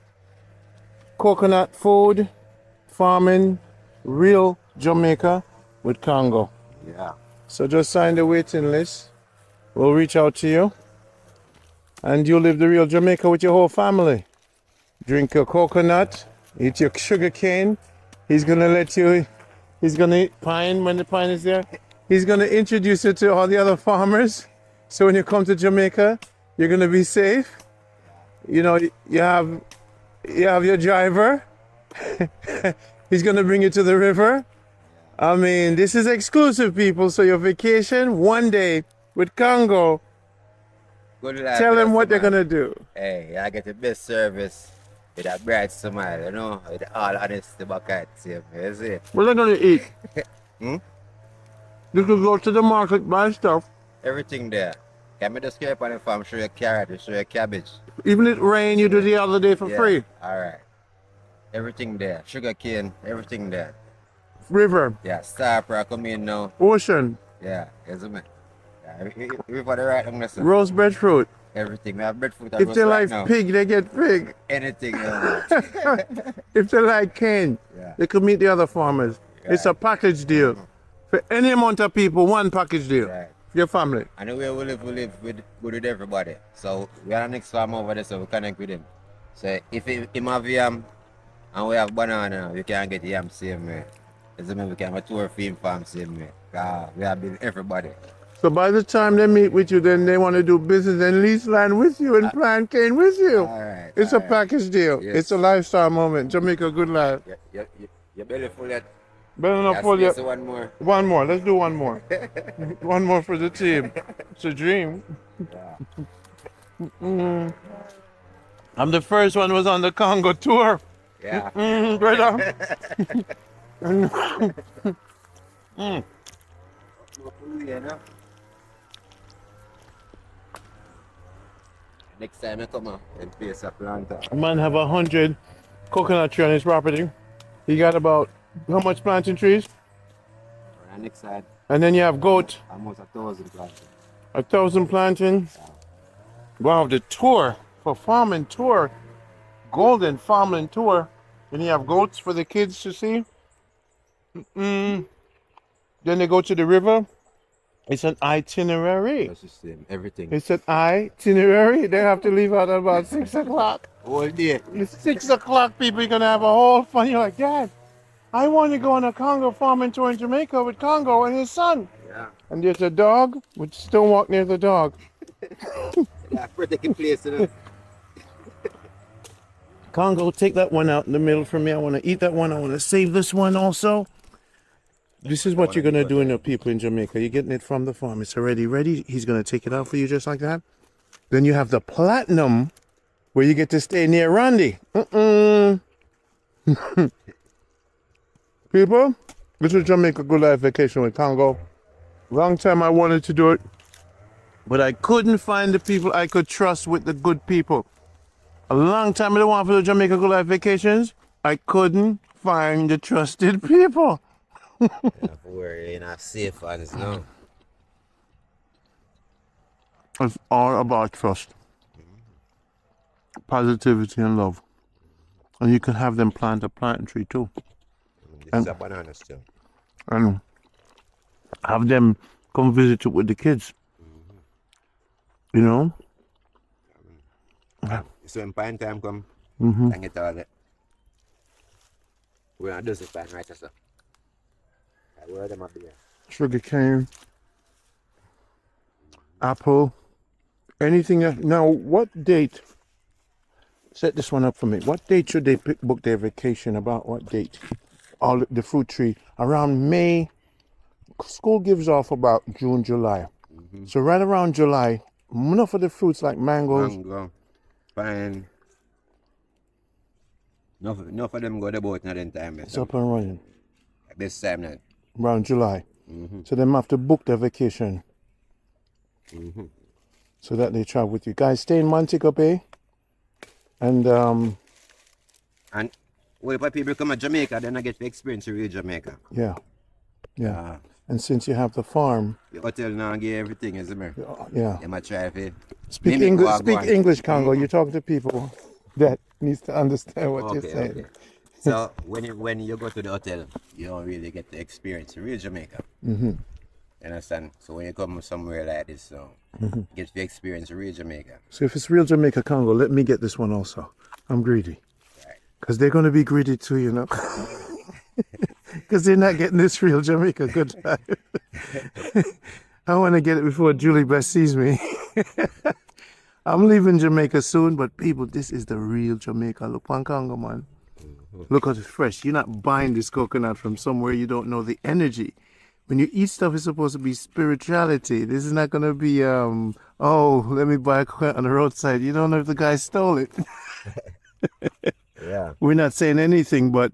Coconut food, farming, real Jamaica with Congo. Yeah. So just sign the waiting list. We'll reach out to you. And you live the real Jamaica with your whole family. Drink your coconut, eat your sugar cane. He's gonna eat pine when the pine is there. He's gonna introduce you to all the other farmers. So when you come to Jamaica, you're gonna be safe. You know, you have your driver. He's gonna bring you to the river. I mean, this is exclusive, people. So your vacation, one day with Congo. Good life. Tell them with what a they're smile. gonna do. Hey, I get the best service with a bright smile, you know, with all honesty back at you. You see? What are they gonna eat? Hmm? You could go to the market, buy stuff. Everything there. Can me just scrape on the farm, show you carrot, show you cabbage. Even if it rain, you do the other day for free. Alright. Everything there. Sugar cane, everything there. River, Yeah, star pearl come in now. ocean, Yeah, you see me? Yeah, we for the right thing, listen. roast breadfruit. Everything. We have breadfruit and If roast they right like now. pig, they get pig. Anything you want. If they like cane, Yeah. they could meet the other farmers. It's a package deal. For any amount of people, one package deal. Right. For your family. And the way we live with good with everybody. So we are the next farm over there, so we connect with him. So if him have yam and we have banana, we can get yam same way. You see me? We can have a tour for him farm same way. We have been everybody. So by the time they meet with you, then they want to do business and lease land with you and plant cane with you. Alright. It's a package deal. Yes. It's a lifestyle moment. Jamaica Good Life. Your belly full yet? Better not Yes, pull yes, you. one more. One more. Let's do one more. One more for the team. It's a dream. I'm the first one who was on the Congo tour. Yeah. Brother. Next time I come up and place a planter. Man have 100 coconut tree on his property. He got about how much planting trees? And next side, And then you have goat, almost 1,000 planters. 1,000 planting. Wow, the tour for farming tour, golden farming tour. Then you have goats for the kids to see. Then they go to the river. It's an itinerary. That's the same. Everything. It's an itinerary. They have to leave out at about 6 o'clock. All day. It's 6 o'clock, people. You're gonna have a whole fun. You're like, Dad, I want to go on a Congo farming tour in Jamaica with Congo and his son. Yeah. And there's a dog, which don't walk near the dog. Yeah, protecting place. You know. Congo, take that one out in the middle for me. I want to eat that one. I want to save this one also. This is what you're going to do in the people in Jamaica. You're getting it from the farm. It's already ready. He's going to take it out for you just like that. Then you have the platinum where you get to stay near Randy. People, this is Jamaica Good Life Vacation with Congo. Long time I wanted to do it, but I couldn't find the people I could trust with the good people. A long time I didn't want for the Jamaica Good Life Vacations. I couldn't find the trusted people. We're in our safe hands now. It's all about trust, positivity, and love. And you can have them plant a planting tree too. This is a banana still. And have them come visit you with the kids. You know? So when pine time come, and get all that. We're not doing the pine right so. Where them up there? Sugar cane, apple, anything else. Now, what date? Set this one up for me. What date should they book their vacation? About what date? All the fruit tree around May. School gives off about June, July. So right around July, enough of the fruits like mangoes. Mango, pine. Enough of them go the boat now in time. It's up and running This time now. around July. So they have to book their vacation so that they travel with you. Guys, stay in Montego Bay. And And well, if people come to Jamaica, then I get to experience real Jamaica. yeah. And since you have the farm, The hotel now give everything, isn't it? yeah. You might try to Speak mimic English. what Speak one. English, Congo. You talk to people that needs to understand what you're Okay, saying. okay. So when you go to the hotel, you don't really get to experience real Jamaica. Mm-hmm. You understand? So when you come somewhere like this, you get to experience real Jamaica. So if it's real Jamaica Congo, let me get this one also. I'm greedy. Right. Because they're going to be greedy too, you know. Because they're not getting this real Jamaica Good Life. I want to get it before Julie Best sees me. I'm leaving Jamaica soon, but people, this is the real Jamaica. Look, one Congo, man. Look at it fresh. You're not buying this coconut from somewhere you don't know the energy. When you eat stuff, it's supposed to be spirituality. This is not going to be, oh, let me buy a coconut on the roadside. You don't know if the guy stole it. Yeah. We're not saying anything, but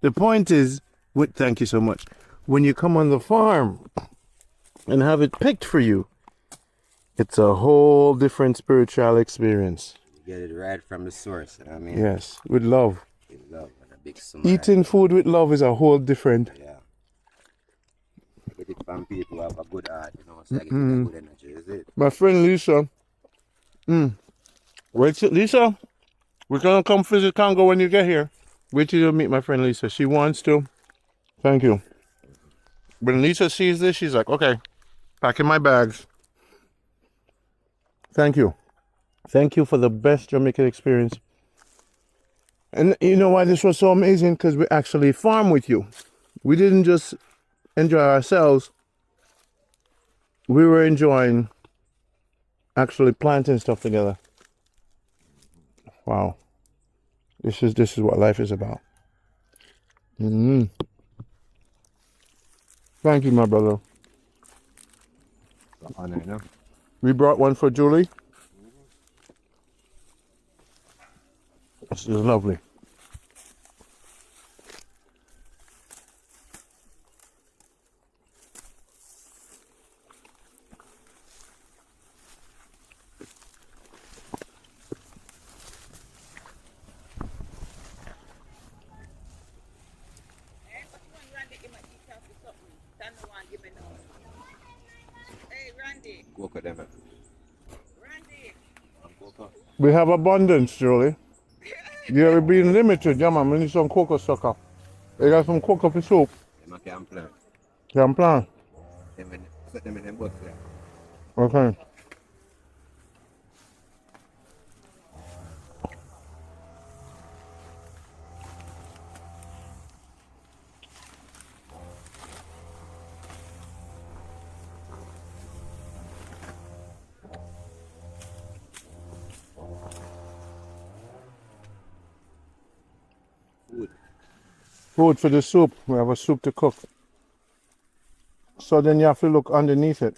the point is, thank you so much. When you come on the farm and have it picked for you, it's a whole different spiritual experience. You get it right from the source, you know what I mean? Yes, with love. With love and a big smile. Eating food with love is a whole different. Yeah. You get it from people who have a good heart, you know, so I get a good energy, is it? My friend Lisa. Wait till Lisa, we're gonna come visit Congo when you get here. Wait till you meet my friend Lisa. She wants to. Thank you. When Lisa sees this, she's like, okay, packing my bags. Thank you. Thank you for the best Jamaican experience. And you know why this was so amazing? Because we actually farm with you. We didn't just enjoy ourselves. We were enjoying actually planting stuff together. Wow. This is what life is about. Thank you, my brother. Honor, you know? We brought one for Julie. This is lovely. Cocoa them. We have abundance, Julie. Yeah, we're being limited. Yeah, man, we need some cocoa sucker. You got some cocoa for soup. Them can plant. Can plant. Set them in them box there. Okay. Food. Food for the soup. We have a soup to cook. So then you have to look underneath it.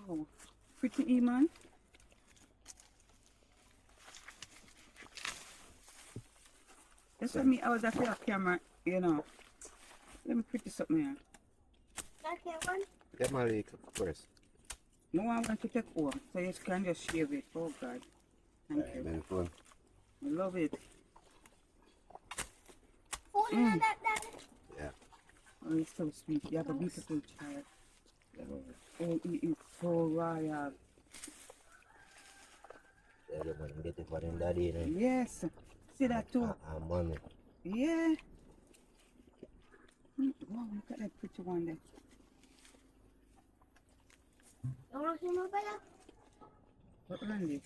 Wow. Pretty man. That's what me, I was after a camera, you know. Let me pretty something here. Okay, one. Get my leg first. No one want to take home, so you can just shave it. Oh God. Thank you. Beautiful. I love it. Food in that, Daddy. Yeah. Oh, it's so sweet. You have a beautiful child. Oh, he is so royal. Yeah, the man get it for them daddy, you know. Yes. See that too? And mommy. Yeah. Wow, look at that pretty one there. You want to see my brother? But Randy,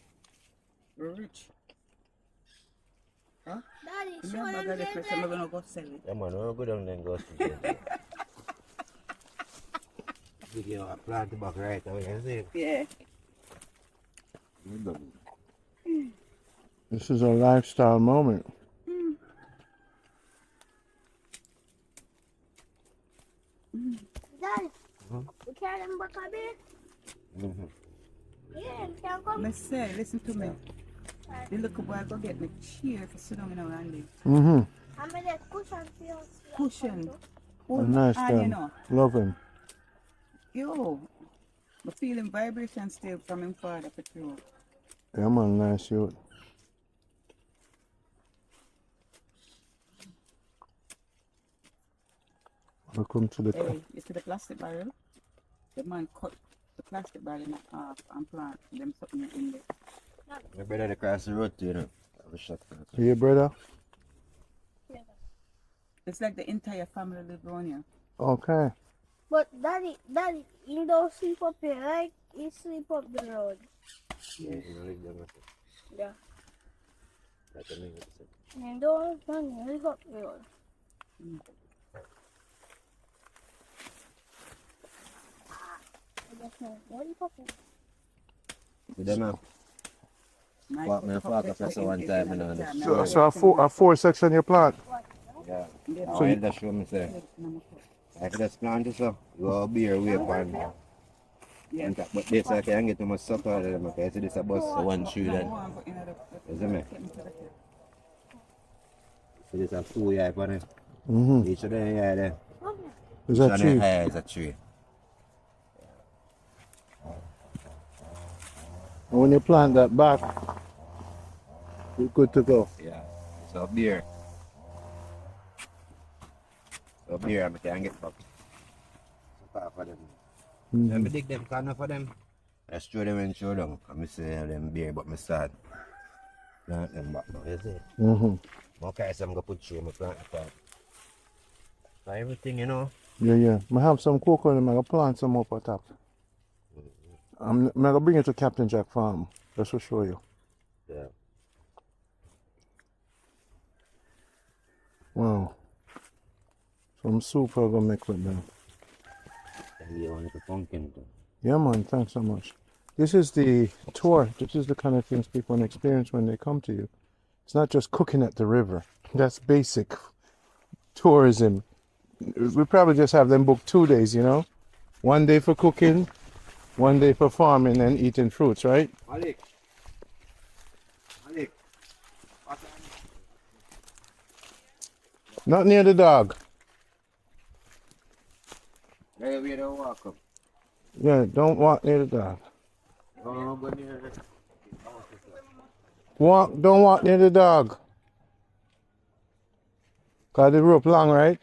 we're rich. Huh? Daddy, show Remember them that there, the person Daddy. we're gonna go sell it. Yeah, man, we'll go down there and go to jail. Video a plant back right away, you see? Yeah. This is a lifestyle moment. Daddy, we carry them back a bit. Yeah, we can come. Let's say, listen to me. The little boy go get me chair for sit down in our Randy. I'm going to cushion for you. Cushion. A nice and you time. know, Love him. yo, I'm feeling vibration still from him father for true. Yeah, man, nice youth. Welcome to the Hey, you see the plastic barrel? The man cut the plastic barrel in half and plant them something in there. My brother across the road too, you know. I was shocked. Yeah, brother. It's like the entire family live around here. Okay. But daddy, you don't sleep up here, like you sleep up the road. Yeah, you know, like them. Yeah. That's the name of it. You don't sleep up the road. What are you talking? You don't know. Walk me a fuck up so one time, you know. So a four section your plant. Yeah. So So you- you just show me say. I could just plant this up. You go beer way upon. And that, but this I can get too much sucker out of them. Okay, so this a bus so one shoe then. You see me? So this a full yard upon it. Mm-hmm. Each of them yard there. Is Each that of them tree? high is a tree. And when you plant that back, you're good to go. Yeah. So beer. So beer I can get back. So far for them. Let me dig them corner for them. I show them and show them. I say them beer but me start. Plant them back now, you see? Mm-hmm. Okay, so I'm gonna put through my plant part. So everything, you know. Yeah. I have some cocoa and I'm gonna plant some up on top. I'm gonna bring it to Captain Jack Farm. Just to show you. Yeah. Wow. Some soup I'm gonna make with them. And you want the pumpkin too. Yeah, man. Thanks so much. This is the tour. This is the kind of things people experience when they come to you. It's not just cooking at the river. That's basic tourism. We probably just have them booked 2 days, you know? 1 day for cooking, 1 day for farming and eating fruits, right? Malik. Not near the dog. Hey, we don't walk up. Yeah, don't walk near the dog. Don't go near it. Don't walk near the dog. Cause the rope long, right?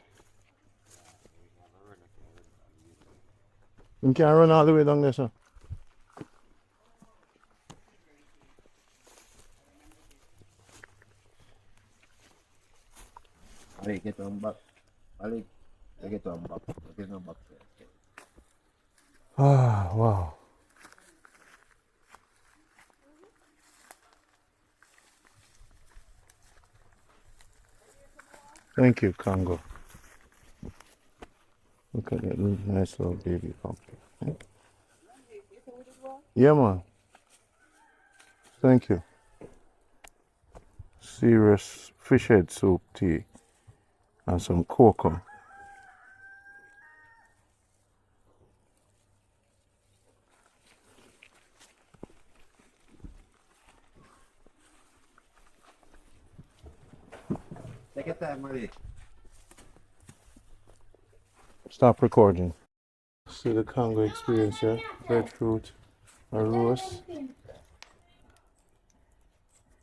You can't run all the way down there, sir. Malik, get on back. Malik, get on back. Get on back. Ah, wow. Thank you, Congo. Look at that nice little baby pumpkin. Yeah, man. Thank you. Serious fish head soup tea and some cocoa. Take your time, Malik. Stop recording. See the Congo experience here. Breadfruit, a roast.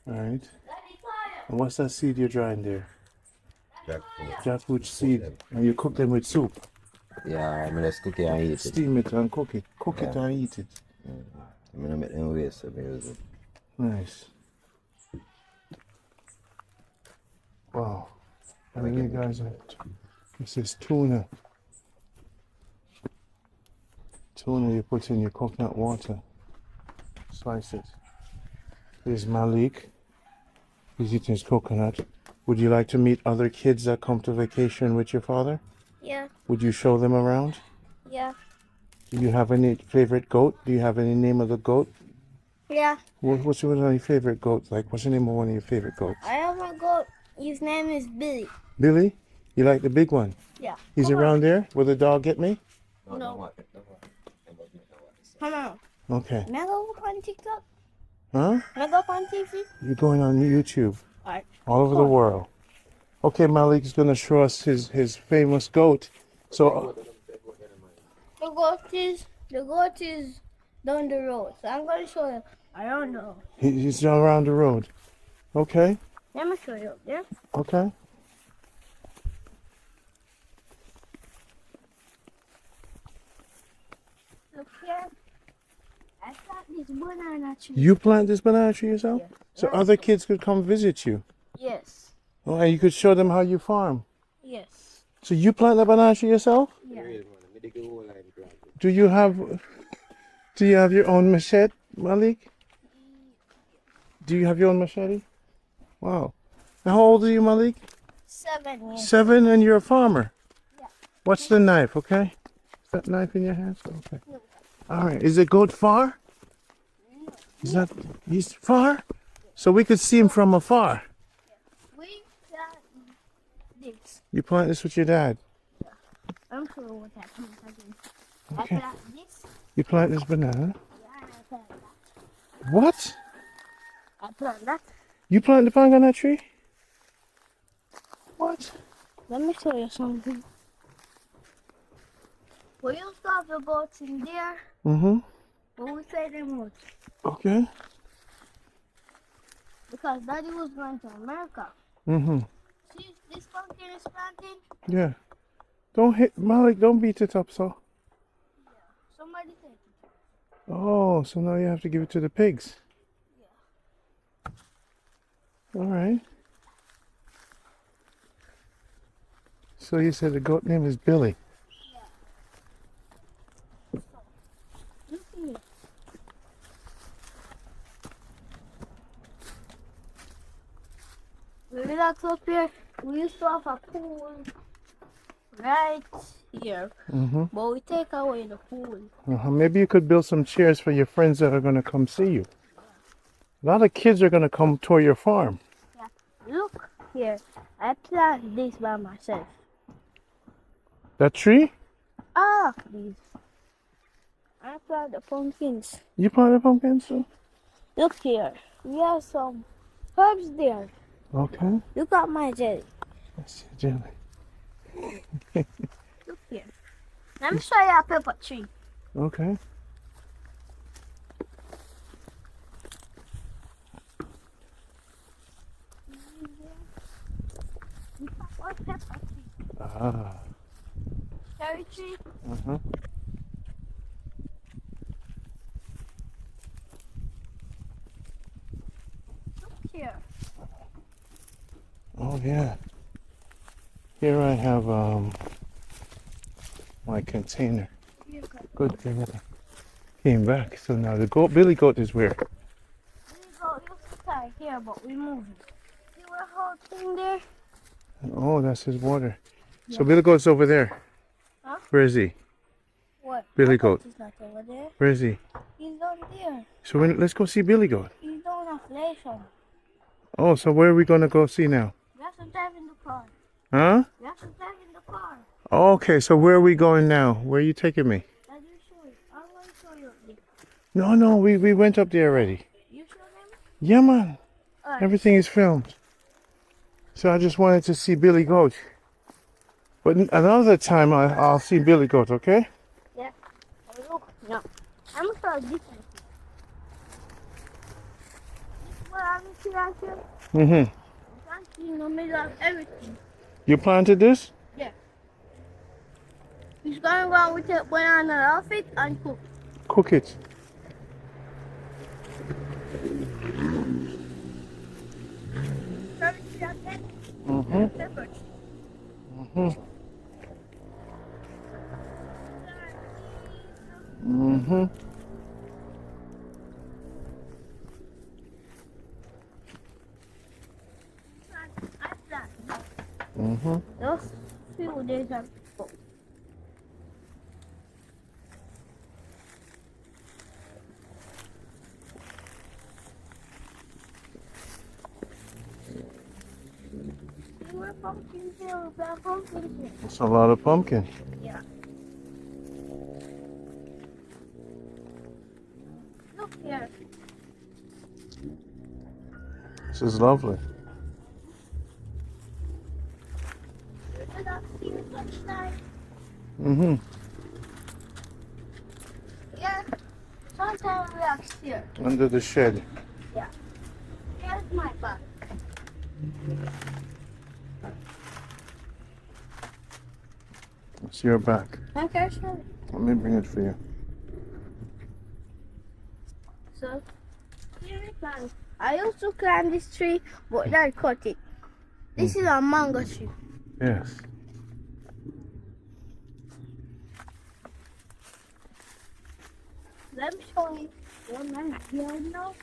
Alright. And what's that seed you're drying there? Jackfruit. Jackfruit seed. And you cook them with soup. Yeah, I'm gonna cook it and eat it. Steam it and cook it. Cook it and eat it. I'm gonna make them waste of it. Nice. Wow. And you guys are, this is tuna. Tuna you put in your coconut water. Slice it. There's Malik. He's eating his coconut. Would you like to meet other kids that come to vacation with your father? Yeah. Would you show them around? Yeah. Do you have any favorite goat? Do you have any name of the goat? Yeah. What's one of your favorite goats? Like, what's the name of one of your favorite goats? I have a goat. His name is Billy. Billy? You like the big one? Yeah. He's Come around there? Will the dog get me? No. Come on. Okay. May I go up on TikTok? Huh? May I go up on TV? You're going on YouTube Alright. all over the world. Okay, Malik's gonna show us his famous goat. So, The goat is down the road. So I'm gonna show you. I don't know. he's around the road. Okay, Let me show you. Yeah. okay. Look here. I got this banana tree. You plant this banana tree yourself? Yeah. So Right. other kids could come visit you. Yes. Oh, and you could show them how you farm. Yes. So you plant the banana tree yourself? Yeah. Do you have your own machete, Malik? Do you have your own machete? Wow. And how old are you, Malik? 7 years. 7, and you're a farmer. Yeah. Watch the knife, okay? Is that knife in your hands? Okay. All right. Is it goat far? Is that he's far? So we could see him from afar. We got this. You plant this with your dad. I'm sure what happens again. Okay. I got this. You plant this banana. Yeah, I plant that. What? I plant that. You plant the banana tree? What? Let me show you something. We used to have the goats in there, Mm-hmm. but we fed them out Okay. because Daddy was going to America. Mm-hmm. See, this pumpkin is planting. Yeah. Don't hit Malik, don't beat it up so. Somebody take it. Oh, so now you have to give it to the pigs. All right. So you said the goat name is Billy. Look here. We relax up here. We used to have a pool right here, Mm-hmm. but we take away the pool. Maybe you could build some chairs for your friends that are going to come see you. A lot of kids are going to come tour your farm. Look here. I planted this by myself. That tree? Ah, these. I planted the pumpkins. You planted pumpkins too? Look here. We have some herbs there. Okay. Look at my jelly. Let's see, jelly. Look here. Let me show you a pepper tree. Okay. What pepper tree? Ah. Cherry tree. Uh-huh. Look here. Oh yeah. Here I have my container. Here, go. Good thing that I came back. So now the goat, Billy goat is where? We go used to start here, but we moved it. See what whole thing there? Oh, that's his water. So Billy goat's over there. Huh? Where is he? What? Billy I thought goat. He's not over there. Where is he? He's down there. So let's go see Billy goat. He's down a station. Oh, so where are we gonna go see now? We have to drive in the car. Huh? We have to drive in the car. Okay, so where are we going now? Where are you taking me? Let me show you. I want to show you up there. No, we went up there already. You show them? Yeah, man. Alright. Everything is filmed. So I just wanted to see Billy Goat. But another time I'll see Billy Goat, okay? Yeah. Oh, look. No. I'm going to show you this one. This one I'm see right here. Mm-hmm. Planting in the middle of everything. You planted this? Yeah. He's going to go with the banana off it and cook. Cook it. Mm-hmm. Peppers. Mm-hmm. Mm-hmm. I planted. Mm-hmm. Those few days ago. There were pumpkins here, there were pumpkins here. That's a lot of pumpkin. Yeah. Look here. This is lovely. Did I see you sunshine? Mm-hmm. Yeah. Sometimes we are here. Under the shed. Yeah. Here's my bag. It's your back. Okay, sure. Let me bring it for you. So, here we climb. I used to climb this tree, but Dad cut it. This is a mango tree. Yes. Let me show you what my here now.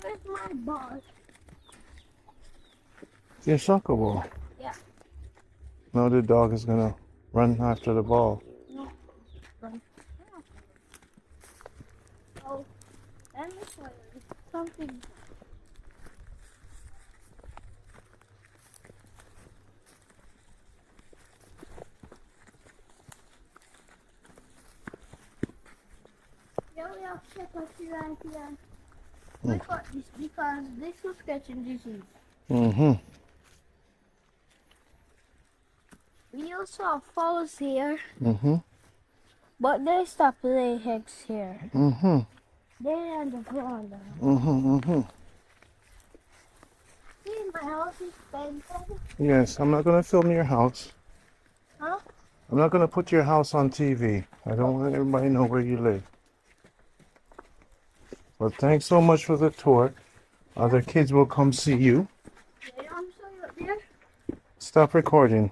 Where's my ball? Your soccer ball. Yeah. Now the dog is gonna run after the ball. No. Oh, let me show you something. Yeah, we have shepherd right here. We got this because this was catching disease. Mm-hmm. We also have fowls here, Mm-hmm. but they stop laying eggs here. Mm-hmm. They're on the ground. Mm-hmm. Mm-hmm. See, my house is painted. Yes, I'm not gonna film your house. Huh? I'm not gonna put your house on TV. I don't want everybody to know where you live. Well, thanks so much for the tour. Other kids will come see you. Yeah, I'm sorry up there. Stop recording.